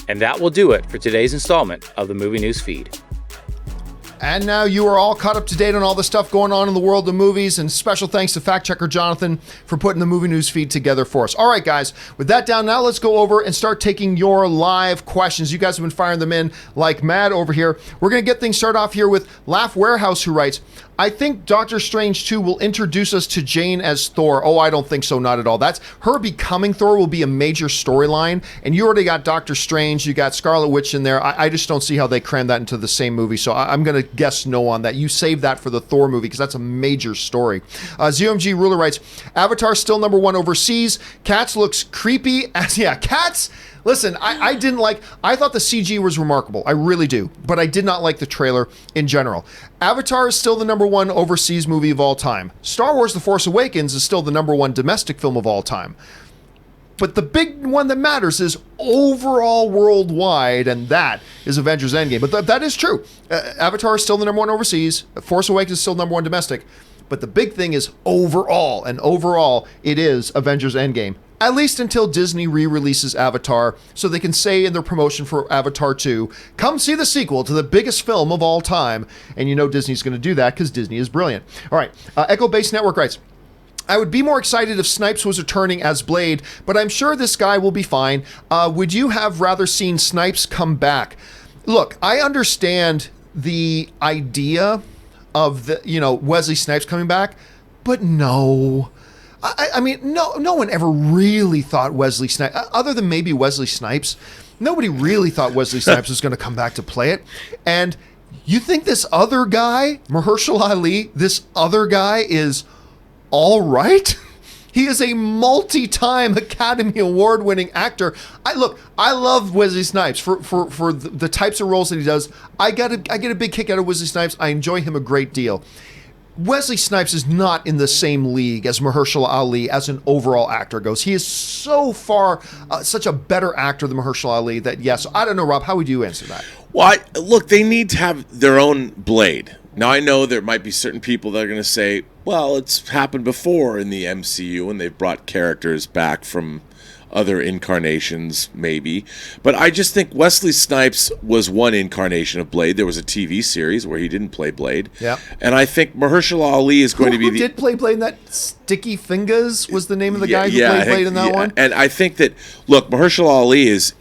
And that will do it for today's installment of the Movie News Feed. And now you are all caught up to date on all the stuff going on in the world of movies, and special thanks to fact checker Jonathan for putting the movie news feed together for us. All right, guys, with that down, now let's go over and start taking your live questions. You guys have been firing them in like mad over here. We're going to get things started off here with Laugh Warehouse, who writes, I think Doctor Strange 2 will introduce us to Jane as Thor. Oh, I don't think so, not at all. That's her becoming Thor will be a major storyline, and you already got Doctor Strange, you got Scarlet Witch in there. I just don't see how they cram that into the same movie, so I'm going to guess no on that. You save that for the Thor movie, because that's a major story. ZOMG Ruler writes, Avatar still number one overseas. Cats looks creepy as, yeah, Cats... Listen, I thought the CG was remarkable. I really do. But I did not like the trailer in general. Avatar is still the number one overseas movie of all time. Star Wars The Force Awakens is still the number one domestic film of all time. But the big one that matters is overall worldwide, and that is Avengers Endgame. But that is true. Avatar is still the number one overseas. Force Awakens is still number one domestic. But the big thing is overall, and overall, it is Avengers Endgame. At least until Disney re-releases Avatar, so they can say in their promotion for Avatar 2, come see the sequel to the biggest film of all time. And you know Disney's going to do that because Disney is brilliant. All right, Echo Base Network writes, I would be more excited if Snipes was returning as Blade, but I'm sure this guy will be fine. Would you have rather seen Snipes come back? Look, I understand the idea of Wesley Snipes coming back, but no. I mean, no one ever really thought Wesley Snipes, other than maybe Wesley Snipes, nobody really thought Wesley Snipes was going to come back to play it. And you think this other guy, Marheshala Ali, this other guy is all right? He is a multi-time Academy Award-winning actor. I love Wesley Snipes for the types of roles that he does. I get a big kick out of Wesley Snipes. I enjoy him a great deal. Wesley Snipes is not in the same league as Marheshala Ali as an overall actor goes. He is so far such a better actor than Marheshala Ali that, yes, I don't know, Rob, how would you answer that? Well, look, they need to have their own Blade. Now, I know there might be certain people that are going to say, well, it's happened before in the MCU, and they've brought characters back from other incarnations, maybe. But I just think Wesley Snipes was one incarnation of Blade. There was a TV series where he didn't play Blade. Yeah. And I think Marheshala Ali is going to be who did play Blade in that? Sticky Fingers was the name of the guy who played Blade in that one? And I think that, look, Marheshala Ali is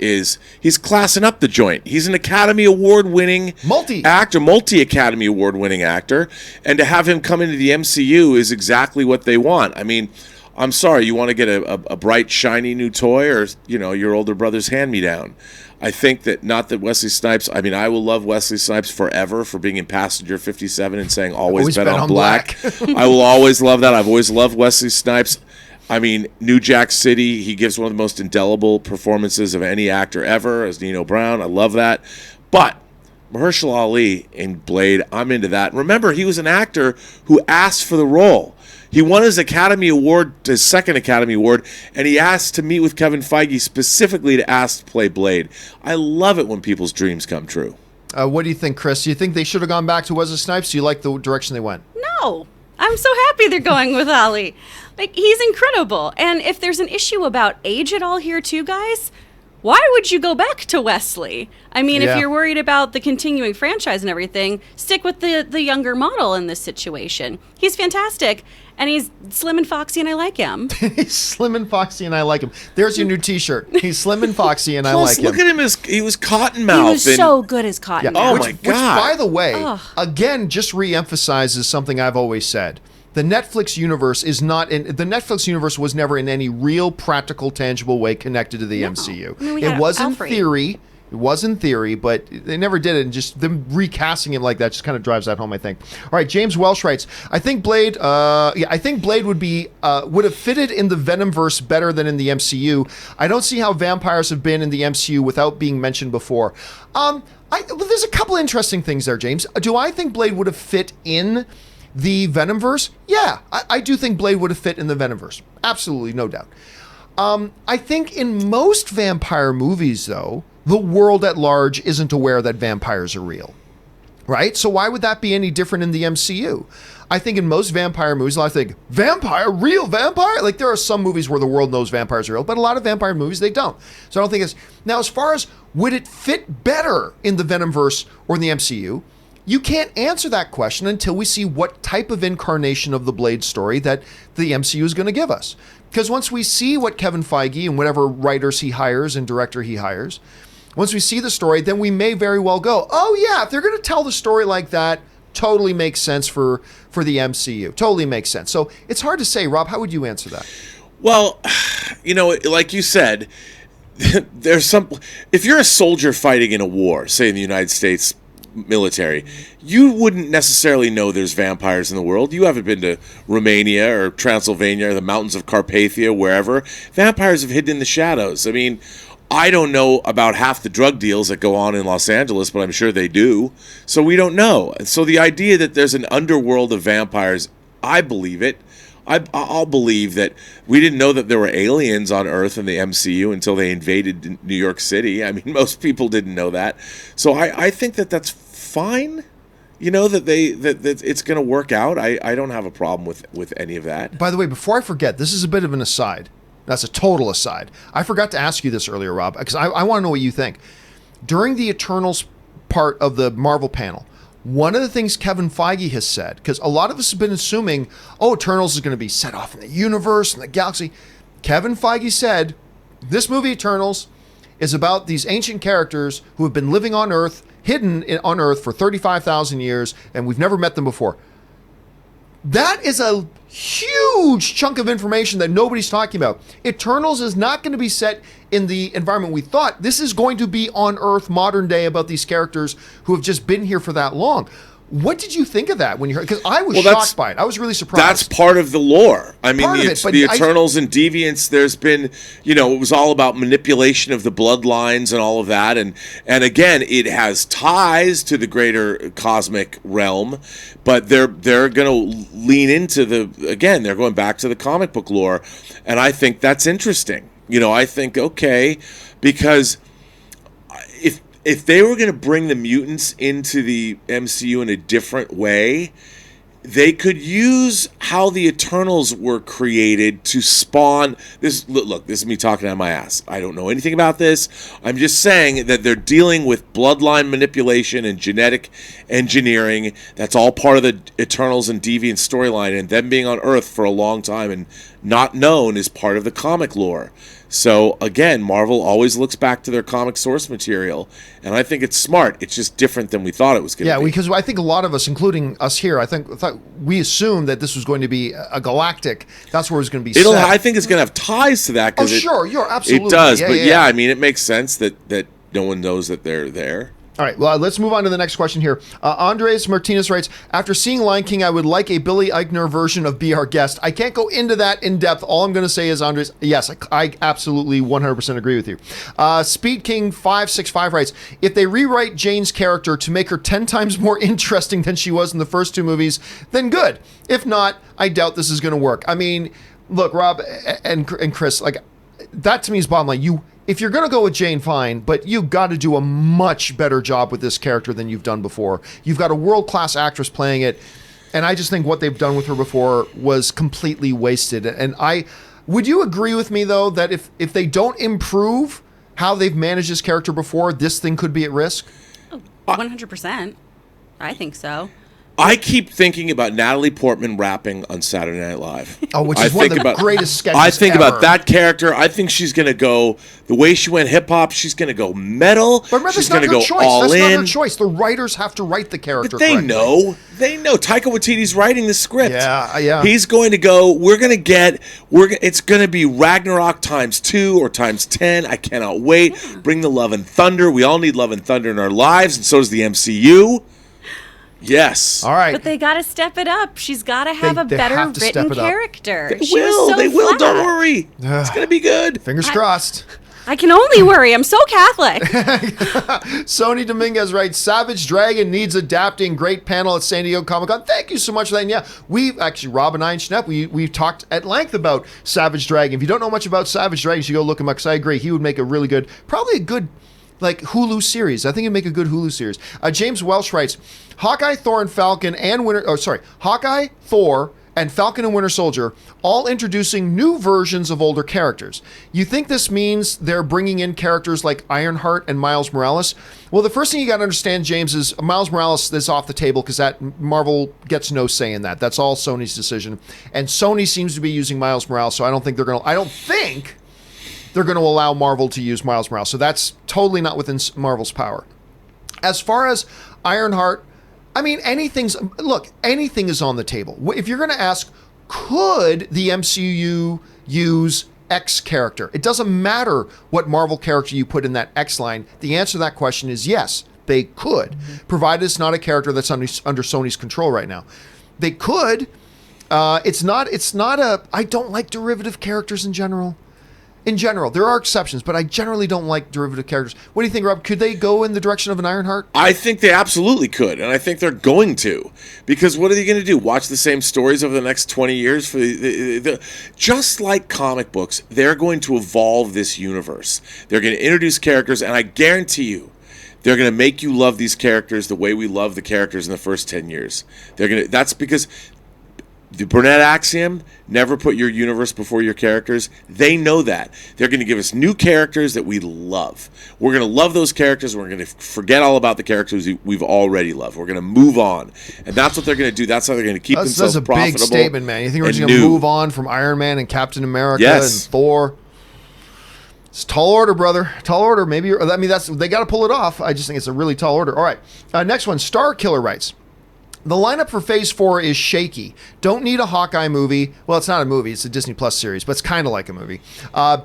he's classing up the joint. He's an Academy Award-winning multi-Academy Award-winning actor. And to have him come into the MCU is exactly what they want. I mean, I'm sorry, you want to get a bright, shiny new toy, or your older brother's hand-me-down. I think that, not that Wesley Snipes, I mean, I will love Wesley Snipes forever for being in Passenger 57 and saying always bet on black. I will always love that. I've always loved Wesley Snipes. I mean, New Jack City, he gives one of the most indelible performances of any actor ever as Nino Brown. I love that. But Marheshala Ali in Blade, I'm into that. Remember, he was an actor who asked for the role. He won his Academy Award, his second Academy Award, and he asked to meet with Kevin Feige specifically to ask to play Blade. I love it when people's dreams come true. What do you think, Kris? Do you think they should have gone back to Wesley Snipes? Do you like the direction they went? No. I'm so happy they're going with Ali. He's incredible. And if there's an issue about age at all here too, guys, why would you go back to Wesley? I mean, Yeah. if you're worried about the continuing franchise and everything, stick with the younger model in this situation. He's fantastic, and he's slim and foxy, and I like him. He's slim and foxy, and I like him. There's your new T-shirt. He's slim and foxy, and I Plus, like him. look at him as he was Cottonmouth. He was so good as Cottonmouth. Yeah. Oh which, my Which, God. by the way, Ugh. again, just reemphasizes something I've always said. The Netflix universe is not in the Netflix universe was never in any real, practical, tangible way connected to the MCU. I mean, we It had was in Alfred. theory. It was in theory, but they never did it. And just them recasting it like that just kind of drives that home, I think. All right, James Welsh writes, I think Blade would be would have fitted in the Venomverse better than in the MCU. I don't see how vampires have been in the MCU without being mentioned before. Well, there's a couple interesting things there, James. Do I think Blade would have fit in the Venomverse? Yeah, I do think Blade would have fit in the Venomverse. Absolutely, no doubt. I think in most vampire movies, though, the world at large isn't aware that vampires are real, right? So why would that be any different in the MCU? I think in most vampire movies, I think, vampire, real vampire? Like, there are some movies where the world knows vampires are real, but a lot of vampire movies, they don't. So I don't think it's... Now, as far as would it fit better in the Venomverse or in the MCU, you can't answer that question until we see what type of incarnation of the Blade story that the MCU is going to give us. Because once we see what Kevin Feige and whatever writers he hires and director he hires, once we see the story, then we may very well go, oh yeah, if they're going to tell the story like that, totally makes sense for the MCU. Totally makes sense. So it's hard to say, Rob, how would you answer that? Well, like you said, there's some. If you're a soldier fighting in a war, say in the United States military, you wouldn't necessarily know there's vampires in the world. You haven't been to Romania or Transylvania or the mountains of Carpathia, wherever. Vampires have hidden in the shadows. I mean, I don't know about half the drug deals that go on in Los Angeles, but I'm sure they do. So we don't know. And so the idea that there's an underworld of vampires, I believe it. I'll believe that we didn't know that there were aliens on Earth in the MCU until they invaded New York City. I mean, most people didn't know that. So I think that that's fine. That it's going to work out. I don't have a problem with any of that. By the way, before I forget, this is a bit of an aside. That's a total aside. I forgot to ask you this earlier, Rob, because I want to know what you think. During the Eternals part of the Marvel panel, one of the things Kevin Feige has said, because a lot of us have been assuming, Eternals is going to be set off in the universe and the galaxy. Kevin Feige said, this movie, Eternals, is about these ancient characters who have been living on Earth, hidden on Earth for 35,000 years, and we've never met them before. That is a huge chunk of information that nobody's talking about. Eternals is not going to be set in the environment we thought. This is going to be on Earth, modern day, about these characters who have just been here for that long. What did you think of that when you heard? Because I was shocked by it. I was really surprised. That's part of the lore. I mean, the Eternals and Deviants, there's been, it was all about manipulation of the bloodlines and all of that. And again, it has ties to the greater cosmic realm, but they're going to lean into they're going back to the comic book lore. And I think that's interesting. I think, okay, because if they were going to bring the mutants into the MCU in a different way, they could use how the Eternals were created to spawn this. Look, this is me talking out of my ass. I don't know anything about this. I'm just saying that they're dealing with bloodline manipulation and genetic engineering. That's all part of the Eternals and Deviant storyline, and them being on Earth for a long time and not known is part of the comic lore. So, again, Marvel always looks back to their comic source material, and I think it's smart. It's just different than we thought it was going to be. Yeah, because I think a lot of us, including us here, thought we assumed that this was going to be a galactic. That's where it was going to be set. I think it's going to have ties to that. Sure, you're absolutely. It does, I mean, it makes sense that no one knows that they're there. All right, well, let's move on to the next question here. Andres Martinez writes, after seeing Lion King, I would like a Billy Eichner version of Be Our Guest. I can't go into that in depth. All I'm going to say is, Andres, yes, I absolutely 100% agree with you. Speed King 565 writes, if they rewrite Jane's character to make her 10 times more interesting than she was in the first two movies, then good. If not, I doubt this is going to work. I mean, look, Rob and Kris, like, that to me is bottom line. If you're going to go with Jane, fine, but you've got to do a much better job with this character than you've done before. You've got a world-class actress playing it, and I just think what they've done with her before was completely wasted. And would you agree with me, though, that if they don't improve how they've managed this character before, this thing could be at risk? 100%. I think so. I keep thinking about Natalie Portman rapping on Saturday Night Live. Oh, which is one of the greatest sketches I think ever. about that character. I think she's going to go, the way she went hip-hop, she's going to go metal. But remember, she's that's not going to her go choice. all That's in. not her choice. The writers have to write the character But they correctly. know. They know. Taika Waititi's writing the script. Yeah. He's going to go, it's going to be Ragnarok times 2 or times 10. I cannot wait. Yeah. Bring the love and thunder. We all need love and thunder in our lives, and so does the MCU. Yes. All right. But they got to step it up. She's got to have a they better have to step written it up. character. They She was will. so They will. flat. Don't worry. It's going to be good. Fingers crossed. I can only worry. I'm so Catholic. Sony Dominguez writes, Savage Dragon needs adapting. Great panel at San Diego Comic-Con. Thank you so much for that. And yeah, we've actually, Rob and I and Schnepp, we've talked at length about Savage Dragon. If you don't know much about Savage Dragon, you should go look him up, because I agree. He would make a really good, probably a good, like, Hulu series. I think it'd make a good Hulu series. James Welsh writes, Hawkeye, Thor, and Falcon and Falcon and Winter Soldier, all introducing new versions of older characters. You think this means they're bringing in characters like Ironheart and Miles Morales? Well, the first thing you got to understand, James, is Miles Morales is off the table because that Marvel gets no say in that. That's all Sony's decision. And Sony seems to be using Miles Morales, so I don't think they're going to allow Marvel to use Miles Morales. So that's totally not within Marvel's power. As far as Ironheart, I mean, anything is on the table. If you're going to ask, could the MCU use X character? It doesn't matter what Marvel character you put in that X line. The answer to that question is yes, they could, provided it's not a character that's under Sony's control right now. They could. It's not I don't like derivative characters in general. In general, there are exceptions, but I generally don't like derivative characters. What do you think, Rob? Could they go in the direction of an Ironheart? I think they absolutely could, and I think they're going to. Because what are they going to do? Watch the same stories over the next 20 years? Just like comic books, they're going to evolve this universe. They're going to introduce characters, and I guarantee you, they're going to make you love these characters the way we love the characters in the first 10 years. That's because the Burnett axiom, never put your universe before your characters. They know that. They're going to give us new characters that we love. We're going to love those characters, and we're going to forget all about the characters we've already loved. We're going to move on. And that's what they're going to do. That's how they're going to keep themselves profitable. That's a big statement, man. You think we're just going to move on from Iron Man and Captain America and Thor? It's tall order, brother. Tall order. Maybe. They got to pull it off. I just think it's a really tall order. All right. Next one. Star Killer writes, the lineup for Phase 4 is shaky. Don't need a Hawkeye movie. Well, it's not a movie. It's a Disney Plus series, but it's kind of like a movie.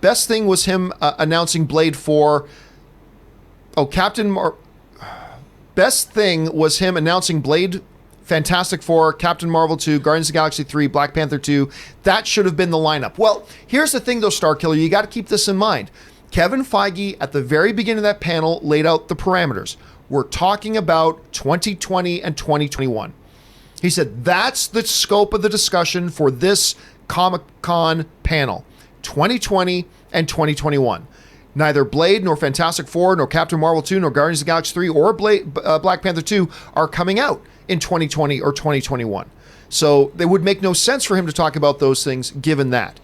Best thing was him announcing Blade 4. Best thing was him announcing Blade, Fantastic Four, Captain Marvel 2, Guardians of the Galaxy 3, Black Panther 2. That should have been the lineup. Well, here's the thing, though, Star Killer. You got to keep this in mind. Kevin Feige, at the very beginning of that panel, laid out the parameters. We're talking about 2020 and 2021. He said that's the scope of the discussion for this Comic-Con panel. 2020 and 2021. Neither Blade, nor Fantastic Four, nor Captain Marvel 2, nor Guardians of the Galaxy 3, or Black Panther 2 are coming out in 2020 or 2021. So it would make no sense for him to talk about those things given that.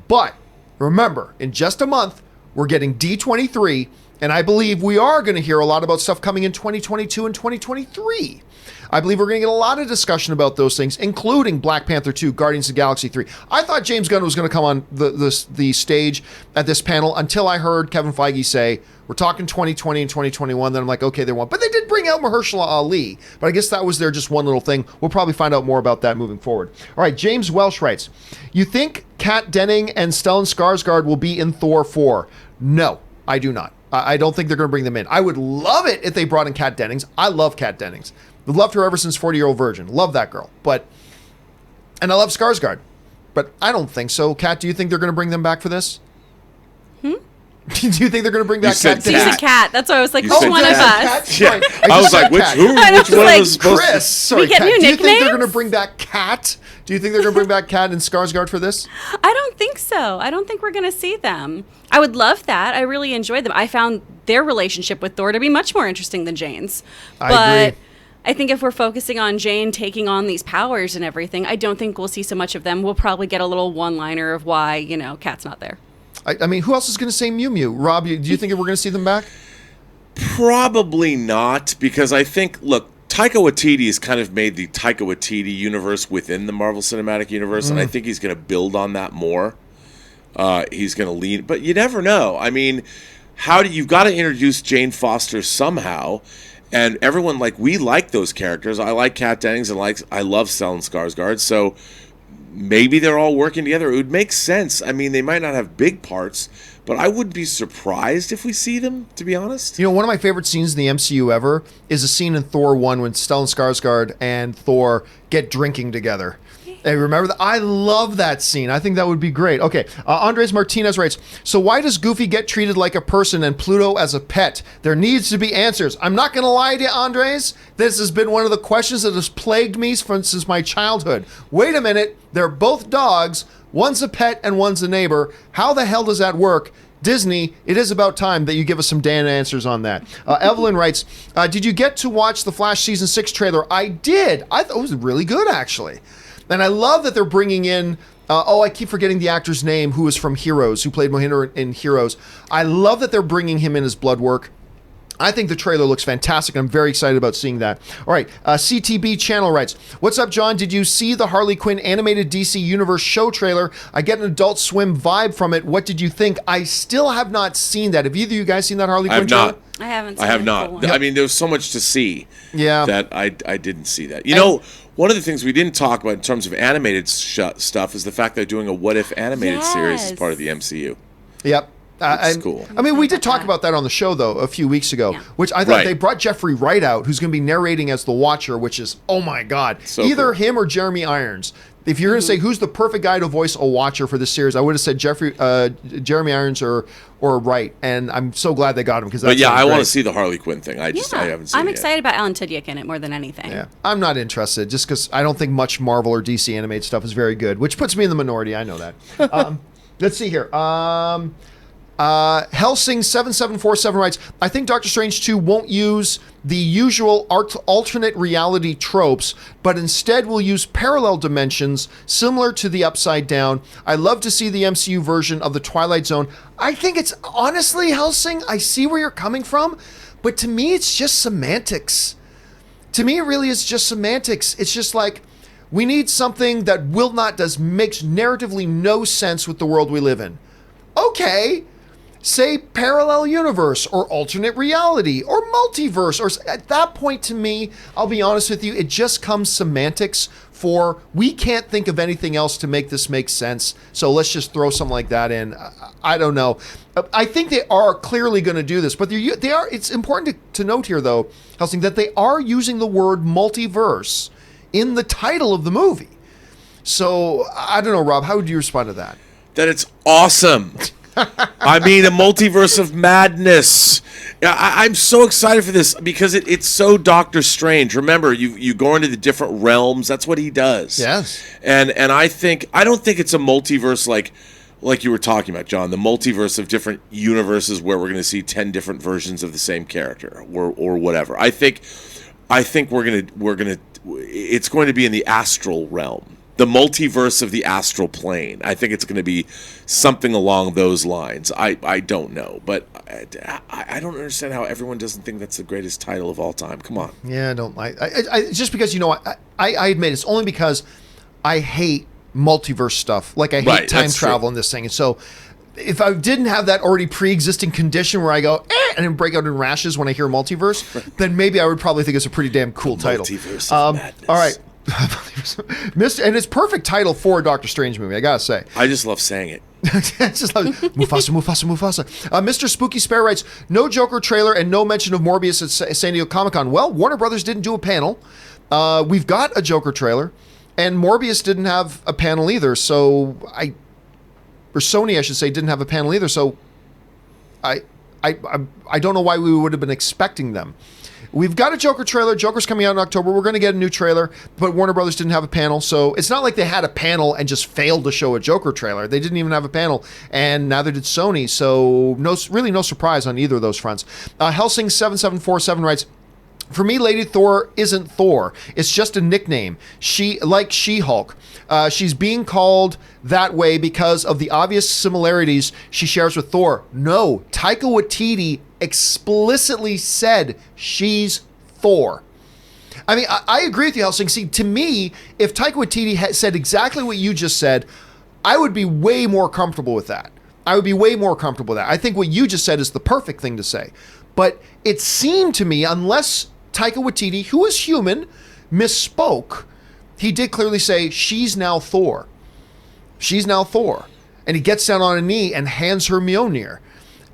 But remember, in just a month, we're getting D23, and I believe we are going to hear a lot about stuff coming in 2022 and 2023. I believe we're going to get a lot of discussion about those things, including Black Panther 2, Guardians of the Galaxy 3. I thought James Gunn was going to come on the stage at this panel until I heard Kevin Feige say, we're talking 2020 and 2021. Then I'm like, okay, they won't. But they did bring out Marheshala Ali. But I guess that was their just one little thing. We'll probably find out more about that moving forward. All right, James Welsh writes, you think Kat Denning and Stellan Skarsgård will be in Thor 4? No, I do not. I don't think they're going to bring them in. I would love it if they brought in Kat Dennings. I love Kat Dennings. I've loved her ever since 40-Year-Old Virgin. Love that girl. And I love Skarsgård. But I don't think so. Kat, do you think they're going to bring them back for this? Do you think they're going to bring back Kat She's Dennings? a cat. That's why I was like, You said one of cat. us. Yeah. I was like, which one was supposed to... Kris, sorry, We get Kat. new Do you think they're nicknames? going to bring back Kat? Do you think they're going to bring back Kat and Skarsgård for this? I don't think so. I don't think we're going to see them. I would love that. I really enjoyed them. I found their relationship with Thor to be much more interesting than Jane's. I agree. I think if we're focusing on Jane taking on these powers and everything, I don't think we'll see so much of them. We'll probably get a little one-liner of why, Kat's not there. I mean, who else is going to say Mew Mew? Rob, do you think we're going to see them back? Probably not, because I think, look, Taika Waititi has kind of made the Taika Waititi universe within the Marvel Cinematic Universe, and I think he's going to build on that more. He's going to lean, but you never know. I mean, you've got to introduce Jane Foster somehow, and everyone, like, we like those characters. I like Kat Dennings, and I love Stellan Skarsgård, so maybe they're all working together. It would make sense. I mean, they might not have big parts, but I wouldn't be surprised if we see them, to be honest. You know, one of my favorite scenes in the MCU ever is a scene in Thor 1 when Stellan Skarsgård and Thor get drinking together. Hey, remember that? I love that scene. I think that would be great. Okay, Andres Martinez writes, so why does Goofy get treated like a person and Pluto as a pet? There needs to be answers. I'm not going to lie to you, Andres. This has been one of the questions that has plagued me since my childhood. Wait a minute. They're both dogs. One's a pet and one's a neighbor. How the hell does that work? Disney, it is about time that you give us some damn answers on that. Evelyn writes, did you get to watch the Flash Season 6 trailer? I did. I thought it was really good, actually. And I love that they're bringing in, I keep forgetting the actor's name, who is from Heroes, who played Mohinder in Heroes. I love that they're bringing him in as Bloodwork. I think the trailer looks fantastic. I'm very excited about seeing that. All right, CTB Channel writes, what's up, John? Did you see the Harley Quinn animated DC Universe show trailer? I get an Adult Swim vibe from it. What did you think? I still have not seen that. Have either of you guys seen that Harley Quinn trailer? I haven't seen I have the not. full one. I mean, there's so much to see that I didn't see that. You And- know, one of the things we didn't talk about in terms of animated stuff is the fact they're doing a What If animated series as part of the MCU. Yep. That's cool. I mean, we did talk about that on the show, though, a few weeks ago, which I thought they brought Jeffrey Wright out, who's going to be narrating as the Watcher, which is, oh my God. So either cool. him or Jeremy Irons. If you're going to say who's the perfect guy to voice a Watcher for this series, I would have said Jeremy Irons or Wright, and I'm so glad they got him because that's. But yeah, I want to great. see the Harley Quinn thing. I haven't seen it I'm yet. excited about Alan Tudyk in it more than anything. Yeah, I'm not interested just because I don't think much Marvel or DC animated stuff is very good, which puts me in the minority. I know that. Let's see here. Helsing7747 writes, I think Doctor Strange 2 won't use the usual alternate reality tropes, but instead will use parallel dimensions similar to the Upside Down. I love to see the MCU version of the Twilight Zone. I think it's, honestly, Helsing, I see where you're coming from, but to me it's just semantics. To me it really is just semantics. It's just like, we need something that makes narratively no sense with the world we live in. Okay. Say parallel universe or alternate reality or multiverse, or at that point, to me, I'll be honest with you, it just comes semantics for we can't think of anything else to make this make sense, so let's just throw something like that in. I don't know. I think they are clearly going to do this, but they are. It's important to note here, though, Helsing, that they are using the word multiverse in the title of the movie. So I don't know, Rob, how would you respond to that? That it's awesome. I mean, a multiverse of madness. I'm so excited for this because it's so Doctor Strange. Remember, you go into the different realms. That's what he does. Yes. And I don't think it's a multiverse like you were talking about, John. The multiverse of different universes where we're going to see 10 different versions of the same character or whatever. I think it's going to be in the astral realm. The multiverse of the astral plane. I think it's going to be something along those lines. I don't know, but I don't understand how everyone doesn't think that's the greatest title of all time. Come on. Yeah, I don't like. Just because I admit it's only because I hate multiverse stuff. Like I hate time travel in this thing, and so if I didn't have that already pre-existing condition where I go and then break out in rashes when I hear multiverse, then maybe I would probably think it's a pretty damn cool title. Multiverse of Madness. All right. And it's perfect title for a Doctor Strange movie, I gotta say. I just love saying it. Just like, Mufasa. Mr. Spooky Spare writes, no Joker trailer and no mention of Morbius at San Diego Comic-Con. Well, Warner Brothers didn't do a panel. We've got a Joker trailer, and Morbius didn't have a panel either. So or Sony, I should say, didn't have a panel either. So I don't know why we would have been expecting them. We've got a Joker trailer. Joker's coming out in October. We're going to get a new trailer, but Warner Brothers didn't have a panel. So it's not like they had a panel and just failed to show a Joker trailer. They didn't even have a panel, and neither did Sony. So really no surprise on either of those fronts. Helsing7747 writes, For me, Lady Thor isn't Thor. It's just a nickname. She-Hulk. She's being called that way because of the obvious similarities she shares with Thor. No, Taika Waititi explicitly said she's Thor. I mean, I agree with you, Helsing. See, to me, if Taika Waititi had said exactly what you just said, I would be way more comfortable with that. I think what you just said is the perfect thing to say. But it seemed to me, unless Taika Waititi, who is human, misspoke, he did clearly say, she's now Thor. She's now Thor. And he gets down on a knee and hands her Mjolnir.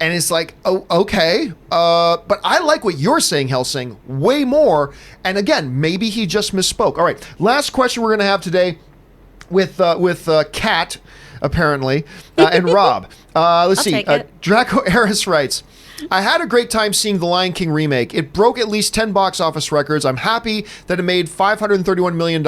And it's like, oh, okay. But I like what you're saying, Helsing, way more. And again, maybe he just misspoke. All right, last question we're going to have today with Kat, apparently, and Rob. Let's see. Draco Eris writes, I had a great time seeing the Lion King remake. It broke at least 10 box office records. I'm happy that it made $531 million.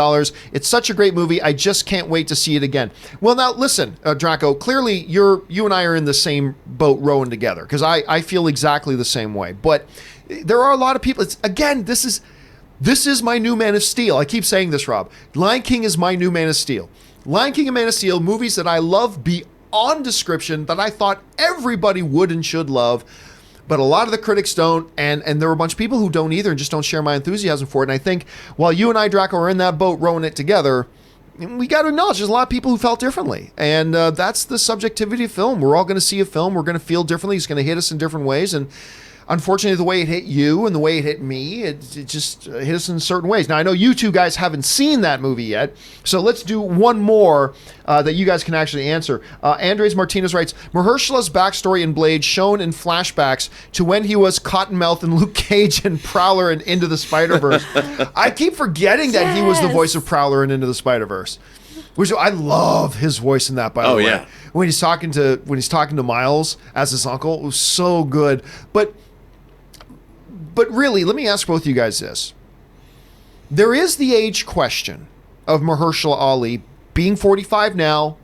It's such a great movie. I just can't wait to see it again. Well, now listen, Draco, clearly you and I are in the same boat rowing together, because I feel exactly the same way. But there are a lot of people. This is my new Man of Steel. I keep saying this, Rob. Lion King is my new Man of Steel. Lion King and Man of Steel, movies that I love beyond description, that I thought everybody would and should love. But a lot of the critics don't, and there are a bunch of people who don't either and just don't share my enthusiasm for it. And I think while you and I, Draco, are in that boat rowing it together, we got to acknowledge there's a lot of people who felt differently. And that's the subjectivity of film. We're all going to see a film. We're going to feel differently. It's going to hit us in different ways. And unfortunately, the way it hit you and the way it hit me, it just hit us in certain ways. Now, I know you two guys haven't seen that movie yet, so let's do one more that you guys can actually answer. Andres Martinez writes, Marhershala's backstory in Blade shown in flashbacks to when he was Cottonmouth and Luke Cage and Prowler in Into the Spider-Verse. I keep forgetting that he was the voice of Prowler in Into the Spider-Verse. Which I love his voice in that, by the way. Yeah. When he's talking to Miles as his uncle, it was so good. But really, let me ask both of you guys this. There is the age question of Mahershala Ali being 45 now,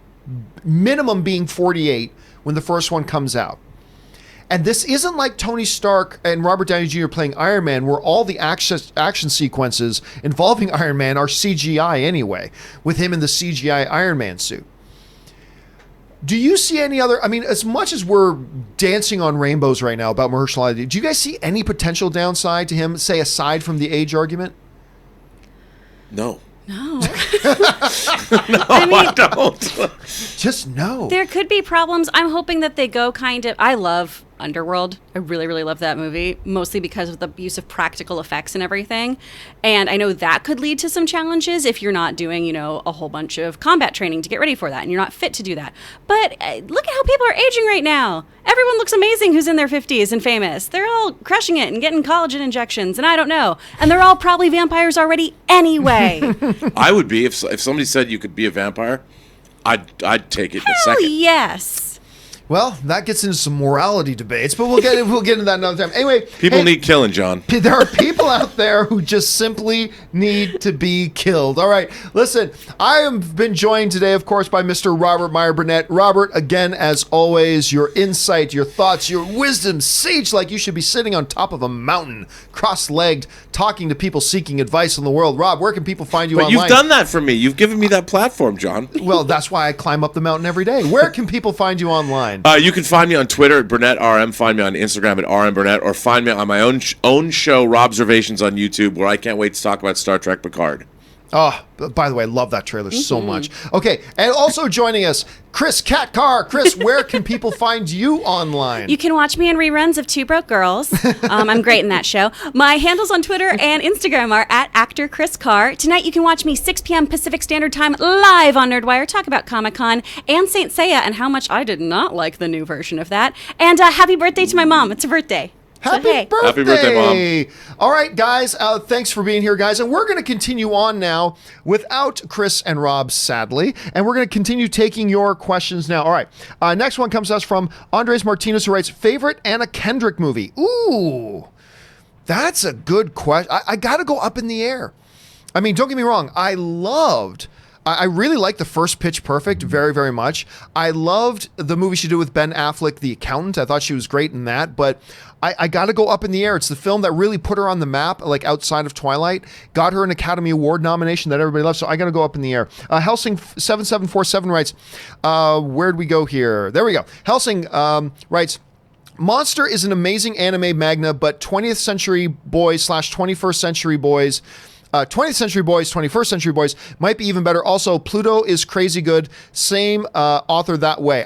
minimum being 48 when the first one comes out. And this isn't like Tony Stark and Robert Downey Jr. playing Iron Man, where all the action sequences involving Iron Man are CGI anyway, with him in the CGI Iron Man suit. Do you see any other, I mean, as much as we're dancing on rainbows right now about Mahershala Ali, do you guys see any potential downside to him, say, aside from the age argument? No. No. I don't. Just no. There could be problems. I'm hoping that they go kind of, I love Underworld. I really, really love that movie, mostly because of the use of practical effects and everything. And I know that could lead to some challenges if you're not doing, a whole bunch of combat training to get ready for that, and you're not fit to do that. But look at how people are aging right now. Everyone looks amazing who's in their 50s and famous. They're all crushing it and getting collagen injections, and I don't know. And they're all probably vampires already anyway. I would be if somebody said you could be a vampire. I'd take it in a second. Yes. Well, that gets into some morality debates, but we'll get into that another time. Anyway, people need killing, John. There are people out there who just simply need to be killed. All right, listen, I have been joined today, of course, by Mr. Robert Meyer Burnett. Robert, again, as always, your insight, your thoughts, your wisdom, sage like you should be sitting on top of a mountain, cross-legged, talking to people seeking advice in the world. Rob, where can people find you online? But you've done that for me. You've given me that platform, John. Well, that's why I climb up the mountain every day. Where can people find you online? You can find me on Twitter at BurnettRM, find me on Instagram at RMBurnett, or find me on my own show, Robservations, on YouTube, where I can't wait to talk about Star Trek Picard. Oh, by the way, I love that trailer so much. Okay, and also joining us, Kris Cat Carr. Kris, where can people find you online? You can watch me in reruns of Two Broke Girls. I'm great in that show. My handles on Twitter and Instagram are at actor Kris Carr. Tonight you can watch me 6 p.m. Pacific Standard Time live on Nerdwire, talk about Comic-Con and Saint Seiya and how much I did not like the new version of that. And happy birthday to my mom. It's her birthday. Happy birthday. Happy birthday, Mom. All right, guys. Thanks for being here, guys. And we're going to continue on now without Kris and Rob, sadly. And we're going to continue taking your questions now. All right. Next one comes to us from Andres Martinez, who writes, favorite Anna Kendrick movie? Ooh, that's a good question. I got to go up in the air. I mean, don't get me wrong. I really liked the first Pitch Perfect very, very much. I loved the movie she did with Ben Affleck, The Accountant. I thought she was great in that. But I got to go Up in the Air. It's the film that really put her on the map, like outside of Twilight, got her an Academy Award nomination that everybody loves. So I got to go Up in the Air. Helsing 7747 writes, where'd we go here? There we go. Helsing writes, Monster is an amazing anime magna, but 20th century boys / 21st century boys 20th Century Boys, 21st Century Boys might be even better. Also, Pluto is crazy good. Same author that way.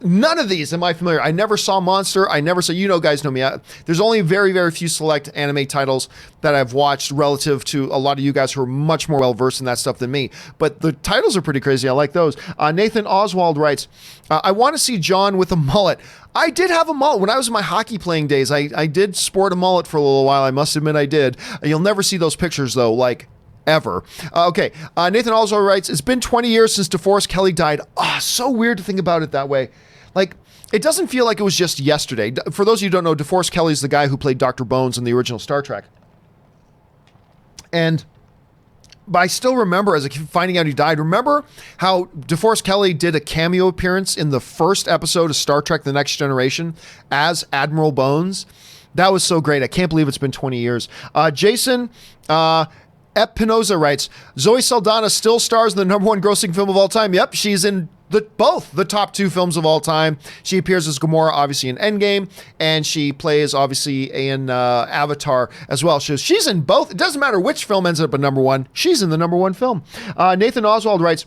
None of these am I familiar. I never saw Monster. I never saw, you know, guys know me. There's only very, very few select anime titles that I've watched relative to a lot of you guys who are much more well-versed in that stuff than me. But the titles are pretty crazy. I like those. Nathan Oswald writes, I want to see John with a mullet. I did have a mullet when I was in my hockey playing days. I did sport a mullet for a little while. I must admit I did. You'll never see those pictures though, like ever. Okay. Nathan also writes, it's been 20 years since DeForest Kelley died. So weird to think about it that way. Like, it doesn't feel like it was just yesterday. For those of you who don't know, DeForest Kelley's the guy who played Dr. Bones in the original Star Trek. But I still remember, as a kid, finding out he died. Remember how DeForest Kelley did a cameo appearance in the first episode of Star Trek The Next Generation as Admiral Bones? That was so great. I can't believe it's been 20 years. Jason Espinoza writes, Zoe Saldana still stars in the #1 grossing film of all time. Yep, she's in both the top 2 films of all time. She appears as Gamora, obviously, in Endgame, and she plays, obviously, in Avatar as well. She's in both. It doesn't matter which film ends up at #1. She's in the #1 film. Nathan Oswald writes,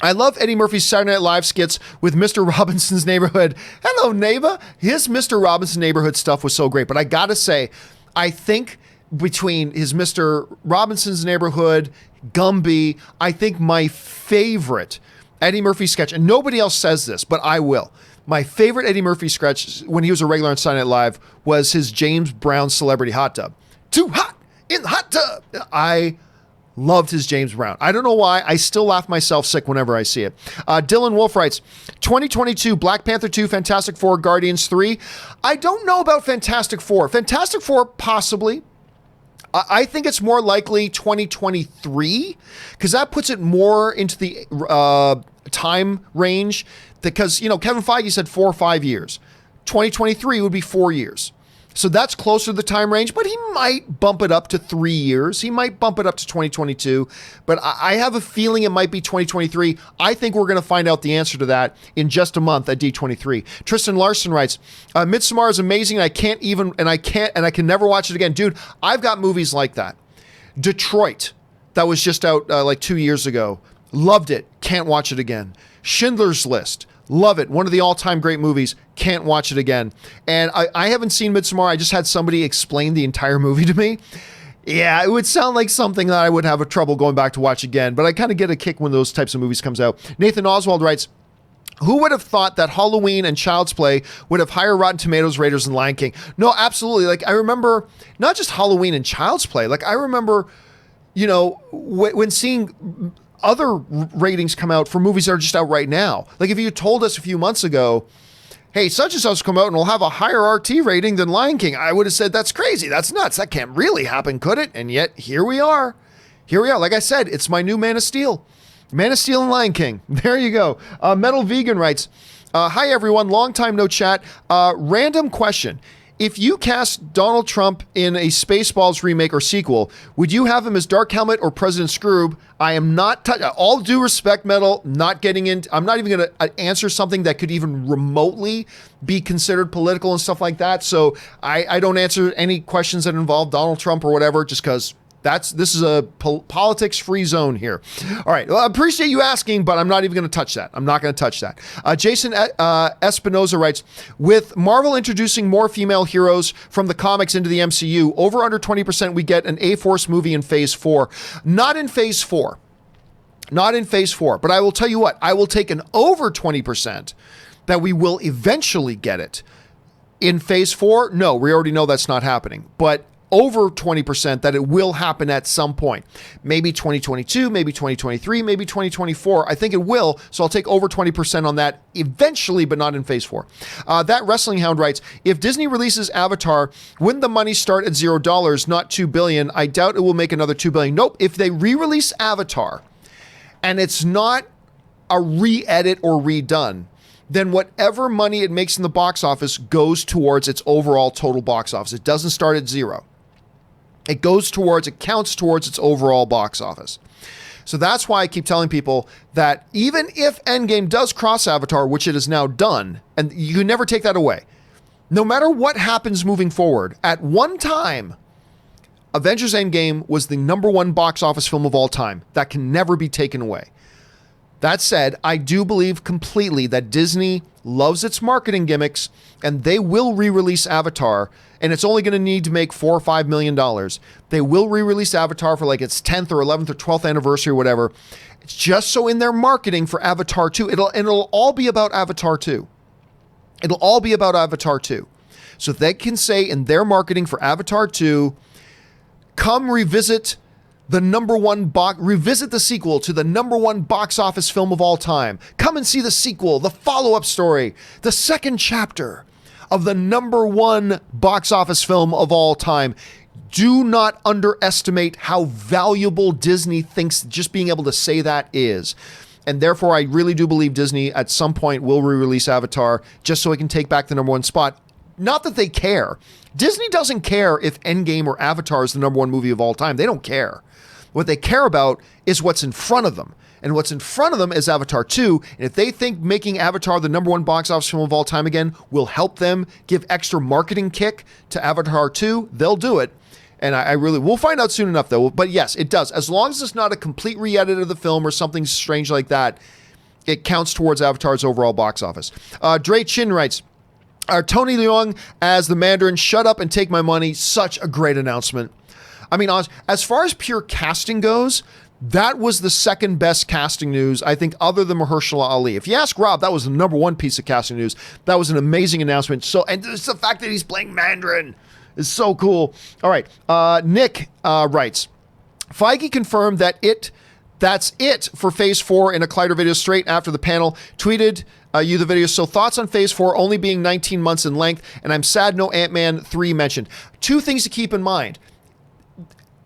I love Eddie Murphy's Saturday Night Live skits with Mr. Robinson's Neighborhood. Hello, neighbor. His Mr. Robinson Neighborhood stuff was so great. But I got to say, I think between his Mr. Robinson's Neighborhood, Gumby, I think my favorite Eddie Murphy sketch, and nobody else says this, but I will. My favorite Eddie Murphy sketch when he was a regular on Saturday Night Live was his James Brown Celebrity Hot Tub. Too hot in the hot tub. I loved his James Brown. I don't know why. I still laugh myself sick whenever I see it. Dylan Wolf writes, 2022, Black Panther 2, Fantastic Four, Guardians 3. I don't know about Fantastic Four. Fantastic Four, possibly. I think it's more likely 2023 because that puts it more into the time range because, you know, Kevin Feige said 4 or 5 years. 2023 would be 4 years. So that's closer to the time range, but he might bump it up to 3 years. He might bump it up to 2022, but I have a feeling it might be 2023. I think we're going to find out the answer to that in just a month at D23. Tristan Larson writes, Midsommar is amazing. I can never watch it again. Dude, I've got movies like that. Detroit, that was just out like 2 years ago. Loved it. Can't watch it again. Schindler's List. Love it. One of the all-time great movies. Can't watch it again. And I haven't seen Midsommar. I just had somebody explain the entire movie to me. Yeah, it would sound like something that I would have a trouble going back to watch again. But I kind of get a kick when those types of movies comes out. Nathan Oswald writes, who would have thought that Halloween and Child's Play would have higher Rotten Tomatoes raters than Lion King? No, absolutely. Like, I remember not just Halloween and Child's Play. Like, I remember, you know, when seeing other ratings come out for movies that are just out right now. Like if you told us a few months ago, hey, such and such come out and will have a higher RT rating than Lion King, I would have said, that's crazy. That's nuts. That can't really happen, could it? And yet here we are. Here we are. Like I said, it's my new Man of Steel. Man of Steel and Lion King. There you go. Metal Vegan writes, hi everyone, long time no chat. Random question. If you cast Donald Trump in a Spaceballs remake or sequel, would you have him as Dark Helmet or President Scrooge? I am not, all due respect, Metal, not getting into, I'm not even going to answer something that could even remotely be considered political and stuff like that. So I don't answer any questions that involve Donald Trump or whatever, just because this is a politics-free zone here. All right. Well, I appreciate you asking, but I'm not even going to touch that. I'm not going to touch that. Jason Espinoza writes, with Marvel introducing more female heroes from the comics into the MCU, over under 20% we get an A-Force movie in Phase 4. Not in Phase 4. Not in Phase 4. But I will tell you what, I will take an over 20% that we will eventually get it. In Phase 4, no, we already know that's not happening. But over 20% that it will happen at some point. Maybe 2022, maybe 2023, maybe 2024. I think it will, so I'll take over 20% on that eventually, but not in Phase 4. That Wrestling Hound writes, if Disney releases Avatar, wouldn't the money start at $0, not $2 billion? I doubt it will make another $2 billion. Nope, if they re-release Avatar, and it's not a re-edit or redone, then whatever money it makes in the box office goes towards its overall total box office. It doesn't start at zero. It counts towards its overall box office. So that's why I keep telling people that even if Endgame does cross Avatar, which it has now done, and you can never take that away, no matter what happens moving forward, at one time, Avengers Endgame was the #1 box office film of all time. That can never be taken away. That said, I do believe completely that Disney loves its marketing gimmicks, and they will re-release Avatar, and it's only going to need to make $4 or $5 million. They will re-release Avatar for like its 10th or 11th or 12th anniversary or whatever. It's just so in their marketing for Avatar 2, it'll all be about Avatar 2. It'll all be about Avatar 2. So they can say in their marketing for Avatar 2, come revisit revisit the sequel to the #1 box office film of all time. Come and see the sequel, the follow-up story, the second chapter of the #1 box office film of all time. Do not underestimate how valuable Disney thinks just being able to say that is. And therefore, I really do believe Disney at some point will re-release Avatar just so it can take back the #1 spot. Not that they care. Disney doesn't care if Endgame or Avatar is the #1 movie of all time. They don't care. What they care about is what's in front of them. And what's in front of them is Avatar 2. And if they think making Avatar the #1 box office film of all time again will help them give extra marketing kick to Avatar 2, they'll do it. And we'll find out soon enough though. But yes, it does. As long as it's not a complete re-edit of the film or something strange like that, it counts towards Avatar's overall box office. Dre Chin writes, Tony Leung as the Mandarin, shut up and take my money. Such a great announcement. I mean, as far as pure casting goes, that was the second best casting news, I think, other than Marheshala Ali. If you ask Rob, that was the #1 piece of casting news. That was an amazing announcement. And it's the fact that he's playing Mandarin is so cool. All right. Nick writes, Feige confirmed that's it for Phase 4 in a Collider video straight after the panel. Tweeted you the video. So thoughts on Phase 4 only being 19 months in length, and I'm sad no Ant-Man 3 mentioned. Two things to keep in mind.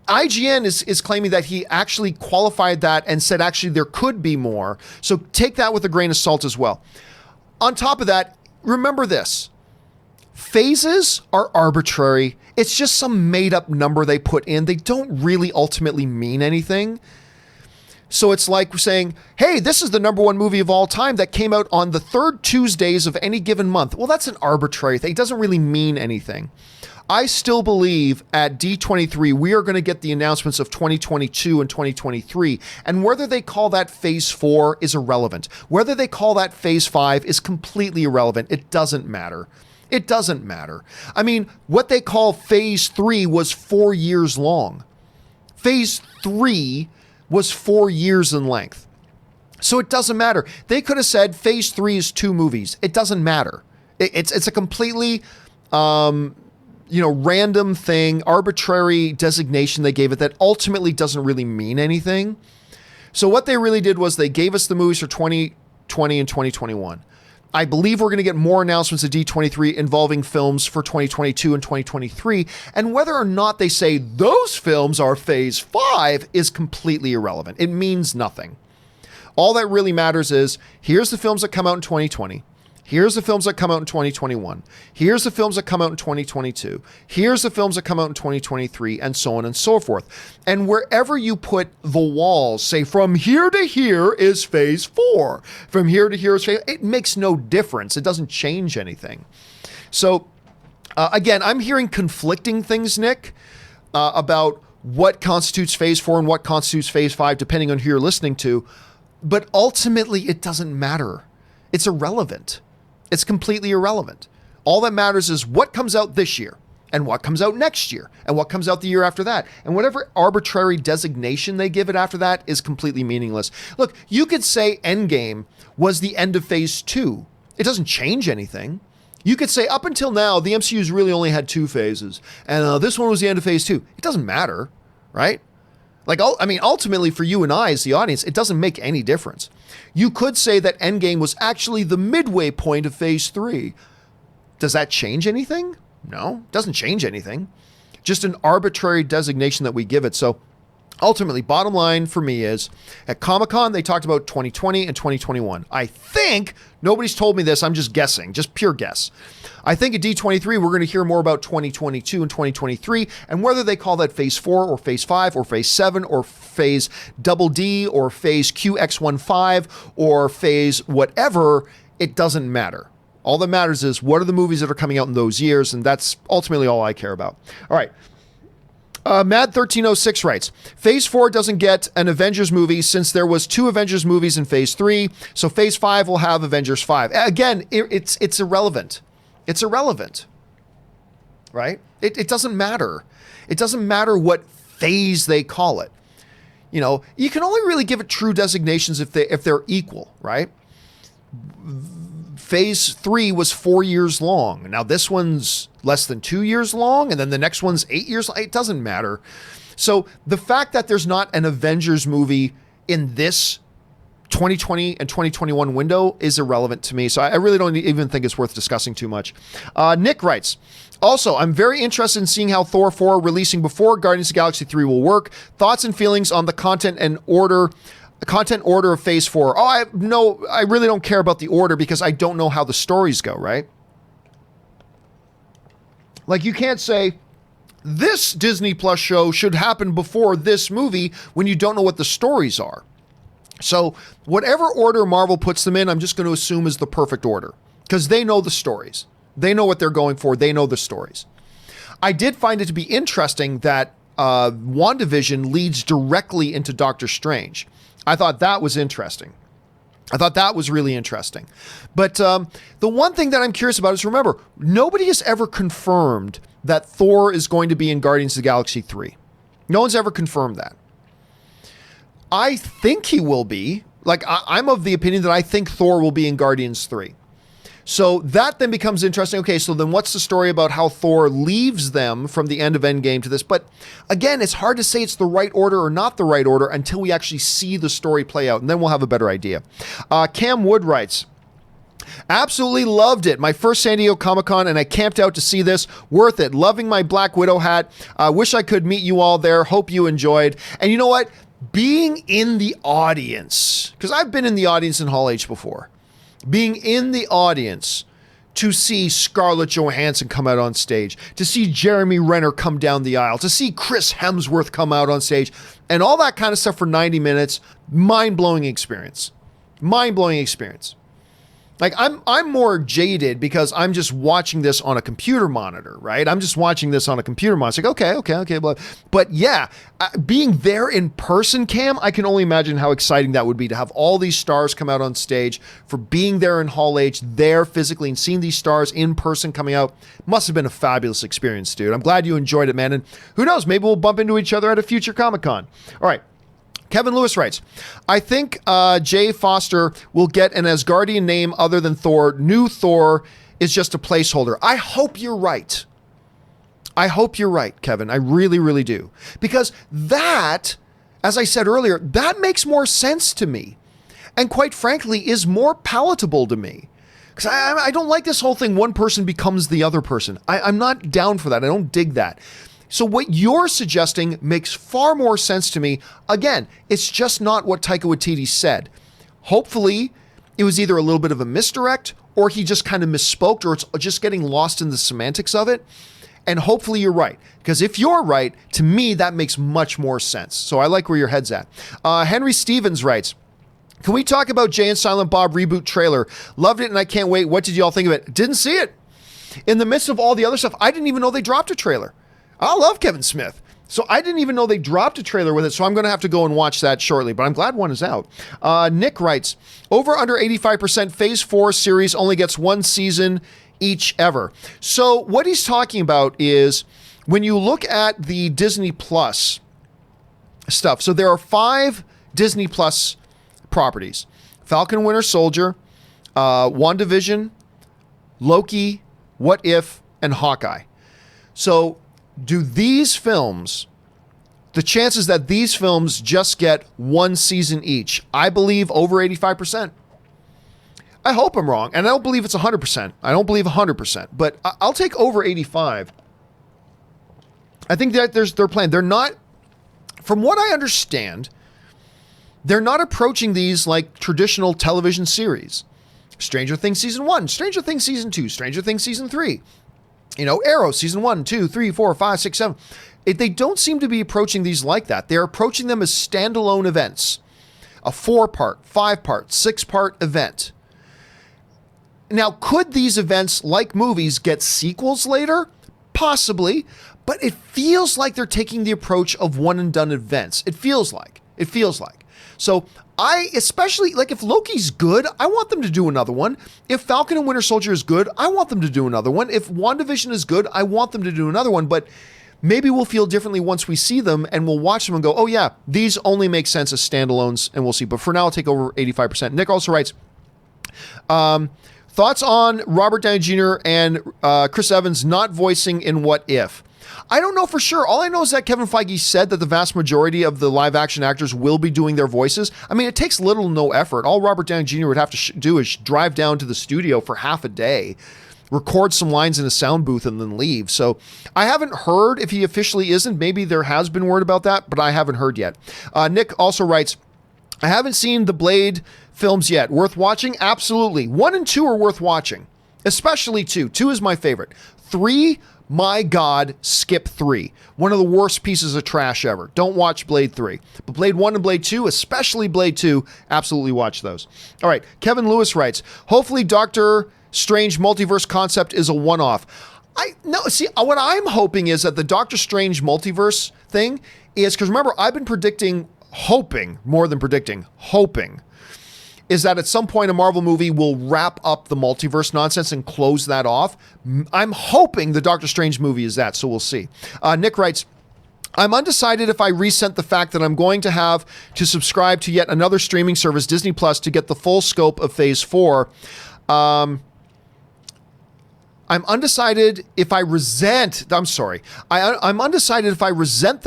IGN is claiming that he actually qualified that and said actually there could be more. So take that with a grain of salt as well. On top of that, remember this. Phases are arbitrary. It's just some made up number they put in. They don't really ultimately mean anything. So it's like saying, hey, this is the #1 movie of all time that came out on the 3rd Tuesdays of any given month. Well, that's an arbitrary thing. It doesn't really mean anything. I still believe at D23, we are going to get the announcements of 2022 and 2023. And whether they call that Phase 4 is irrelevant. Whether they call that Phase 5 is completely irrelevant. It doesn't matter. It doesn't matter. I mean, what they call Phase 3 was 4 years long. Phase 3 was 4 years in length. So it doesn't matter. They could have said Phase 3 is 2 movies. It doesn't matter. It's a completely random thing, arbitrary designation they gave it that ultimately doesn't really mean anything. So what they really did was they gave us the movies for 2020 and 2021. I believe we're going to get more announcements at D23 involving films for 2022 and 2023. And whether or not they say those films are Phase 5 is completely irrelevant. It means nothing. All that really matters is here's the films that come out in 2020. Here's the films that come out in 2021. Here's the films that come out in 2022. Here's the films that come out in 2023, and so on and so forth. And wherever you put the walls, say from here to here is Phase 4. From here to here is Phase... It makes no difference. It doesn't change anything. So, again, I'm hearing conflicting things, Nick, about what constitutes Phase 4 and what constitutes Phase 5, depending on who you're listening to. But ultimately, it doesn't matter. It's irrelevant. It's completely irrelevant. All that matters is what comes out this year and what comes out next year and what comes out the year after that. And whatever arbitrary designation they give it after that is completely meaningless. Look, you could say Endgame was the end of Phase 2. It doesn't change anything. You could say up until now, the MCU's really only had 2 phases. And this one was the end of Phase 2. It doesn't matter, right? Ultimately for you and I as the audience, it doesn't make any difference. You could say that Endgame was actually the midway point of Phase 3. Does that change anything? No, it doesn't change anything. Just an arbitrary designation that we give it. So ultimately, bottom line for me is at Comic-Con, they talked about 2020 and 2021. I think, nobody's told me this, I'm just guessing, just pure guess. I think at D23, we're going to hear more about 2022 and 2023 and whether they call that phase 4 or phase 5 or phase 7 or phase double D or phase QX15 or phase whatever, it doesn't matter. All that matters is what are the movies that are coming out in those years, and that's ultimately all I care about. All right. Mad1306 writes, Phase 4 doesn't get an Avengers movie since there was 2 Avengers movies in Phase 3, so Phase 5 will have Avengers 5. Again, it's irrelevant. It's irrelevant, right? It doesn't matter. It doesn't matter what phase they call it. You know, you can only really give it true designations if they're equal, right? Phase 3 was 4 years long. Now this one's less than 2 years long, and then the next one's 8 years long. It doesn't matter. So the fact that there's not an Avengers movie in this 2020 and 2021 window is irrelevant to me. So I really don't even think it's worth discussing too much. Nick writes, also, I'm very interested in seeing how Thor 4 releasing before Guardians of the Galaxy 3 will work. Thoughts and feelings on the content order of Phase 4. I really don't care about the order because I don't know how the stories go, right? Like, you can't say, this Disney Plus show should happen before this movie when you don't know what the stories are. So, whatever order Marvel puts them in, I'm just going to assume is the perfect order. Because they know the stories. They know what they're going for. They know the stories. I did find it to be interesting that WandaVision leads directly into Doctor Strange. I thought that was interesting. I thought that was really interesting. But the one thing that I'm curious about is, remember, nobody has ever confirmed that Thor is going to be in Guardians of the Galaxy 3. No one's ever confirmed that. I think he will be. Like, I'm of the opinion that I think Thor will be in Guardians 3. So that then becomes interesting. Okay, so then what's the story about how Thor leaves them from the end of Endgame to this? But again, it's hard to say it's the right order or not the right order until we actually see the story play out, and then we'll have a better idea. Cam Wood writes, absolutely loved it. My first San Diego Comic-Con, and I camped out to see this. Worth it. Loving my Black Widow hat. Wish I could meet you all there. Hope you enjoyed. And you know what? Being in the audience, because I've been in the audience in Hall H before. Being in the audience to see Scarlett Johansson come out on stage, to see Jeremy Renner come down the aisle, to see Chris Hemsworth come out on stage, and all that kind of stuff for 90 minutes, mind-blowing experience. Mind-blowing experience. Like, I'm more jaded because I'm just watching this on a computer monitor, right? I'm just watching this on a computer monitor. It's like, okay. But yeah, being there in person, Cam, I can only imagine how exciting that would be to have all these stars come out on stage, for being there in Hall H, there physically, and seeing these stars in person coming out. Must have been a fabulous experience, dude. I'm glad you enjoyed it, man. And who knows, maybe we'll bump into each other at a future Comic-Con. All right. Kevin Lewis writes, I think Jay Foster will get an Asgardian name other than Thor. New Thor is just a placeholder. I hope you're right. I hope you're right, Kevin. I really, really do. Because that, as I said earlier, that makes more sense to me. And quite frankly, is more palatable to me. Because I don't like this whole thing, one person becomes the other person. I'm not down for that. I don't dig that. So what you're suggesting makes far more sense to me. Again, it's just not what Taika Waititi said. Hopefully, it was either a little bit of a misdirect, or he just kind of misspoke, or it's just getting lost in the semantics of it. And hopefully you're right. Because if you're right, to me, that makes much more sense. So I like where your head's at. Henry Stevens writes, can we talk about Jay and Silent Bob reboot trailer? Loved it and I can't wait. What did y'all think of it? Didn't see it. In the midst of all the other stuff, I didn't even know they dropped a trailer. I love Kevin Smith. So I didn't even know they dropped a trailer with it, so I'm going to have to go and watch that shortly, but I'm glad one is out. Nick writes, over under 85% Phase 4 series only gets one season each ever. So what he's talking about is when you look at the Disney Plus stuff, so there are 5 Disney Plus properties. Falcon and Winter Soldier, WandaVision, Loki, What If, and Hawkeye. So do these films, the chances that these films just get one season each, I believe over 85%. I hope I'm wrong, and I don't believe it's 100%. I don't believe 100%, but I'll take over 85. I think that they're playing. They're not from what I understand, they're not approaching these like traditional television series. Stranger Things Season 1, Stranger Things Season 2, Stranger Things Season 3. Arrow Season 1, 2, 3, 4, 5, 6, 7. They don't seem to be approaching these like that. They're approaching them as standalone events. A 4-part, 5-part, 6-part event. Now, could these events, like movies, get sequels later? Possibly. But it feels like they're taking the approach of one-and-done events. It feels like. So I, especially, like if Loki's good, I want them to do another one. If Falcon and Winter Soldier is good, I want them to do another one. If WandaVision is good, I want them to do another one. But maybe we'll feel differently once we see them and we'll watch them and go, oh yeah, these only make sense as standalones, and we'll see. But for now, I'll take over 85%. Nick also writes, thoughts on Robert Downey Jr. and Chris Evans not voicing in What If? I don't know for sure. All I know is that Kevin Feige said that the vast majority of the live action actors will be doing their voices. I mean, it takes little to no effort. All Robert Downey Jr. would have to do is drive down to the studio for half a day, record some lines in a sound booth, and then leave. So I haven't heard if he officially isn't. Maybe there has been word about that, but I haven't heard yet. Nick also writes, I haven't seen the Blade films yet. Worth watching? Absolutely. 1 and 2 are worth watching, especially 2. 2 is my favorite. 3, my God, skip 3. One of the worst pieces of trash ever. Don't watch Blade 3. But Blade 1 and Blade 2, especially Blade 2, absolutely watch those. All right, Kevin Lewis writes, hopefully Doctor Strange multiverse concept is a one-off. What I'm hoping is that the Doctor Strange multiverse thing is, because remember, I've been hoping, is that at some point a Marvel movie will wrap up the multiverse nonsense and close that off. I'm hoping the Doctor Strange movie is that, so we'll see. Nick writes, I'm undecided if I resent the fact that I'm going to have to subscribe to yet another streaming service, Disney Plus, to get the full scope of Phase 4. I'm undecided if I resent the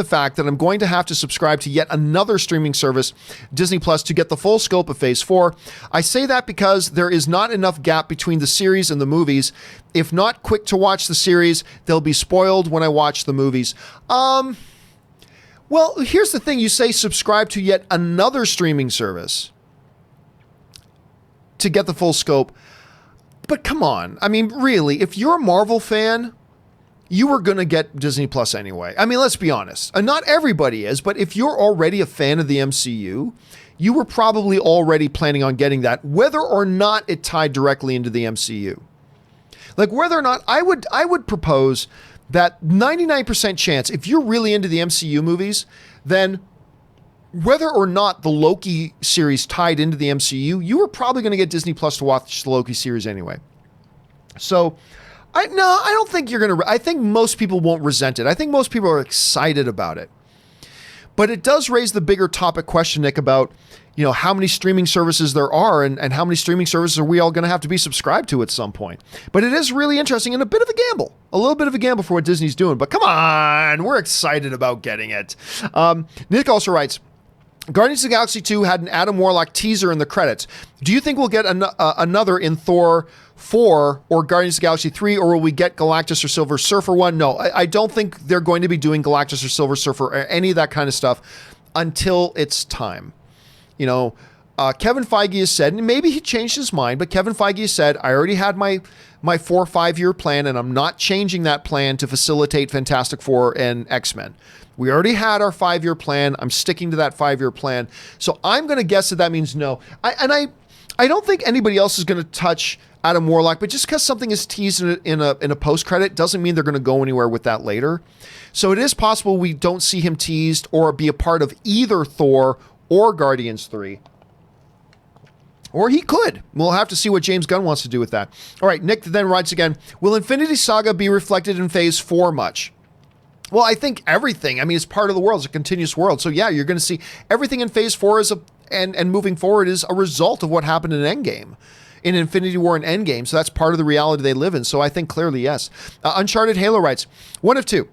fact that I'm going to have to subscribe to yet another streaming service, Disney Plus, to get the full scope of Phase 4. I say that because there is not enough gap between the series and the movies. If not quick to watch the series, they'll be spoiled when I watch the movies. Well, here's the thing. You say subscribe to yet another streaming service to get the full scope. But come on. I mean, really, if you're a Marvel fan, you were going to get Disney Plus anyway. I mean, let's be honest. And not everybody is, but if you're already a fan of the MCU, you were probably already planning on getting that, whether or not it tied directly into the MCU. Like whether or not, I would propose that 99% chance, if you're really into the MCU movies, then whether or not the Loki series tied into the MCU, you were probably going to get Disney Plus to watch the Loki series anyway. So, I don't think you're going to... I think most people won't resent it. I think most people are excited about it. But it does raise the bigger topic question, Nick, about, how many streaming services there are and how many streaming services are we all going to have to be subscribed to at some point. But it is really interesting and a bit of a gamble. A little bit of a gamble for what Disney's doing. But come on, we're excited about getting it. Nick also writes, Guardians of the Galaxy 2 had an Adam Warlock teaser in the credits. Do you think we'll get another in Thor 4 or Guardians of the Galaxy 3, or will we get Galactus or Silver Surfer 1? No, I don't think they're going to be doing Galactus or Silver Surfer or any of that kind of stuff until it's time. Kevin Feige has said, and maybe he changed his mind, but Kevin Feige has said, I already had my 4 or 5 year plan, and I'm not changing that plan to facilitate Fantastic Four and X-Men. We already had our 5-year plan. I'm sticking to that 5-year plan. So I'm going to guess that means no. I don't think anybody else is going to touch Adam Warlock, but just because something is teased in a post-credit doesn't mean they're going to go anywhere with that later. So it is possible we don't see him teased or be a part of either Thor or Guardians 3. Or he could. We'll have to see what James Gunn wants to do with that. All right, Nick then writes again, will Infinity Saga be reflected in Phase 4 much? Well, I think everything. I mean, it's part of the world. It's a continuous world. So yeah, you're going to see everything in Phase 4 and moving forward is a result of what happened in Endgame, in Infinity War and Endgame. So that's part of the reality they live in. So I think clearly, yes. Uncharted Halo writes, 1 of 2.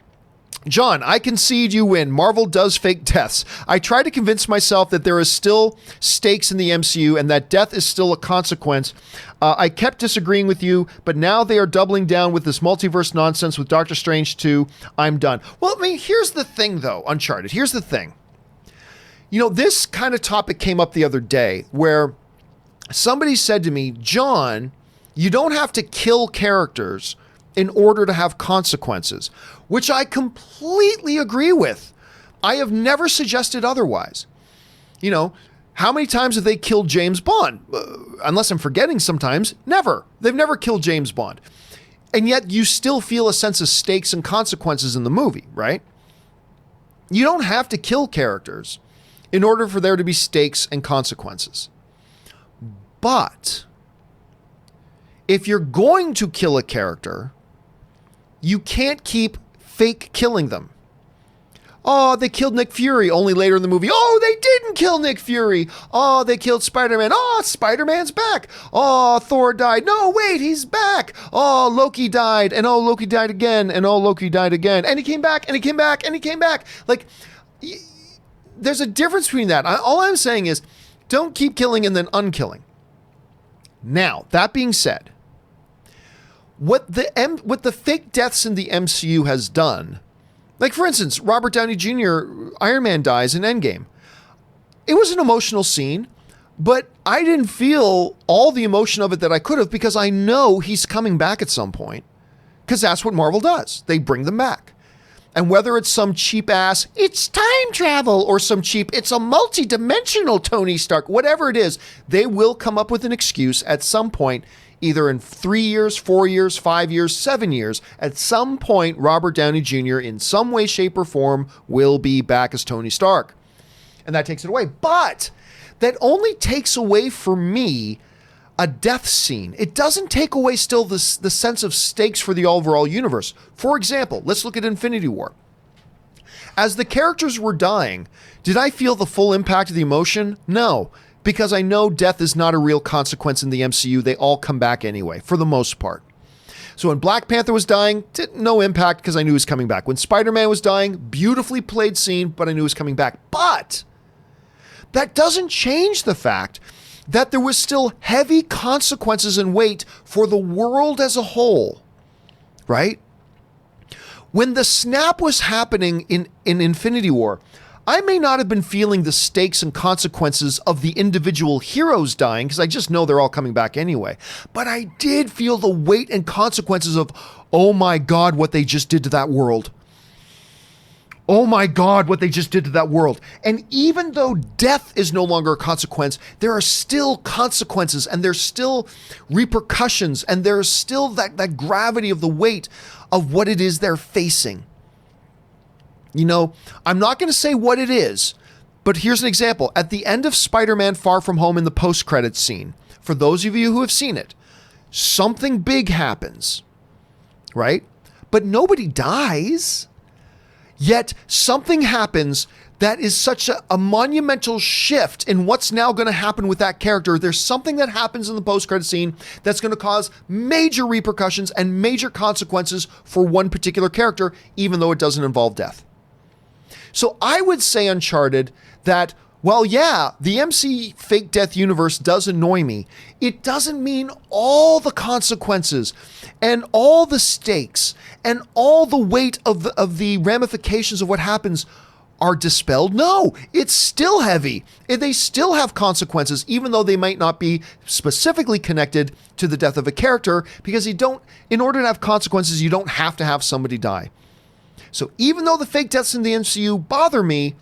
John, I concede you win. Marvel does fake deaths. I try to convince myself that there is still stakes in the MCU and that death is still a consequence. I kept disagreeing with you, but now they are doubling down with this multiverse nonsense with Doctor Strange 2. I'm done. Well, I mean, here's the thing, though, Uncharted. Here's the thing. This kind of topic came up the other day where somebody said to me, John, you don't have to kill characters in order to have consequences, which I completely agree with. I have never suggested otherwise. How many times have they killed James Bond? Unless I'm forgetting sometimes, never. They've never killed James Bond. And yet you still feel a sense of stakes and consequences in the movie, right? You don't have to kill characters in order for there to be stakes and consequences. But if you're going to kill a character, you can't keep fake killing them. Oh, they killed Nick Fury, only later in the movie. Oh, they didn't kill Nick Fury. Oh, they killed Spider-Man. Oh, Spider-Man's back. Oh, Thor died. No, wait, he's back. Oh, Loki died. And oh, Loki died again. And oh, Loki died again. And he came back, and he came back, and he came back. Like, there's a difference between that. All I'm saying is, don't keep killing and then unkilling. Now, that being said, what the fake deaths in the MCU has done, like for instance, Robert Downey Jr., Iron Man dies in Endgame. It was an emotional scene, but I didn't feel all the emotion of it that I could have because I know he's coming back at some point, because that's what Marvel does. They bring them back. And whether it's some cheap ass, it's time travel, or some cheap, it's a multi-dimensional Tony Stark, whatever it is, they will come up with an excuse at some point, either in 3 years, 4 years, 5 years, 7 years. At some point, Robert Downey Jr. in some way, shape, or form will be back as Tony Stark. And that takes it away. But that only takes away for me a death scene. It doesn't take away still the sense of stakes for the overall universe. For example, let's look at Infinity War. As the characters were dying, did I feel the full impact of the emotion? No, because I know death is not a real consequence in the MCU. They all come back anyway, for the most part. So when Black Panther was dying, no impact because I knew he was coming back. When Spider-Man was dying, beautifully played scene, but I knew he was coming back. But that doesn't change the fact that there was still heavy consequences and weight for the world as a whole, right? When the snap was happening in Infinity War, I may not have been feeling the stakes and consequences of the individual heroes dying, because I just know they're all coming back anyway. But I did feel the weight and consequences of, oh my God, what they just did to that world. Oh my God, what they just did to that world. And even though death is no longer a consequence, there are still consequences, and there's still repercussions, and there's still that gravity of the weight of what it is they're facing. I'm not going to say what it is, but here's an example. At the end of Spider-Man Far From Home in the post-credits scene, for those of you who have seen it, something big happens, right? But nobody dies. Yet something happens that is such a monumental shift in what's now going to happen with that character. There's something that happens in the post-credit scene that's going to cause major repercussions and major consequences for one particular character, even though it doesn't involve death. So I would say, Uncharted, that while, yeah, the MC fake death universe does annoy me, it doesn't mean all the consequences and all the stakes and all the weight of the ramifications of what happens are dispelled. No, it's still heavy. They still have consequences, even though they might not be specifically connected to the death of a character, because in order to have consequences, you don't have to have somebody die. So even though the fake deaths in the MCU bother me,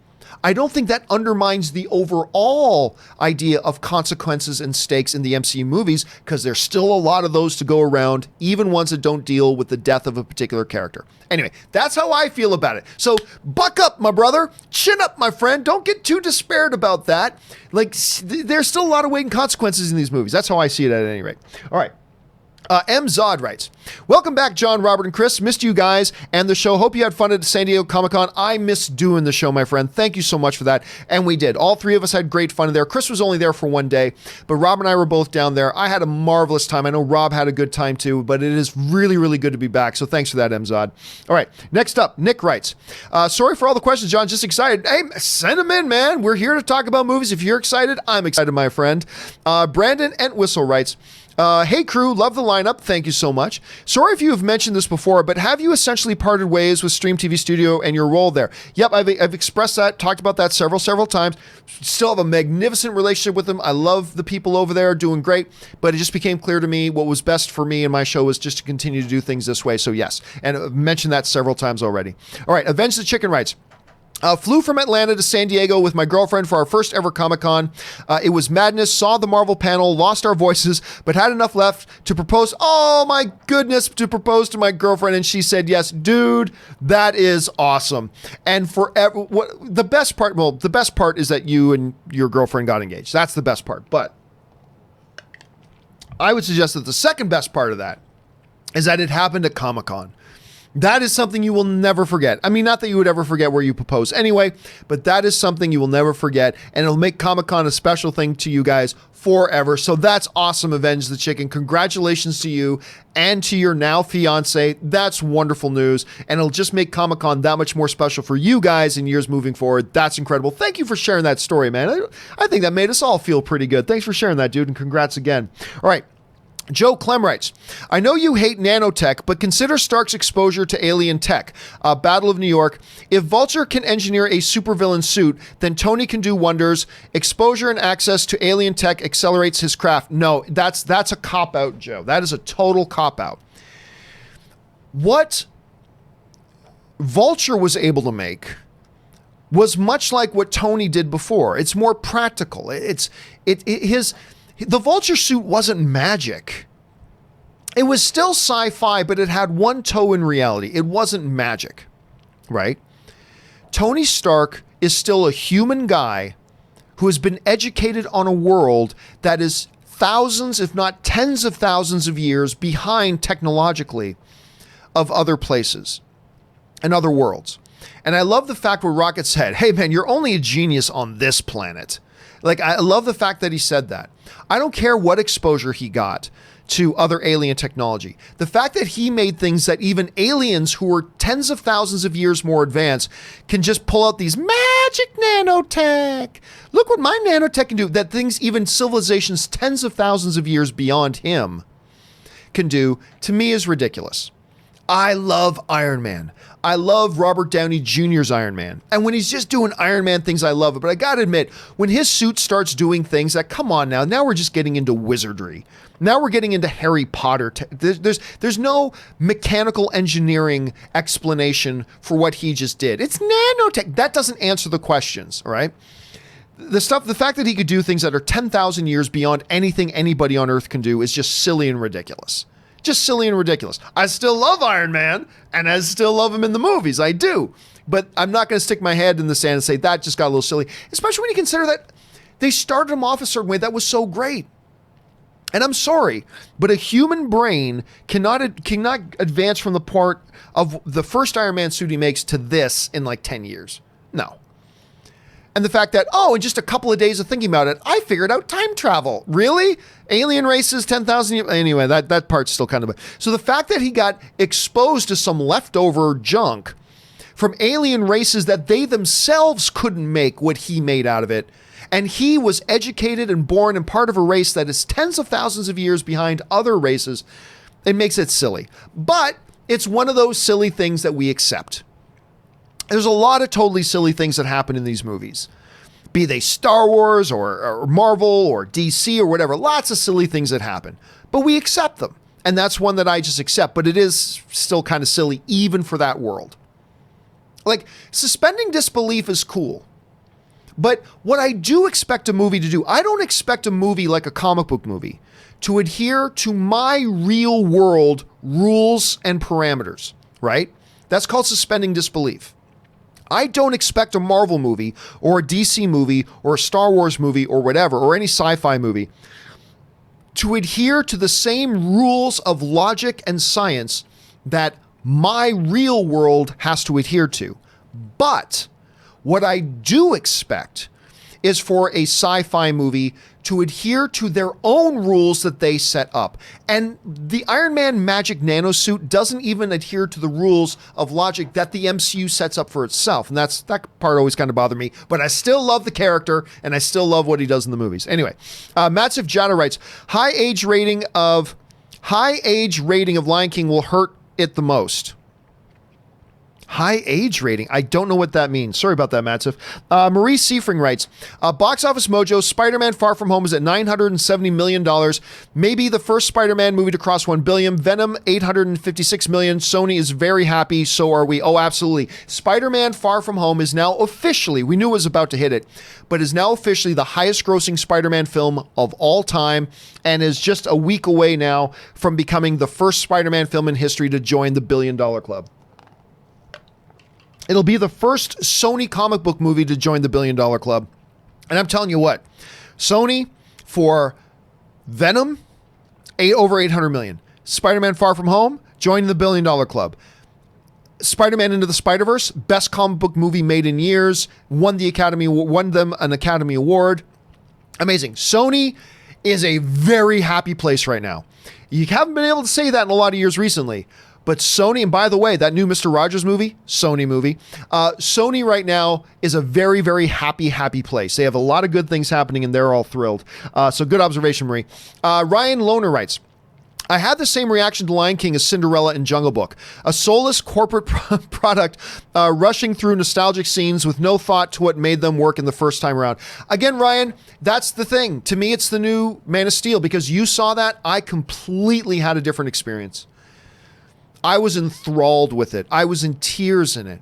I don't think that undermines the overall idea of consequences and stakes in the MCU movies, because there's still a lot of those to go around, even ones that don't deal with the death of a particular character. Anyway, that's how I feel about it. So buck up, my brother. Chin up, my friend. Don't get too despaired about that. Like, there's still a lot of weight and consequences in these movies. That's how I see it at any rate. All right. M. Zod writes, welcome back, John, Robert, and Kris. Missed you guys and the show. Hope you had fun at San Diego Comic-Con. I missed doing the show, my friend. Thank you so much for that. And we did. All three of us had great fun there. Kris was only there for one day, but Rob and I were both down there. I had a marvelous time. I know Rob had a good time too, but it is really, really good to be back. So thanks for that, M. Zod. All right. Next up, Nick writes, sorry for all the questions, John. Just excited. Hey, send them in, man. We're here to talk about movies. If you're excited, I'm excited, my friend. Brandon Entwistle writes, hey crew, love the lineup. Thank you so much. Sorry if you have mentioned this before, but have you essentially parted ways with Stream TV Studio and your role there? Yep, I've expressed that, talked about that several times. Still have a magnificent relationship with them. I love the people over there, doing great, but it just became clear to me what was best for me and my show was just to continue to do things this way. So yes, and I've mentioned that several times already. All right, Avenge the Chicken writes, flew from Atlanta to San Diego with my girlfriend for our first ever Comic-Con. It was madness, saw the Marvel panel, lost our voices, but had enough left to propose. Oh my goodness, to propose to my girlfriend. And she said, yes, dude, that is awesome. And the best part is that you and your girlfriend got engaged. That's the best part. But I would suggest that the second best part of that is that it happened at Comic-Con. That is something you will never forget. I mean, not that you would ever forget where you proposed anyway, but that is something you will never forget, and it'll make Comic-Con a special thing to you guys forever. So that's awesome, Avenge the Chicken. Congratulations to you and to your now fiance. That's wonderful news, and it'll just make Comic-Con that much more special for you guys in years moving forward. That's incredible. Thank you for sharing that story, man. I think that made us all feel pretty good. Thanks for sharing that, dude, and congrats again. All right. Joe Clem writes, I know you hate nanotech, but consider Stark's exposure to alien tech. Battle of New York. If Vulture can engineer a supervillain suit, then Tony can do wonders. Exposure and access to alien tech accelerates his craft. No, that's a cop-out, Joe. That is a total cop-out. What Vulture was able to make was much like what Tony did before. It's more practical. The Vulture suit wasn't magic. It was still sci-fi, but it had one toe in reality. It wasn't magic, right? Tony Stark is still a human guy who has been educated on a world that is thousands, if not tens of thousands of years behind technologically of other places and other worlds. And I love the fact where Rocket said, hey man, you're only a genius on this planet. Like, I love the fact that he said that. I don't care what exposure he got to other alien technology. The fact that he made things that even aliens who are tens of thousands of years more advanced can just pull out these magic nanotech. Look what my nanotech can do. That things even civilizations tens of thousands of years beyond him can do, to me, is ridiculous. I love Iron Man. I love Robert Downey Jr.'s Iron Man. And when he's just doing Iron Man things, I love it. But I gotta admit, when his suit starts doing things that, come on now we're just getting into wizardry. Now we're getting into Harry Potter. There's no mechanical engineering explanation for what he just did. It's nanotech. That doesn't answer the questions, all right? The fact that he could do things that are 10,000 years beyond anything anybody on Earth can do is just silly and ridiculous. Just silly and ridiculous. I still love Iron Man, and I still love him in the movies. I do. But I'm not going to stick my head in the sand and say that just got a little silly, especially when you consider that they started him off a certain way that was so great. And I'm sorry, but a human brain cannot advance from the part of the first Iron Man suit he makes to this in like 10 years. No. And the fact that, in just a couple of days of thinking about it, I figured out time travel. Really? Alien races, 10,000 years? Anyway, that part's still kind of... So the fact that he got exposed to some leftover junk from alien races that they themselves couldn't make what he made out of it, and he was educated and born and part of a race that is tens of thousands of years behind other races, it makes it silly. But it's one of those silly things that we accept. There's a lot of totally silly things that happen in these movies, be they Star Wars or Marvel or DC or whatever. Lots of silly things that happen, but we accept them. And that's one that I just accept, but it is still kind of silly even for that world. Like, suspending disbelief is cool. But what I do expect a movie to do, I don't expect a movie like a comic book movie to adhere to my real world rules and parameters, right? That's called suspending disbelief. I don't expect a Marvel movie or a DC movie or a Star Wars movie or whatever, or any sci-fi movie, to adhere to the same rules of logic and science that my real world has to adhere to. But what I do expect is for a sci-fi movie to adhere to their own rules that they set up. And the Iron Man magic nanosuit doesn't even adhere to the rules of logic that the MCU sets up for itself. And that part always kind of bothered me. But I still love the character, and I still love what he does in the movies. Anyway, Matsiv Jada writes, high age rating of High age rating of Lion King will hurt it the most. High age rating. I don't know what that means. Sorry about that, Matsiv. Marie Seifring writes, Box Office Mojo, Spider-Man Far From Home is at $970 million. Maybe the first Spider-Man movie to cross $1 billion. Venom, $856 million. Sony is very happy. So are we. Oh, absolutely. Spider-Man Far From Home is now officially, we knew it was about to hit it, but is now officially the highest grossing Spider-Man film of all time and is just a week away now from becoming the first Spider-Man film in history to join the $1 billion club. It'll be the first Sony comic book movie to join the $1 billion club. And I'm telling you what, Sony for Venom, over $800 million. Spider-Man Far From Home, joining the $1 billion club. Spider-Man Into the Spider-Verse, best comic book movie made in years, won them an Academy Award. Amazing. Sony is a very happy place right now. You haven't been able to say that in a lot of years recently. But Sony, and by the way, that new Mr. Rogers movie, Sony movie, Sony right now is a very, very happy place. They have a lot of good things happening and they're all thrilled. So good observation, Marie. Ryan Lohner writes, I had the same reaction to Lion King as Cinderella and Jungle Book. A soulless corporate product rushing through nostalgic scenes with no thought to what made them work in the first time around. Again, Ryan, that's the thing. To me, it's the new Man of Steel because you saw that. I completely had a different experience. I was enthralled with it. I was in tears in it.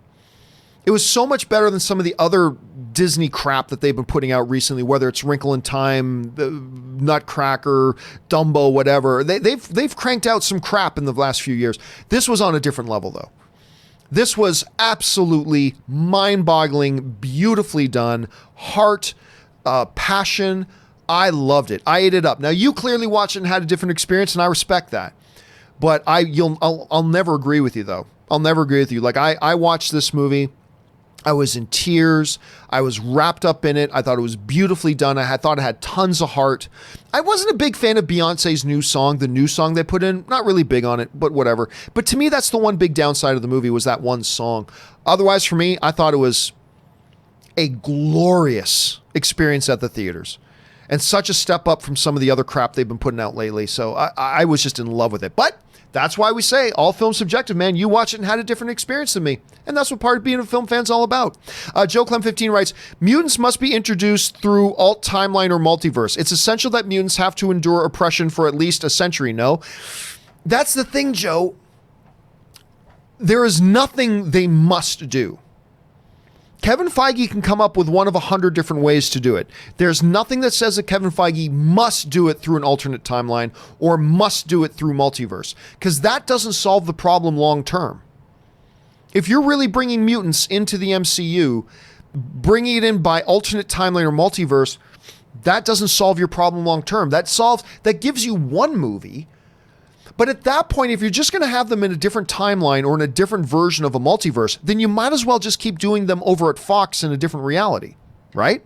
It was so much better than some of the other Disney crap that they've been putting out recently, whether it's Wrinkle in Time, Nutcracker, Dumbo, whatever. They've cranked out some crap in the last few years. This was on a different level, though. This was absolutely mind-boggling, beautifully done, heart, passion. I loved it. I ate it up. Now, you clearly watched it and had a different experience, and I respect that. But I'll never agree with you, though. I'll never agree with you. Like, I watched this movie. I was in tears. I was wrapped up in it. I thought it was beautifully done. I thought it had tons of heart. I wasn't a big fan of Beyonce's new song, the new song they put in. Not really big on it, but whatever. But to me, that's the one big downside of the movie was that one song. Otherwise, for me, I thought it was a glorious experience at the theaters. And such a step up from some of the other crap they've been putting out lately. So I was just in love with it. But that's why we say all film subjective, man. You watch it and had a different experience than me. And that's what part of being a film fan's all about. Joe Clem 15 writes, mutants must be introduced through alt timeline or multiverse. It's essential that mutants have to endure oppression for at least a century, no? That's the thing, Joe. There is nothing they must do. Kevin Feige can come up with one of 100 different ways to do it. There's nothing that says that Kevin Feige must do it through an alternate timeline or must do it through multiverse, because that doesn't solve the problem long term. If you're really bringing mutants into the MCU, bringing it in by alternate timeline or multiverse, that doesn't solve your problem long term. That gives you one movie. But at that point, if you're just going to have them in a different timeline or in a different version of a multiverse, then you might as well just keep doing them over at Fox in a different reality, right?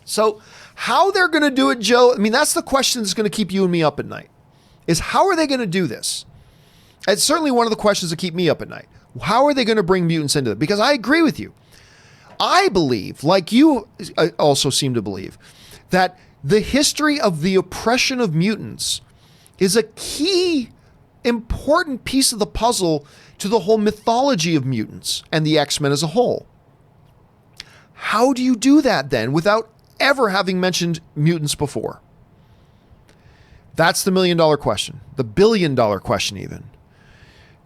So how they're going to do it, Joe, I mean, that's the question that's going to keep you and me up at night, is how are they going to do this? It's certainly one of the questions that keep me up at night. How are they going to bring mutants into it? Because I agree with you. I believe, like you also seem to believe, that the history of the oppression of mutants is a key, important piece of the puzzle to the whole mythology of mutants and the X-Men as a whole. How do you do that then without ever having mentioned mutants before? That's the $1 million question, the $1 billion question even.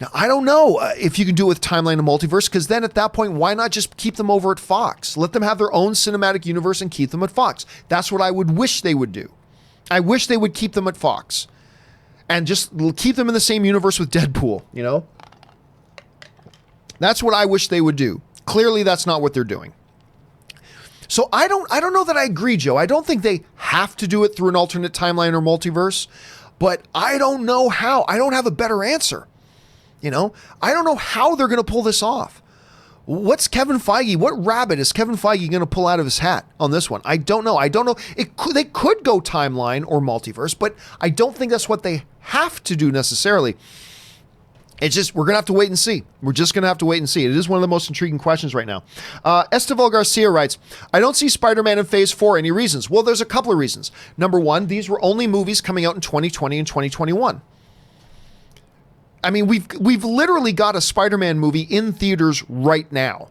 Now, I don't know if you can do it with timeline and multiverse, because then at that point, why not just keep them over at Fox? Let them have their own cinematic universe and keep them at Fox. That's what I would wish they would do. I wish they would keep them at Fox. And just keep them in the same universe with Deadpool, you know? That's what I wish they would do. Clearly, that's not what they're doing. So I don't know that I agree, Joe. I don't think they have to do it through an alternate timeline or multiverse, but I don't know how. I don't have a better answer. You know? I don't know how they're going to pull this off. What's Kevin Feige? What rabbit is Kevin Feige going to pull out of his hat on this one? I don't know. They could go timeline or multiverse, but I don't think that's what they have to do necessarily. It's just, we're going to have to wait and see. We're just going to have to wait and see. It is one of the most intriguing questions right now. Esteval Garcia writes, I don't see Spider-Man in Phase 4. Any reasons? Well, there's a couple of reasons. Number one, these were only movies coming out in 2020 and 2021. I mean, we've literally got a Spider-Man movie in theaters right now.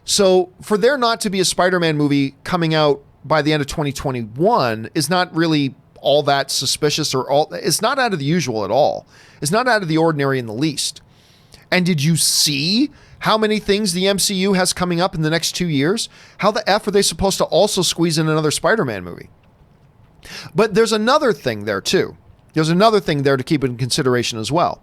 So for there not to be a Spider-Man movie coming out by the end of 2021 is not really all that suspicious it's not out of the usual at all. It's not out of the ordinary in the least. And did you see how many things the MCU has coming up in the next 2 years? How the F are they supposed to also squeeze in another Spider-Man movie? But there's another thing there too. There's another thing there to keep in consideration as well.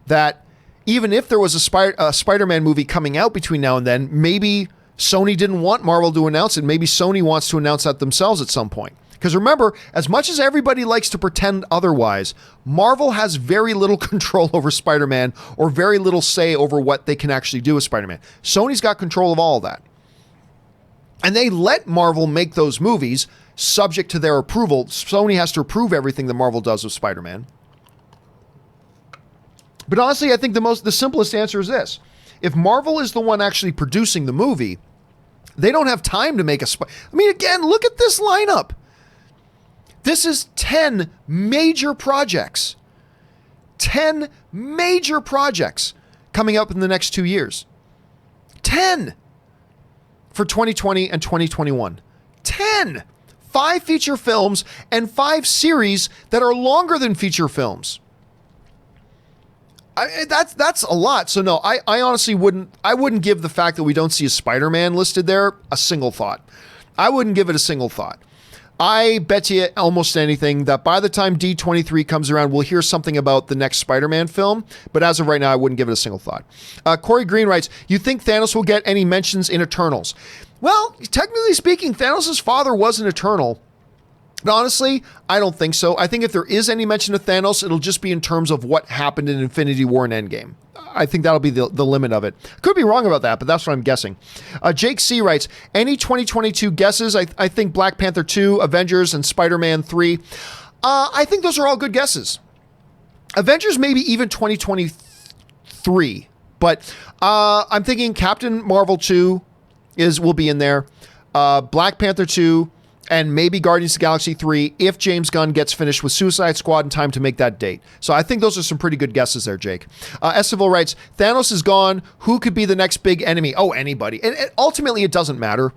That even if there was a Spider-Man movie coming out between now and then, maybe Sony didn't want Marvel to announce it. Maybe Sony wants to announce that themselves at some point. Because remember, as much as everybody likes to pretend otherwise, Marvel has very little control over Spider-Man or very little say over what they can actually do with Spider-Man. Sony's got control of all of that. And they let Marvel make those movies subject to their approval. Sony has to approve everything that Marvel does with Spider-Man. But honestly, I think the simplest answer is this. If Marvel is the one actually producing the movie, they don't have time to make I mean, again, look at this lineup. This is 10 major projects. 10 major projects coming up in the next 2 years. 10 for 2020 and 2021. 10! 5 feature films and 5 series that are longer than feature films. That's a lot. So no, I honestly wouldn't give the fact that we don't see a Spider-Man listed there a single thought. I wouldn't give it a single thought. I bet you almost anything that by the time D23 comes around, we'll hear something about the next Spider-Man film. But as of right now, I wouldn't give it a single thought. Corey Green writes, you think Thanos will get any mentions in Eternals? Well, technically speaking, Thanos' father was an Eternal. But honestly, I don't think so. I think if there is any mention of Thanos, it'll just be in terms of what happened in Infinity War and Endgame. I think that'll be the limit of it. Could be wrong about that, but that's what I'm guessing. Jake C. writes, any 2022 guesses? I think Black Panther 2, Avengers, and Spider-Man 3. I think those are all good guesses. Avengers maybe even 2023. But I'm thinking Captain Marvel 2 will be in there. Black Panther 2, and maybe Guardians of the Galaxy 3 if James Gunn gets finished with Suicide Squad in time to make that date. So I think those are some pretty good guesses there, Jake. Estival writes, Thanos is gone. Who could be the next big enemy? Oh, anybody. And ultimately, it doesn't matter.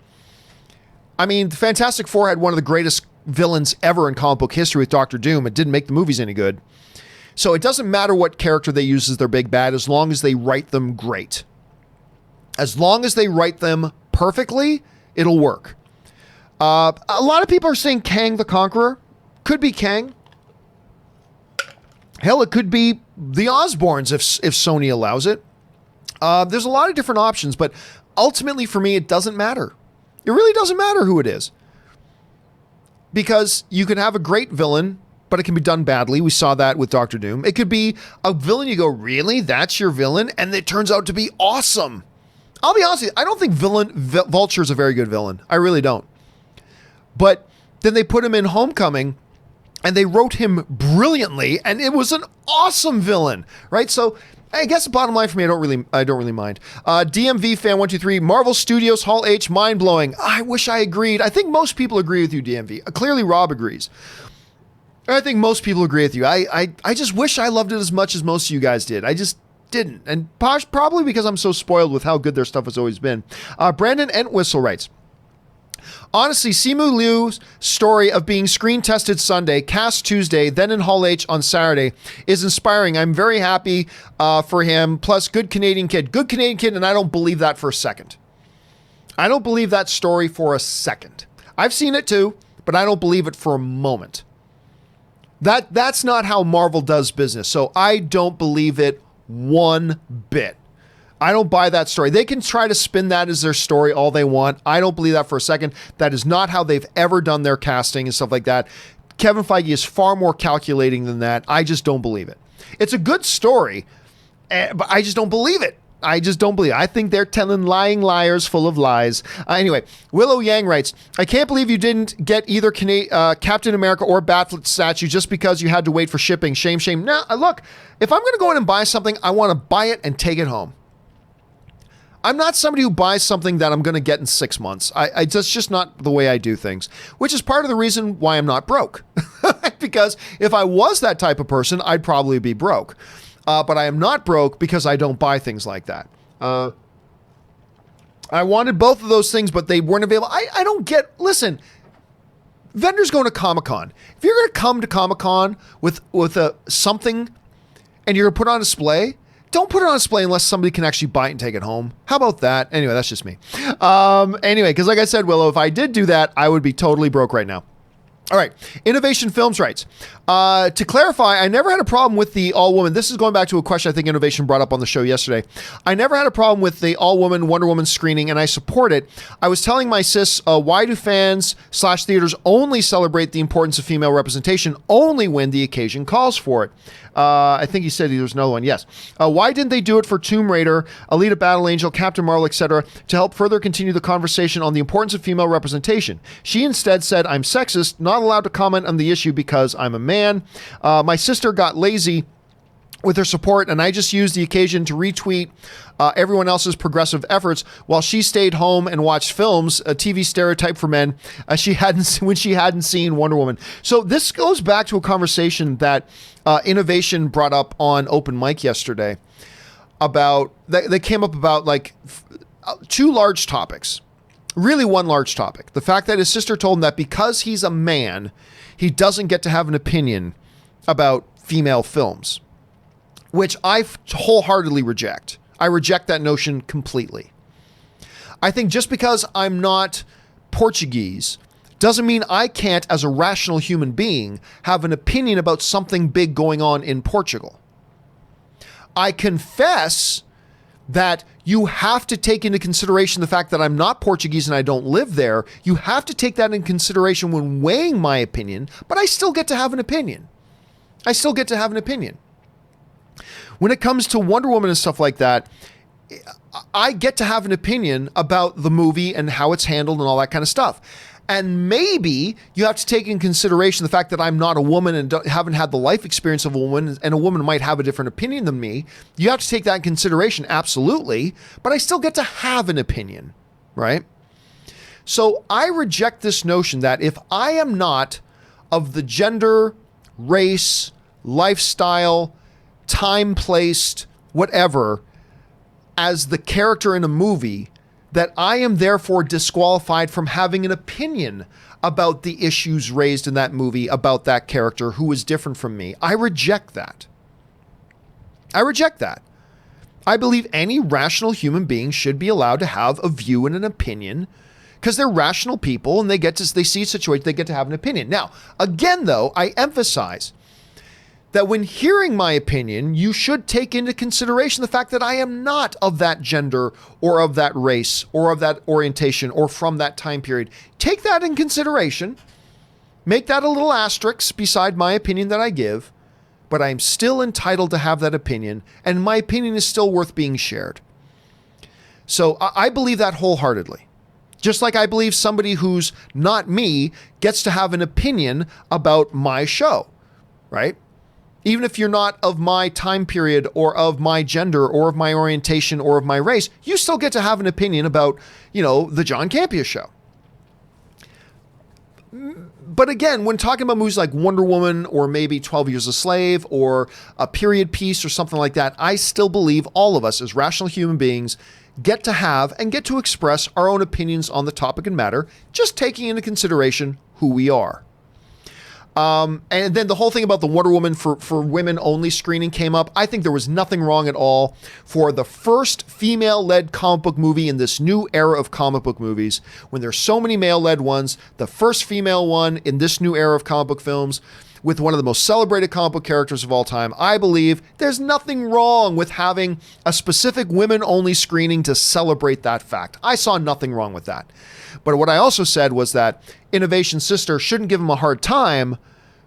I mean, the Fantastic Four had one of the greatest villains ever in comic book history with Doctor Doom. It didn't make the movies any good. So it doesn't matter what character they use as their big bad as long as they write them great. As long as they write them perfectly, it'll work. A lot of people are saying Kang the Conqueror. Could be Kang. Hell, it could be the Osborns if Sony allows it. There's a lot of different options, but ultimately for me, it doesn't matter. It really doesn't matter who it is. Because you can have a great villain, but it can be done badly. We saw that with Doctor Doom. It could be a villain you go, really? That's your villain? And it turns out to be awesome. I'll be honest with you, I don't think Vulture's a very good villain. I really don't. But then they put him in Homecoming and they wrote him brilliantly and it was an awesome villain, right? So I guess the bottom line for me, I don't really mind. DMV fan 123, Marvel Studios Hall H, mind blowing. I wish I agreed. I think most people agree with you, DMV. Clearly Rob agrees. I think most people agree with you. I just wish I loved it as much as most of you guys did. I just didn't. And probably because I'm so spoiled with how good their stuff has always been. Brandon Entwistle writes, honestly, Simu Liu's story of being screen tested Sunday, cast Tuesday, then in Hall H on Saturday is inspiring. I'm very happy for him. Plus, good Canadian kid. Good Canadian kid, and I don't believe that for a second. I don't believe that story for a second. I've seen it too, but I don't believe it for a moment. That's not how Marvel does business, so I don't believe it one bit. I don't buy that story. They can try to spin that as their story all they want. I don't believe that for a second. That is not how they've ever done their casting and stuff like that. Kevin Feige is far more calculating than that. I just don't believe it. It's a good story, but I just don't believe it. I just don't believe it. I think they're telling lying liars full of lies. Anyway, Willow Yang writes, I can't believe you didn't get either Captain America or Batfleck statue just because you had to wait for shipping. Shame, shame. Now, look, if I'm going to go in and buy something, I want to buy it and take it home. I'm not somebody who buys something that I'm going to get in 6 months. That's just not the way I do things, which is part of the reason why I'm not broke. Because if I was that type of person, I'd probably be broke. but I am not broke because I don't buy things like that. I wanted both of those things, but they weren't available. I don't get, listen, vendors going to Comic-Con. If you're going to come to Comic-Con with something and you're going to put it on display, don't put it on display unless somebody can actually buy it and take it home. How about that? Anyway, that's just me. Anyway, because like I said, Willow, if I did do that, I would be totally broke right now. All right, Innovation Films writes, to clarify, I never had a problem with the all-woman. This is going back to a question I think Innovation brought up on the show yesterday. I never had a problem with the all-woman Wonder Woman screening, and I support it. I was telling my sis, why do fans/theaters only celebrate the importance of female representation only when the occasion calls for it? I think he said there's another one. Yes. Why didn't they do it for Tomb Raider, Alita Battle Angel, Captain Marvel, etc., to help further continue the conversation on the importance of female representation? She instead said, I'm sexist, not allowed to comment on the issue because I'm a man. My sister got lazy with her support, and I just used the occasion to retweet everyone else's progressive efforts while she stayed home and watched films, a TV stereotype for men, when she hadn't seen Wonder Woman. So this goes back to a conversation that Innovation brought up on Open Mic yesterday about, they came up about like two large topics. Really one large topic. The fact that his sister told him that because he's a man, he doesn't get to have an opinion about female films, which I wholeheartedly reject. I reject that notion completely. I think just because I'm not Portuguese doesn't mean I can't, as a rational human being, have an opinion about something big going on in Portugal. I confess that you have to take into consideration the fact that I'm not Portuguese and I don't live there. You have to take that into consideration when weighing my opinion, but I still get to have an opinion. When it comes to Wonder Woman and stuff like that, I get to have an opinion about the movie and how it's handled and all that kind of stuff. And maybe you have to take in consideration the fact that I'm not a woman and haven't had the life experience of a woman, and a woman might have a different opinion than me. You have to take that in consideration, absolutely, but I still get to have an opinion, right? So I reject this notion that if I am not of the gender, race, lifestyle, time-placed, whatever, as the character in a movie, that I am therefore disqualified from having an opinion about the issues raised in that movie about that character who is different from me. I reject that. I believe any rational human being should be allowed to have a view and an opinion because they're rational people and they see a situation, they get to have an opinion. Now, again, though, I emphasize that when hearing my opinion, you should take into consideration the fact that I am not of that gender or of that race or of that orientation or from that time period. Take that in consideration. Make that a little asterisk beside my opinion that I give, but I'm still entitled to have that opinion, and my opinion is still worth being shared. So I believe that wholeheartedly. Just like I believe somebody who's not me gets to have an opinion about my show, right? Even if you're not of my time period or of my gender or of my orientation or of my race, you still get to have an opinion about, the John Campea Show. But again, when talking about movies like Wonder Woman or maybe 12 Years a Slave or a period piece or something like that, I still believe all of us as rational human beings get to have and get to express our own opinions on the topic and matter, just taking into consideration who we are. And then the whole thing about the Wonder Woman for women only screening came up. I think there was nothing wrong at all for the first female-led comic book movie in this new era of comic book movies. When there's so many male-led ones, the first female one in this new era of comic book films with one of the most celebrated comic book characters of all time, I believe there's nothing wrong with having a specific women-only screening to celebrate that fact. I saw nothing wrong with that. But what I also said was that Innovation's sister shouldn't give him a hard time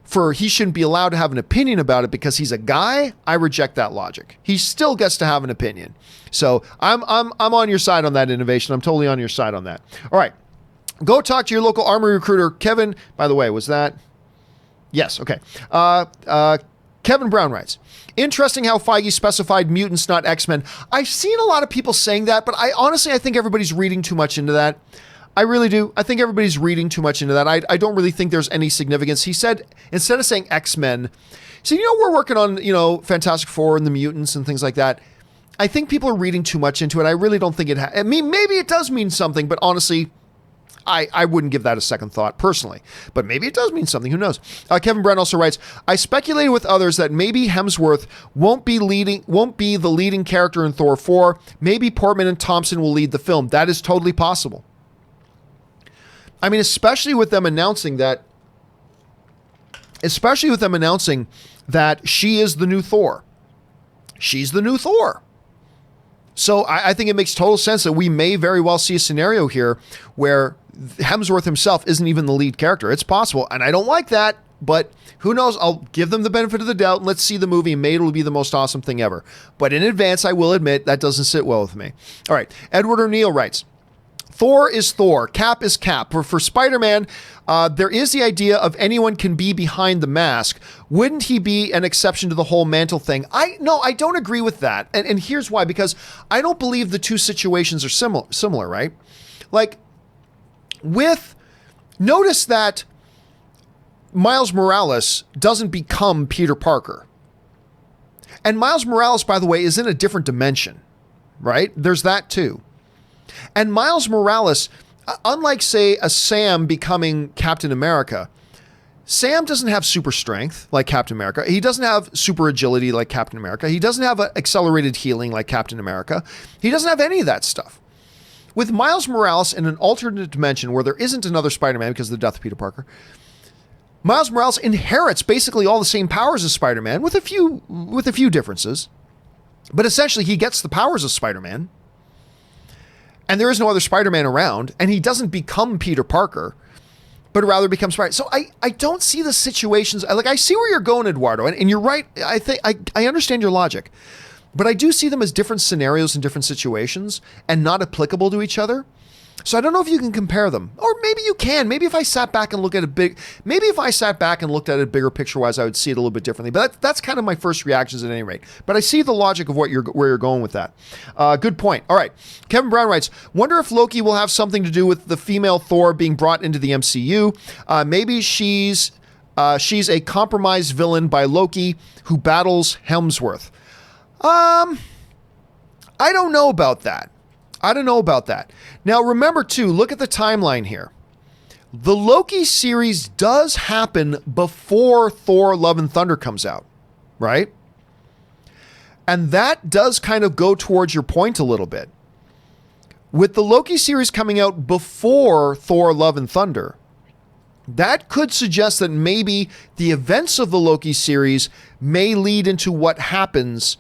for he shouldn't be allowed to have an opinion about it because he's a guy. I reject that logic. He still gets to have an opinion. So I'm on your side on that, Innovation. I'm totally on your side on that. All right. Go talk to your local army recruiter, Kevin. By the way, was that? Yes. Okay. Kevin Brown writes, interesting how Feige specified mutants, not X-Men. I've seen a lot of people saying that, but I think everybody's reading too much into that. I really do. I think everybody's reading too much into that. I don't really think there's any significance. He said, instead of saying X-Men, he said, we're working on, Fantastic Four and the mutants and things like that. I think people are reading too much into it. I really don't think I mean, maybe it does mean something, but honestly, I wouldn't give that a second thought personally, but maybe it does mean something. Who knows? Kevin Brent also writes, I speculated with others that maybe Hemsworth won't be the leading character in Thor 4. Maybe Portman and Thompson will lead the film. That is totally possible. I mean, especially with them announcing that she is the new Thor. She's the new Thor. So I think it makes total sense that we may very well see a scenario here where Hemsworth himself isn't even the lead character. It's possible, and I don't like that, but who knows? I'll give them the benefit of the doubt, and let's see the movie, and maybe it'll be the most awesome thing ever. But in advance, I will admit, that doesn't sit well with me. All right, Edward O'Neill writes, Thor is Thor, Cap is Cap. For Spider-Man, there is the idea of anyone can be behind the mask. Wouldn't he be an exception to the whole mantle thing? No, I don't agree with that. And here's why, because I don't believe the two situations are similar, right? Like, notice that Miles Morales doesn't become Peter Parker. And Miles Morales, by the way, is in a different dimension, right? There's that too. And Miles Morales, unlike, say, a Sam becoming Captain America, Sam doesn't have super strength like Captain America. He doesn't have super agility like Captain America. He doesn't have accelerated healing like Captain America. He doesn't have any of that stuff. With Miles Morales in an alternate dimension where there isn't another Spider-Man because of the death of Peter Parker, Miles Morales inherits basically all the same powers as Spider-Man with a few differences. But essentially, he gets the powers of Spider-Man. And there is no other Spider-Man around, and he doesn't become Peter Parker, but rather becomes Spider-Man. So I don't see the situations. I see where you're going, Eduardo, and you're right. I understand your logic, but I do see them as different scenarios in different situations and not applicable to each other. So I don't know if you can compare them, or maybe you can. Maybe if I sat back and looked at it bigger picture-wise, I would see it a little bit differently. But that's kind of my first reactions at any rate. But I see the logic of where you're going with that. Good point. All right. Kevin Brown writes, wonder if Loki will have something to do with the female Thor being brought into the MCU. Maybe she's a compromised villain by Loki who battles Hemsworth. I don't know about that. Now, remember, too, look at the timeline here. The Loki series does happen before Thor Love and Thunder comes out, right? And that does kind of go towards your point a little bit. With the Loki series coming out before Thor Love and Thunder, that could suggest that maybe the events of the Loki series may lead into what happens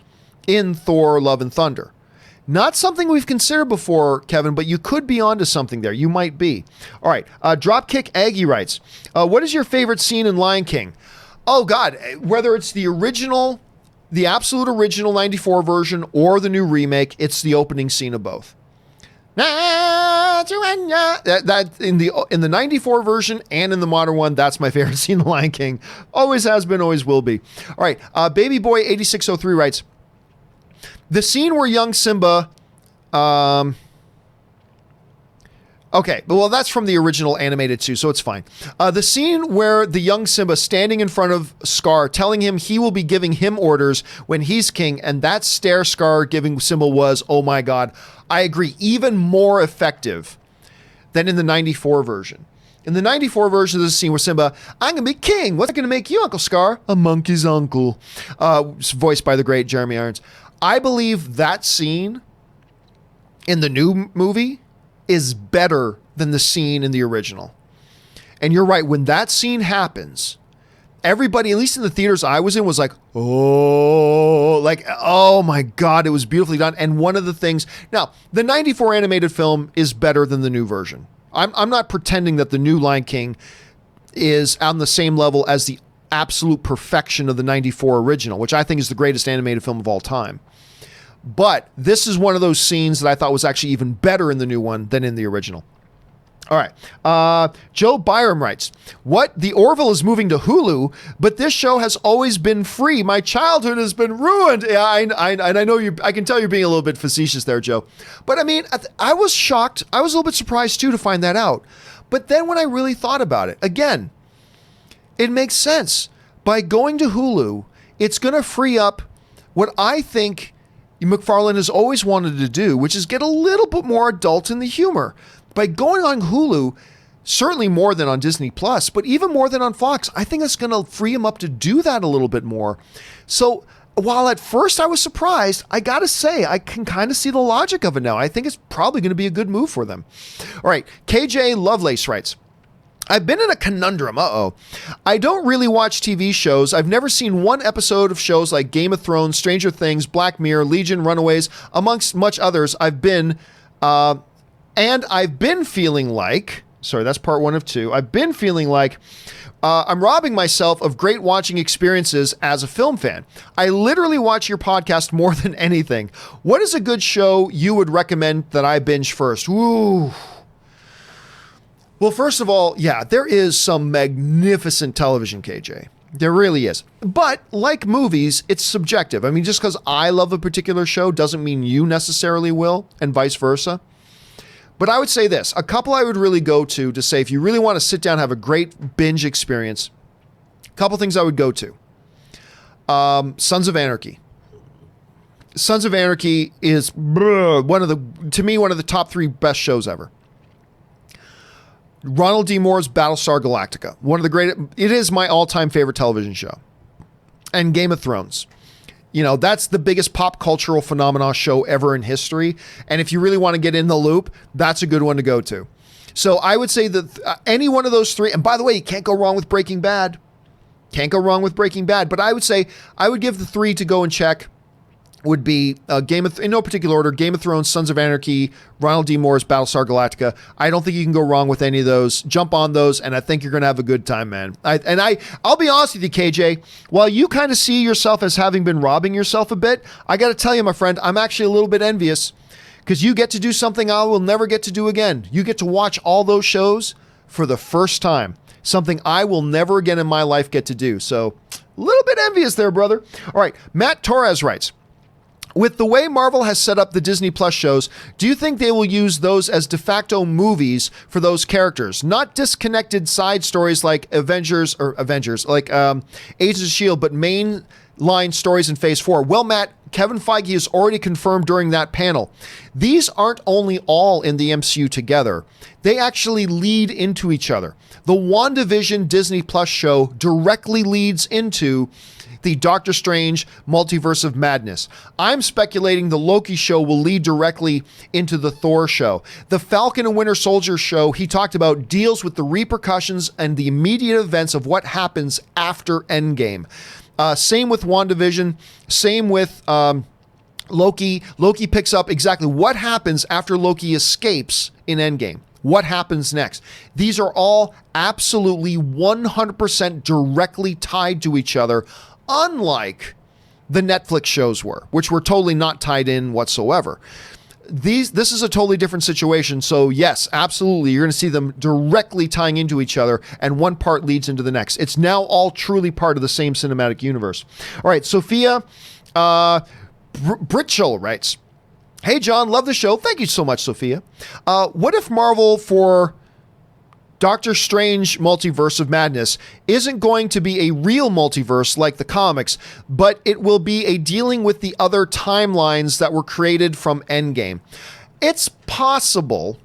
in Thor Love and Thunder. Not something we've considered before, Kevin, but you could be onto something there. You might be. All right. Dropkick Aggie writes, what is your favorite scene in Lion King? Oh, God. Whether it's the original, the absolute original 94 version or the new remake, it's the opening scene of both. That in the 94 version and in the modern one, that's my favorite scene in The Lion King. Always has been, always will be. All right. Baby Boy 8603 writes, the scene where young Simba, okay, well, that's from the original animated too, so it's fine. The scene where the young Simba standing in front of Scar, telling him he will be giving him orders when he's king, and that stare Scar giving Simba was, oh my God, I agree, even more effective than in the 94 version. In the 94 version of the scene where Simba, I'm going to be king. What's going to make you, Uncle Scar? A monkey's uncle. Voiced by the great Jeremy Irons. I believe that scene in the new movie is better than the scene in the original. And you're right, when that scene happens, everybody, at least in the theaters I was in, was like, oh my God, it was beautifully done. And one of the things, now, the 94 animated film is better than the new version. I'm not pretending that the new Lion King is on the same level as the absolute perfection of the 94 original, which I think is the greatest animated film of all time. But this is one of those scenes that I thought was actually even better in the new one than in the original. All right. Joe Byram writes, "What? The Orville is moving to Hulu, but this show has always been free. My childhood has been ruined." Yeah, I know you. I can tell you're being a little bit facetious there, Joe. But I mean, I was shocked. I was a little bit surprised too to find that out. But then when I really thought about it, again, it makes sense. By going to Hulu, it's going to free up what I think McFarlane has always wanted to do, which is get a little bit more adult in the humor. By going on Hulu, certainly more than on Disney Plus, but even more than on Fox, I think it's going to free him up to do that a little bit more. So while at first I was surprised, I got to say, I can kind of see the logic of it now. I think it's probably going to be a good move for them. All right, KJ Lovelace writes, "I've been in a conundrum. I don't really watch TV shows. I've never seen one episode of shows like Game of Thrones, Stranger Things, Black Mirror, Legion, Runaways, amongst much others. I've been feeling like," sorry, that's part 1 of 2. "I've been feeling like I'm robbing myself of great watching experiences as a film fan. I literally watch your podcast more than anything. What is a good show you would recommend that I binge first?" Ooh. Well, first of all, yeah, there is some magnificent television, KJ. There really is. But like movies, it's subjective. I mean, just because I love a particular show doesn't mean you necessarily will, and vice versa. But I would say this, a couple I would really go to say, if you really want to sit down and have a great binge experience, a couple things I would go to. Sons of Anarchy. Sons of Anarchy is one of the top 3 best shows ever. Ronald D. Moore's Battlestar Galactica. It is my all-time favorite television show. And Game of Thrones. You know, that's the biggest pop cultural phenomenon show ever in history. And if you really want to get in the loop, that's a good one to go to. So I would say that any one of those 3, and by the way, you can't go wrong with Breaking Bad. Can't go wrong with Breaking Bad. But I would say, I would give the 3 to go and check would be in no particular order, Game of Thrones, Sons of Anarchy, Ronald D. Moore's Battlestar Galactica. I don't think you can go wrong with any of those. Jump on those, and I think you're going to have a good time, man. I'll be honest with you, KJ. While you kind of see yourself as having been robbing yourself a bit, I got to tell you, my friend, I'm actually a little bit envious because you get to do something I will never get to do again. You get to watch all those shows for the first time, something I will never again in my life get to do. So a little bit envious there, brother. All right, Matt Torres writes, "With the way Marvel has set up the Disney Plus shows, do you think they will use those as de facto movies for those characters? Not disconnected side stories like Avengers, like Agents of S.H.I.E.L.D., but mainline stories in Phase 4. Well, Matt, Kevin Feige has already confirmed during that panel, these aren't only all in the MCU together, they actually lead into each other. The WandaVision Disney Plus show directly leads into the Doctor Strange Multiverse of Madness. I'm speculating the Loki show will lead directly into the Thor show. The Falcon and Winter Soldier show he talked about deals with the repercussions and the immediate events of what happens after Endgame. Same with WandaVision, same with Loki. Loki picks up exactly what happens after Loki escapes in Endgame. What happens next? These are all absolutely 100% directly tied to each other, unlike the Netflix shows were, which were totally not tied in whatsoever. This is a totally different situation. So yes, absolutely, you're going to see them directly tying into each other, and one part leads into the next. It's now all truly part of the same cinematic universe. All right, Sophia Britchell writes, "Hey John, love the show." Thank you so much, Sophia. What if Marvel for Doctor Strange Multiverse of Madness isn't going to be a real multiverse like the comics, but it will be a dealing with the other timelines that were created from Endgame? It's possible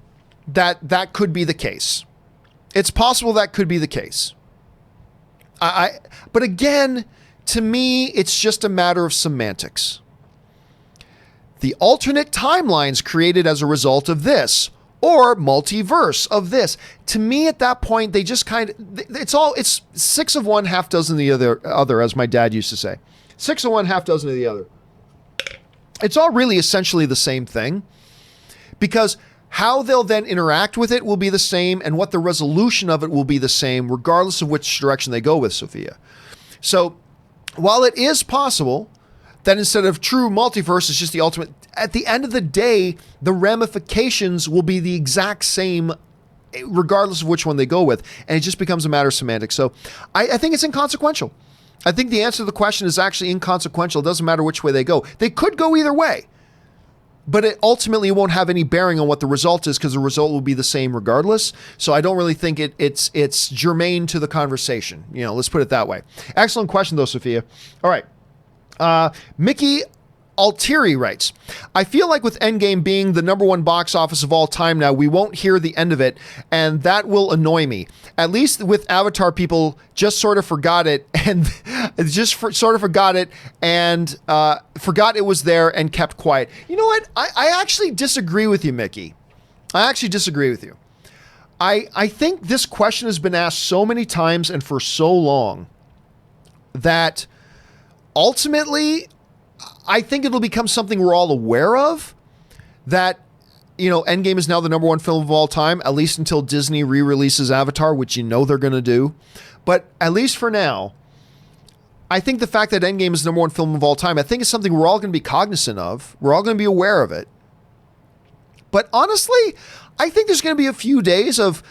that could be the case. It's possible that could be the case. But again, to me, it's just a matter of semantics. The alternate timelines created as a result of this, or multiverse of this. To me, at that point, they just it's 6 of one, half dozen of the other, as my dad used to say. 6 of one, half dozen of the other. It's all really essentially the same thing, because how they'll then interact with it will be the same, and what the resolution of it will be the same, regardless of which direction they go with, Sophia. So while it is possible that instead of true multiverse, it's just the ultimate, at the end of the day, the ramifications will be the exact same regardless of which one they go with. And it just becomes a matter of semantics. So I think it's inconsequential. I think the answer to the question is actually inconsequential. It doesn't matter which way they go. They could go either way. But it ultimately won't have any bearing on what the result is because the result will be the same regardless. So I don't really think it's germane to the conversation. Let's put it that way. Excellent question, though, Sophia. All right. Mickey Altieri writes, I feel like with Endgame being the #1 box office of all time now, we won't hear the end of it, and that will annoy me. At least with Avatar, people just sort of forgot it and forgot it was there and kept quiet. You know what? I actually disagree with you, Mickey. I actually disagree with you. I think this question has been asked so many times and for so long that ultimately I think it'll become something we're all aware of, that, Endgame is now the #1 film of all time, at least until Disney re-releases Avatar, which they're going to do. But at least for now, I think the fact that Endgame is the #1 film of all time, I think it's something we're all going to be cognizant of. We're all going to be aware of it. But honestly, I think there's going to be a few days of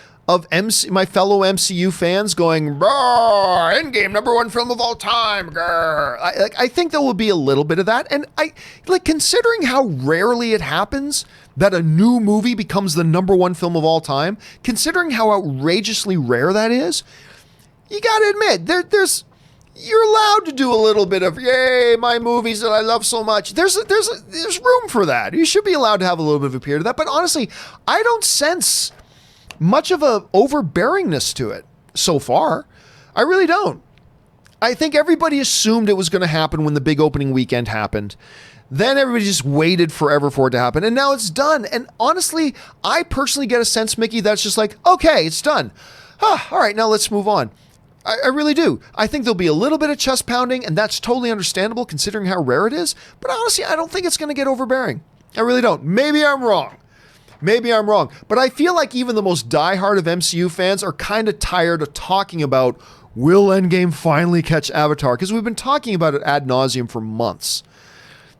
my fellow MCU fans going, Endgame, #1 film of all time. I think there will be a little bit of that. And considering how rarely it happens that a new movie becomes the #1 film of all time, considering how outrageously rare that is, you got to admit, you're allowed to do a little bit of, yay, my movies that I love so much. There's room for that. You should be allowed to have a little bit of a period of that. But honestly, I don't sense much of a overbearingness to it so far. I really don't. I think everybody assumed it was going to happen when the big opening weekend happened. Then everybody just waited forever for it to happen. And now it's done. And honestly, I personally get a sense, Mickey, that's just like, okay, it's done. All right, now let's move on. I really do. I think there'll be a little bit of chest pounding, and that's totally understandable considering how rare it is. But honestly, I don't think it's going to get overbearing. I really don't. Maybe I'm wrong. But I feel like even the most diehard of MCU fans are kind of tired of talking about, will Endgame finally catch Avatar? Because we've been talking about it ad nauseum for months.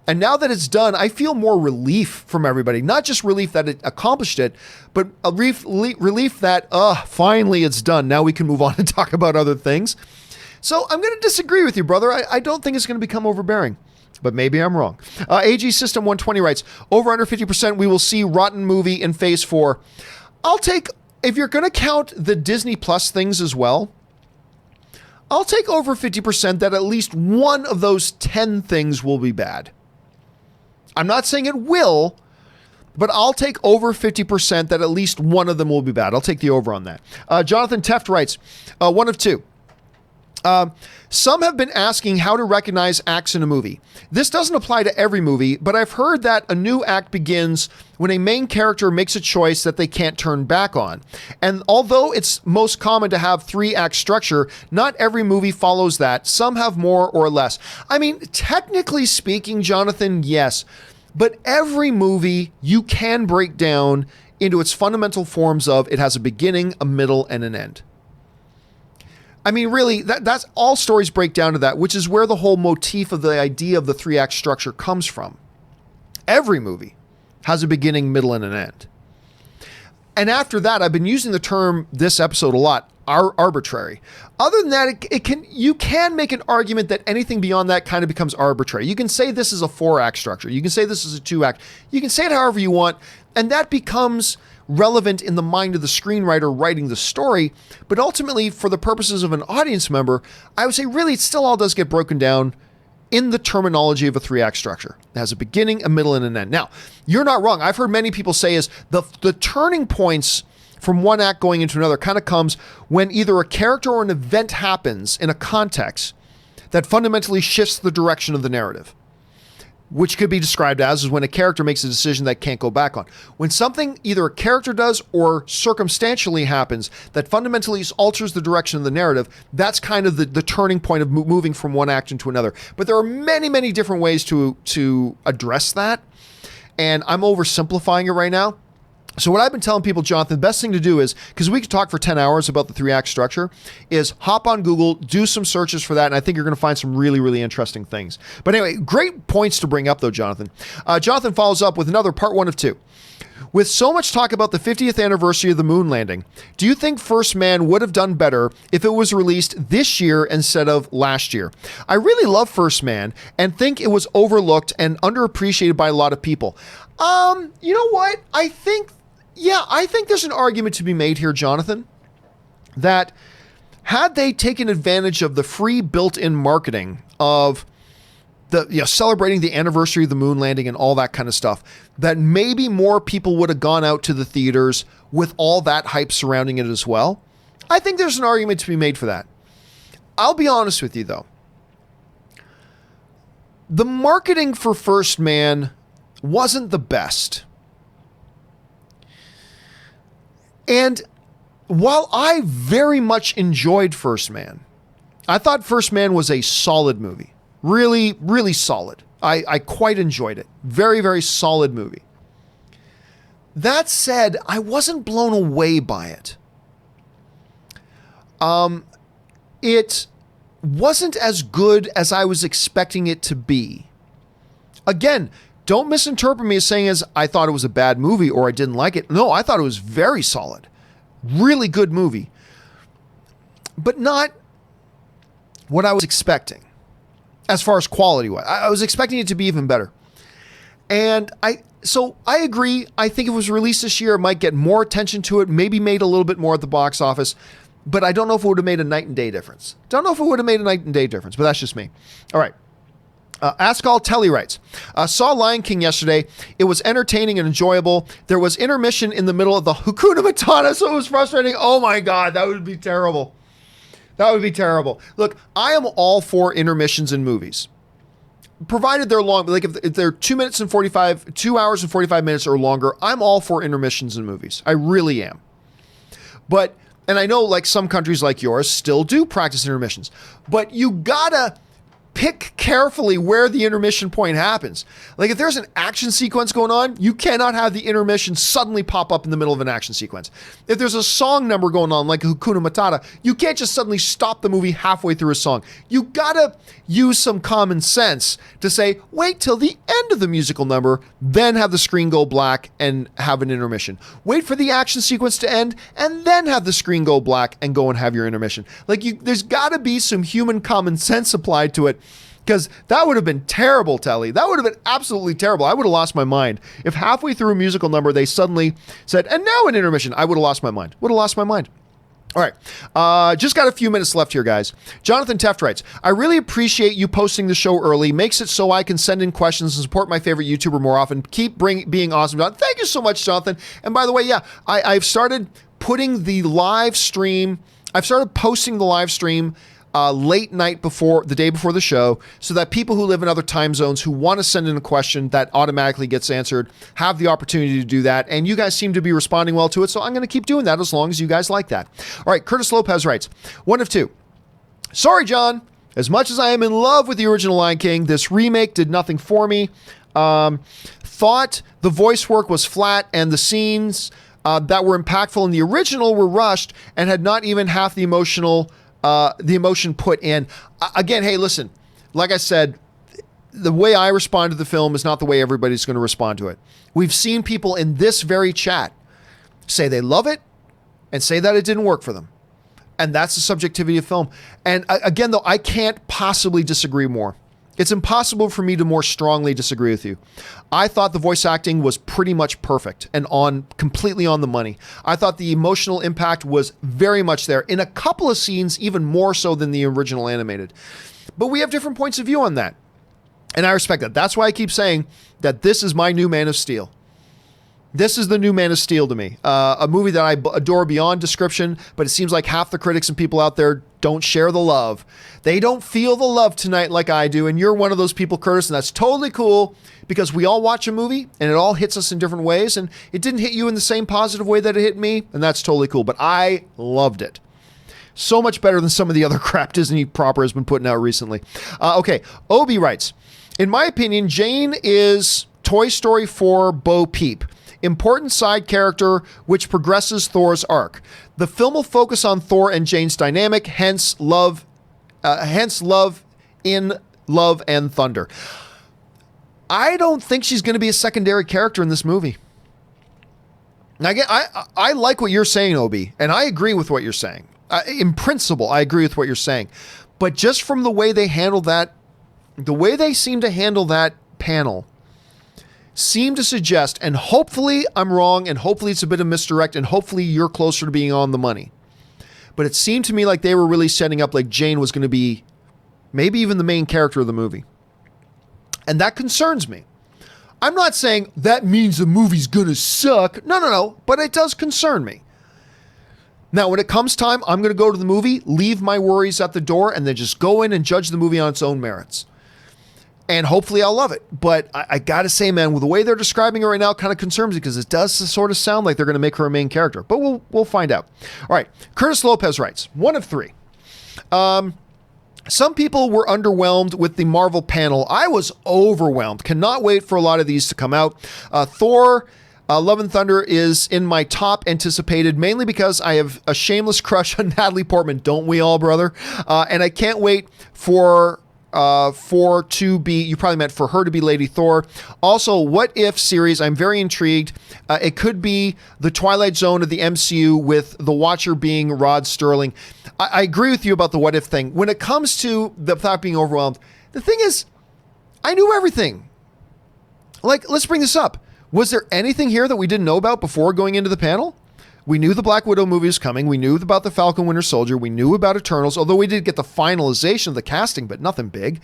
And now that it's done, I feel more relief from everybody. Not just relief that it accomplished it, but a relief that, finally it's done. Now we can move on and talk about other things. So I'm going to disagree with you, brother. I don't think it's going to become overbearing. But maybe I'm wrong. AG System 120 writes, over under 50%, we will see Rotten movie in Phase 4. I'll take, if you're going to count the Disney Plus things as well, I'll take over 50% that at least one of those 10 things will be bad. I'm not saying it will, but I'll take over 50% that at least one of them will be bad. I'll take the over on that. Jonathan Teft writes, one of two. Some have been asking how to recognize acts in a movie. This doesn't apply to every movie, but I've heard that a new act begins when a main character makes a choice that they can't turn back on. And although it's most common to have 3-act structure, not every movie follows that. Some have more or less. I mean, technically speaking, Jonathan, yes, but every movie you can break down into its fundamental forms of it has a beginning, a middle, and an end. I mean, really, that's all stories break down to that, which is where the whole motif of the idea of the 3-act structure comes from. Every movie has a beginning, middle, and an end. And after that, I've been using the term this episode a lot, arbitrary. Other than that, you can make an argument that anything beyond that kind of becomes arbitrary. You can say this is a 4-act structure. You can say this is a 2-act. You can say it however you want, and that becomes relevant in the mind of the screenwriter writing the story. But ultimately, for the purposes of an audience member, I would say really it still all does get broken down in the terminology of a 3-act structure. It has a beginning, a middle, and an end. Now, you're not wrong. I've heard many people say is the turning points from one act going into another kind of comes when either a character or an event happens in a context that fundamentally shifts the direction of the narrative, which could be described as is when a character makes a decision that can't go back on. When something either a character does or circumstantially happens that fundamentally alters the direction of the narrative, that's kind of the turning point of moving from one act into another. But there are many, many different ways to address that, and I'm oversimplifying it right now. So what I've been telling people, Jonathan, the best thing to do is, because we could talk for 10 hours about the 3-act structure, is hop on Google, do some searches for that, and I think you're going to find some really, really interesting things. But anyway, great points to bring up, though, Jonathan. Jonathan follows up with another part 1 of 2. With so much talk about the 50th anniversary of the moon landing, do you think First Man would have done better if it was released this year instead of last year? I really love First Man and think it was overlooked and underappreciated by a lot of people. You know what? I think there's an argument to be made here, Jonathan, that had they taken advantage of the free built-in marketing of celebrating the anniversary of the moon landing and all that kind of stuff, that maybe more people would have gone out to the theaters with all that hype surrounding it as well. I think there's an argument to be made for that. I'll be honest with you, though. The marketing for First Man wasn't the best. And while I very much enjoyed First Man, I thought First Man was a solid movie. Really, really solid. I quite enjoyed it. Very, very solid movie. That said, I wasn't blown away by it. It wasn't as good as I was expecting it to be. Again, don't misinterpret me as saying as I thought it was a bad movie or I didn't like it. No, I thought it was very solid. Really good movie. But not what I was expecting. As far as quality wise, I was expecting it to be even better. And I agree. I think if it was released this year, it might get more attention to it, maybe made a little bit more at the box office, but I don't know if it would have made a night and day difference. But that's just me. All right. Ask All Telly writes, saw Lion King yesterday. It was entertaining and enjoyable. There was intermission in the middle of the Hakuna Matata, so it was frustrating. Oh my God, that would be terrible. That would be terrible. Look, I am all for intermissions in movies, provided they're long. Like if they're 2 hours and 45 minutes or longer, I'm all for intermissions in movies. I really am. But, and I know like some countries like yours still do practice intermissions, but you gotta pick carefully where the intermission point happens. Like if there's an action sequence going on, you cannot have the intermission suddenly pop up in the middle of an action sequence. If there's a song number going on, like Hakuna Matata, you can't just suddenly stop the movie halfway through a song. You gotta use some common sense to say, wait till the end of the musical number, then have the screen go black and have an intermission. Wait for the action sequence to end and then have the screen go black and go and have your intermission. Like there's gotta be some human common sense applied to it. Because that would have been terrible, Telly. That would have been absolutely terrible. I would have lost my mind. If halfway through a musical number, they suddenly said, and now an intermission, I would have lost my mind. All right. Just got a few minutes left here, guys. Jonathan Teft writes, I really appreciate you posting the show early. Makes it so I can send in questions and support my favorite YouTuber more often. Keep being awesome. Thank you so much, Jonathan. And by the way, I've started putting the live stream. I've started posting the live stream late night the day before the show, so that people who live in other time zones who want to send in a question that automatically gets answered have the opportunity to do that. And you guys seem to be responding well to it, so I'm going to keep doing that as long as you guys like that. All right, Curtis Lopez writes, 1 of 2. Sorry, John. As much as I am in love with the original Lion King, this remake did nothing for me. Thought the voice work was flat and the scenes that were impactful in the original were rushed and had not even half the emotion put in. Again, hey, listen, like I said, the way I respond to the film is not the way everybody's going to respond to it. We've seen people in this very chat say they love it and say that it didn't work for them. And that's the subjectivity of film. And again, though, I can't possibly disagree more. It's impossible for me to more strongly disagree with you. I thought the voice acting was pretty much perfect and completely on the money. I thought the emotional impact was very much there. In a couple of scenes, even more so than the original animated. But we have different points of view on that. And I respect that. That's why I keep saying that this is my new Man of Steel. This is the new Man of Steel to me. A movie that I adore beyond description, but it seems like half the critics and people out there don't share the love. They don't feel the love tonight like I do, and you're one of those people, Curtis, and that's totally cool because we all watch a movie and it all hits us in different ways, and it didn't hit you in the same positive way that it hit me, and that's totally cool, but I loved it. So much better than some of the other crap Disney proper has been putting out recently. Okay, Obi writes, in my opinion, Jane is Toy Story 4 Bo Peep. Important side character which progresses Thor's arc. The film will focus on Thor and Jane's dynamic, hence love in Love and Thunder. I don't think she's going to be a secondary character in this movie. I like what you're saying, Obi, and I agree with what you're saying. In principle, I agree with what you're saying. But just from the way they handle that, the way they seem to handle that panel, seem to suggest, and hopefully I'm wrong, and hopefully it's a bit of misdirect, and hopefully you're closer to being on the money. But it seemed to me like they were really setting up like Jane was going to be maybe even the main character of the movie. And that concerns me. I'm not saying that means the movie's going to suck. No. But it does concern me. Now, when it comes time, I'm going to go to the movie, leave my worries at the door, and then just go in and judge the movie on its own merits. And hopefully I'll love it. But I got to say, man, with the way they're describing it right now, kind of concerns me because it does sort of sound like they're going to make her a main character. But we'll find out. All right. Curtis Lopez writes, 1 of 3. Some people were underwhelmed with the Marvel panel. I was overwhelmed. Cannot wait for a lot of these to come out. Thor, Love and Thunder is in my top anticipated, mainly because I have a shameless crush on Natalie Portman. Don't we all, brother? And I can't wait for to be, you probably meant for her to be Lady Thor. Also, What If series, I'm very intrigued. It could be the Twilight Zone of the MCU with the Watcher being Rod Sterling. I agree with you about the What If thing. When it comes to the without being overwhelmed, the thing is, I knew everything. Like, let's bring this up. Was there anything here that we didn't know about before going into the panel? We knew the Black Widow movie was coming. We knew about the Falcon Winter Soldier. We knew about Eternals, although we did get the finalization of the casting, but nothing big.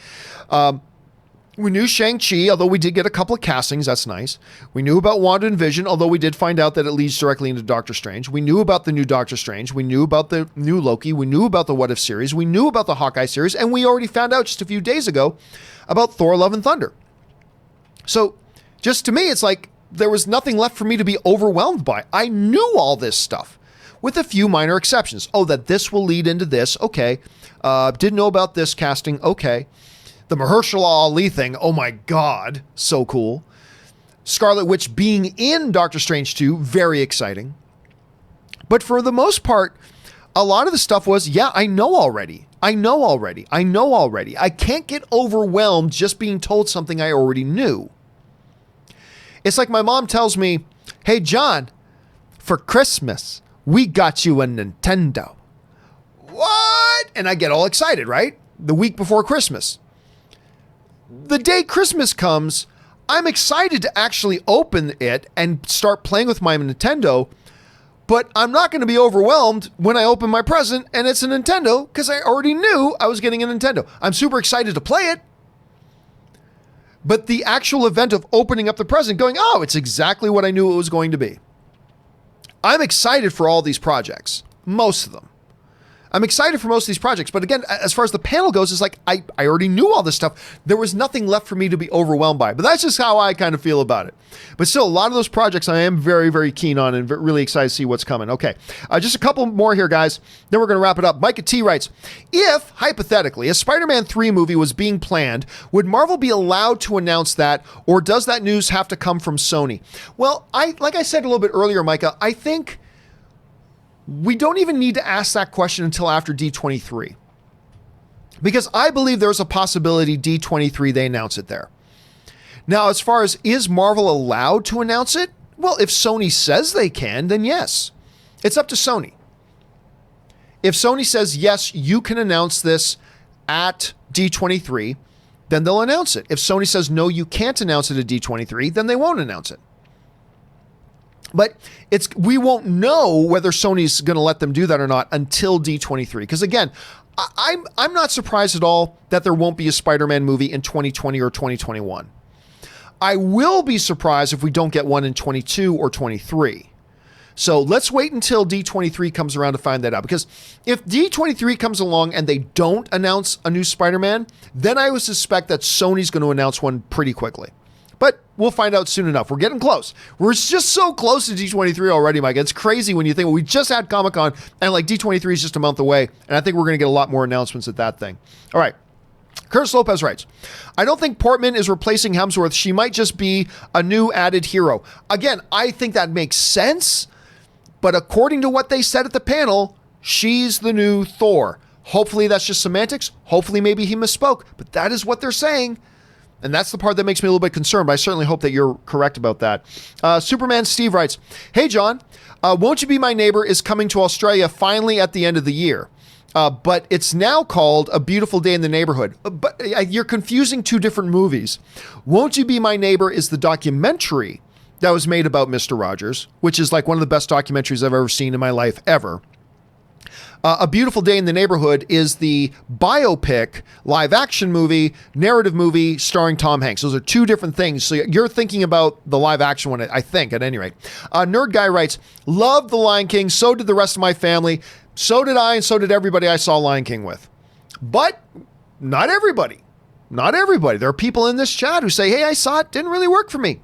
We knew Shang-Chi, although we did get a couple of castings. That's nice. We knew about Wanda and Vision, although we did find out that it leads directly into Doctor Strange. We knew about the new Doctor Strange. We knew about the new Loki. We knew about the What If series. We knew about the Hawkeye series. And we already found out just a few days ago about Thor, Love and Thunder. So just to me, it's like there was nothing left for me to be overwhelmed by. I knew all this stuff with a few minor exceptions. Oh, that this will lead into this. Okay. Didn't know about this casting. Okay. The Marheshala Ali thing, oh my God, so cool. Scarlet Witch being in Doctor Strange 2, very exciting. But for the most part, a lot of the stuff was, yeah, I know already. I can't get overwhelmed just being told something I already knew. It's like my mom tells me, hey, John, for Christmas, we got you a Nintendo. What? And I get all excited, right? The week before Christmas. The day Christmas comes, I'm excited to actually open it and start playing with my Nintendo, but I'm not going to be overwhelmed when I open my present and it's a Nintendo because I already knew I was getting a Nintendo. I'm super excited to play it, but the actual event of opening up the present going, oh, it's exactly what I knew it was going to be. I'm excited for all these projects, most of them. I'm excited for most of these projects, but again, as far as the panel goes, it's like I already knew all this stuff. There was nothing left for me to be overwhelmed by, but that's just how I kind of feel about it. But still, a lot of those projects I am very, very keen on and really excited to see what's coming. Okay, just a couple more here, guys. Then we're going to wrap it up. Micah T writes, if, hypothetically, a Spider-Man 3 movie was being planned, would Marvel be allowed to announce that, or does that news have to come from Sony? Well, like I said a little bit earlier, Micah, I think we don't even need to ask that question until after D23. Because I believe there's a possibility D23 they announce it there. Now, as far as is Marvel allowed to announce it? Well, if Sony says they can, then yes. It's up to Sony. If Sony says, yes, you can announce this at D23, then they'll announce it. If Sony says, no, you can't announce it at D23, then they won't announce it. But we won't know whether Sony's going to let them do that or not until D23. Because again, I'm not surprised at all that there won't be a Spider-Man movie in 2020 or 2021. I will be surprised if we don't get one in 22 or 23. So let's wait until D23 comes around to find that out. Because if D23 comes along and they don't announce a new Spider-Man, then I would suspect that Sony's going to announce one pretty quickly. But we'll find out soon enough. We're getting close. We're just so close to D23 already, Mike. It's crazy when you think, well, we just had Comic-Con and like D23 is just a month away. And I think we're going to get a lot more announcements at that thing. All right. Curtis Lopez writes, I don't think Portman is replacing Hemsworth. She might just be a new added hero. Again, I think that makes sense. But according to what they said at the panel, she's the new Thor. Hopefully that's just semantics. Hopefully maybe he misspoke. But that is what they're saying. And that's the part that makes me a little bit concerned, but I certainly hope that you're correct about that. Superman Steve writes, "Hey, John, Won't You Be My Neighbor is coming to Australia finally at the end of the year. But it's now called A Beautiful Day in the Neighborhood. But you're confusing two different movies. Won't You Be My Neighbor is the documentary that was made about Mr. Rogers, which is like one of the best documentaries I've ever seen in my life ever. A Beautiful Day in the Neighborhood is the biopic, live action movie, narrative movie starring Tom Hanks. Those are two different things. So you're thinking about the live action one, I think, at any rate. Nerd Guy writes, "Loved The Lion King. So did the rest of my family. So did I, and so did everybody I saw Lion King with." But not everybody. Not everybody. There are people in this chat who say, "Hey, I saw it. Didn't really work for me."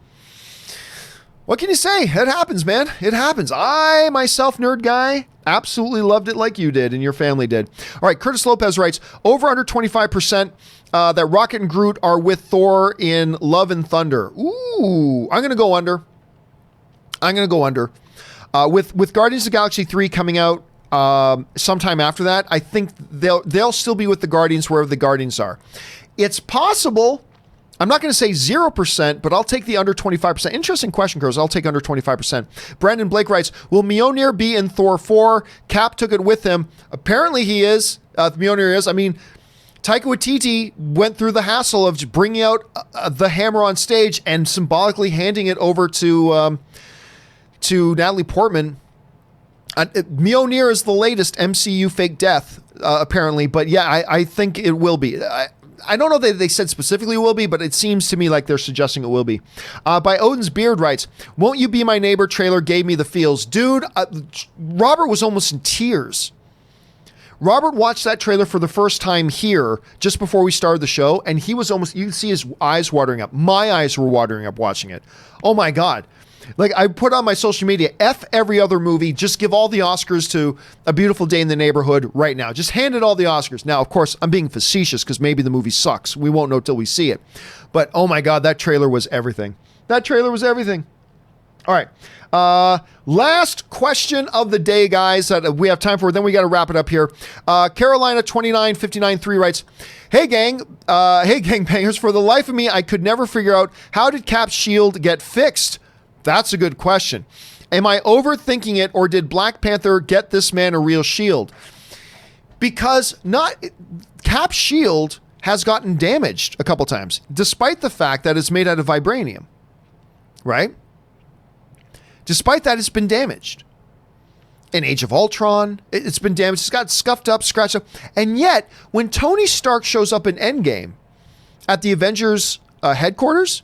What can you say? It happens, man. It happens. I, myself, Nerd Guy, absolutely loved it like you did and your family did. All right, Curtis Lopez writes, over under 25% that Rocket and Groot are with Thor in Love and Thunder. Ooh, I'm going to go under. With Guardians of the Galaxy 3 coming out sometime after that, I think they'll still be with the Guardians wherever the Guardians are. It's possible. I'm not going to say 0%, but I'll take the under 25%. Interesting question, Chris. I'll take under 25%. Brandon Blake writes, will Mjolnir be in Thor 4? Cap took it with him. Apparently he is. Mjolnir is. I mean, Taika Waititi went through the hassle of bringing out the hammer on stage and symbolically handing it over to Natalie Portman. Mjolnir is the latest MCU fake death, apparently. But yeah, I think it will be. I don't know that they said specifically it will be, but it seems to me like they're suggesting it will be. By Odin's Beard writes, Won't You Be My Neighbor trailer gave me the feels. Dude, Robert was almost in tears. Robert watched that trailer for the first time here just before we started the show, and he was almost, you can see his eyes watering up. My eyes were watering up watching it. Oh my God. Like, I put on my social media, F every other movie, just give all the Oscars to A Beautiful Day in the Neighborhood right now. Just hand it all the Oscars. Now, of course, I'm being facetious because maybe the movie sucks. We won't know till we see it. But, oh my God, that trailer was everything. That trailer was everything. All right. Last question of the day, guys, that we have time for. Then we got to wrap it up here. Carolina 29593 writes, Hey gangbangers, for the life of me, I could never figure out how did Cap's shield get fixed? That's a good question. Am I overthinking it, or did Black Panther get this man a real shield? Because Cap's shield has gotten damaged a couple times, despite the fact that it's made out of vibranium, right? Despite that, it's been damaged. In Age of Ultron, it's been damaged. It's got scuffed up, scratched up. And yet, when Tony Stark shows up in Endgame at the Avengers headquarters,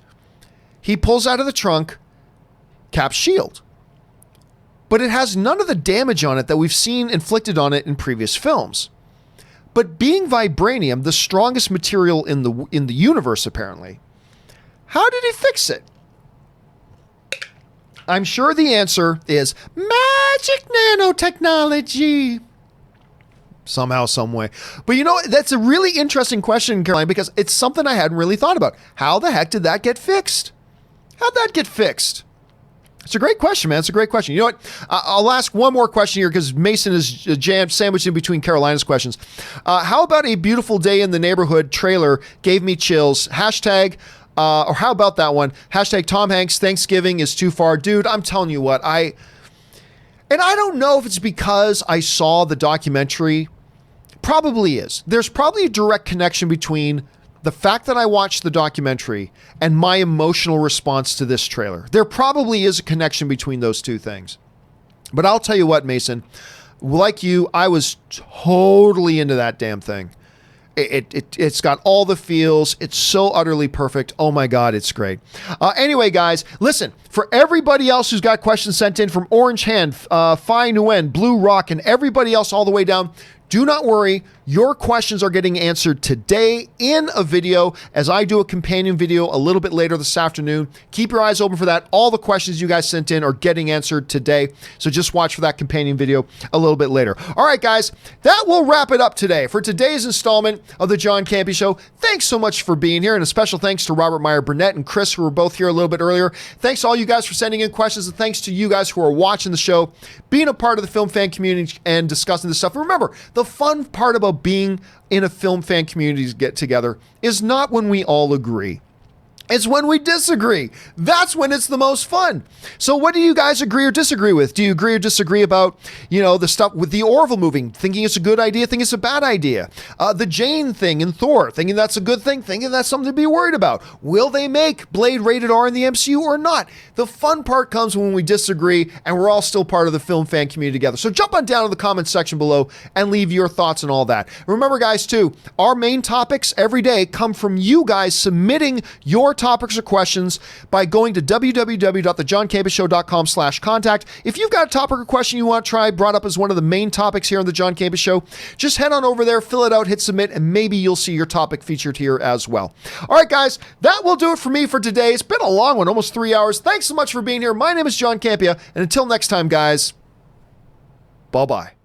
he pulls out of the trunk Cap's shield. But it has none of the damage on it that we've seen inflicted on it in previous films. But being vibranium, the strongest material in the universe apparently, how did he fix it? I'm sure the answer is magic nanotechnology. Somehow, some way. But you know, that's a really interesting question, Caroline, because it's something I hadn't really thought about. How the heck did that get fixed? How'd that get fixed? It's a great question, man. It's a great question. You know what? I'll ask one more question here because Mason is jammed, sandwiched in between Carolina's questions. How about A Beautiful Day in the Neighborhood trailer gave me chills? Hashtag, or how about that one? Hashtag Tom Hanks, Thanksgiving is too far. Dude, I'm telling you what, and I don't know if it's because I saw the documentary. Probably is. There's probably a direct connection between the fact that I watched the documentary and my emotional response to this trailer. There probably is a connection between those two things. But I'll tell you what, Mason, like you, I was totally into that damn thing. It's got all the feels. It's so utterly perfect. Oh my God, it's great. Anyway, guys, listen, for everybody else who's got questions sent in from Orange Hand, Phi Nguyen, Blue Rock, and everybody else all the way down, do not worry. Your questions are getting answered today in a video as I do a companion video a little bit later this afternoon. Keep your eyes open for that. All the questions you guys sent in are getting answered today. So just watch for that companion video a little bit later. All right, guys, that will wrap it up today for today's installment of the John Campea Show. Thanks so much for being here. And a special thanks to Robert Meyer Burnett and Kris, who were both here a little bit earlier. Thanks to all you guys for sending in questions. And thanks to you guys who are watching the show, being a part of the film fan community and discussing this stuff. And remember, the fun part about being in a film fan community to get together is not when we all agree. It's when we disagree. That's when it's the most fun. So what do you guys agree or disagree with? Do you agree or disagree about, the stuff with the Orville moving, thinking it's a good idea, thinking it's a bad idea? The Jane thing in Thor, thinking that's a good thing, thinking that's something to be worried about. Will they make Blade rated R in the MCU or not? The fun part comes when we disagree and we're all still part of the film fan community together. So jump on down to the comments section below and leave your thoughts and all that. Remember, guys, too, our main topics every day come from you guys submitting your topics or questions by going to www.thejohncampeashow.com/contact. If you've got a topic or question you want to try brought up as one of the main topics here on the John Campea Show, just head on over there, fill it out, hit submit, and maybe you'll see your topic featured here as well. All right, guys, that will do it for me for today. It's been a long one, almost 3 hours. Thanks so much for being here. My name is John Campea, and until next time, guys, bye-bye.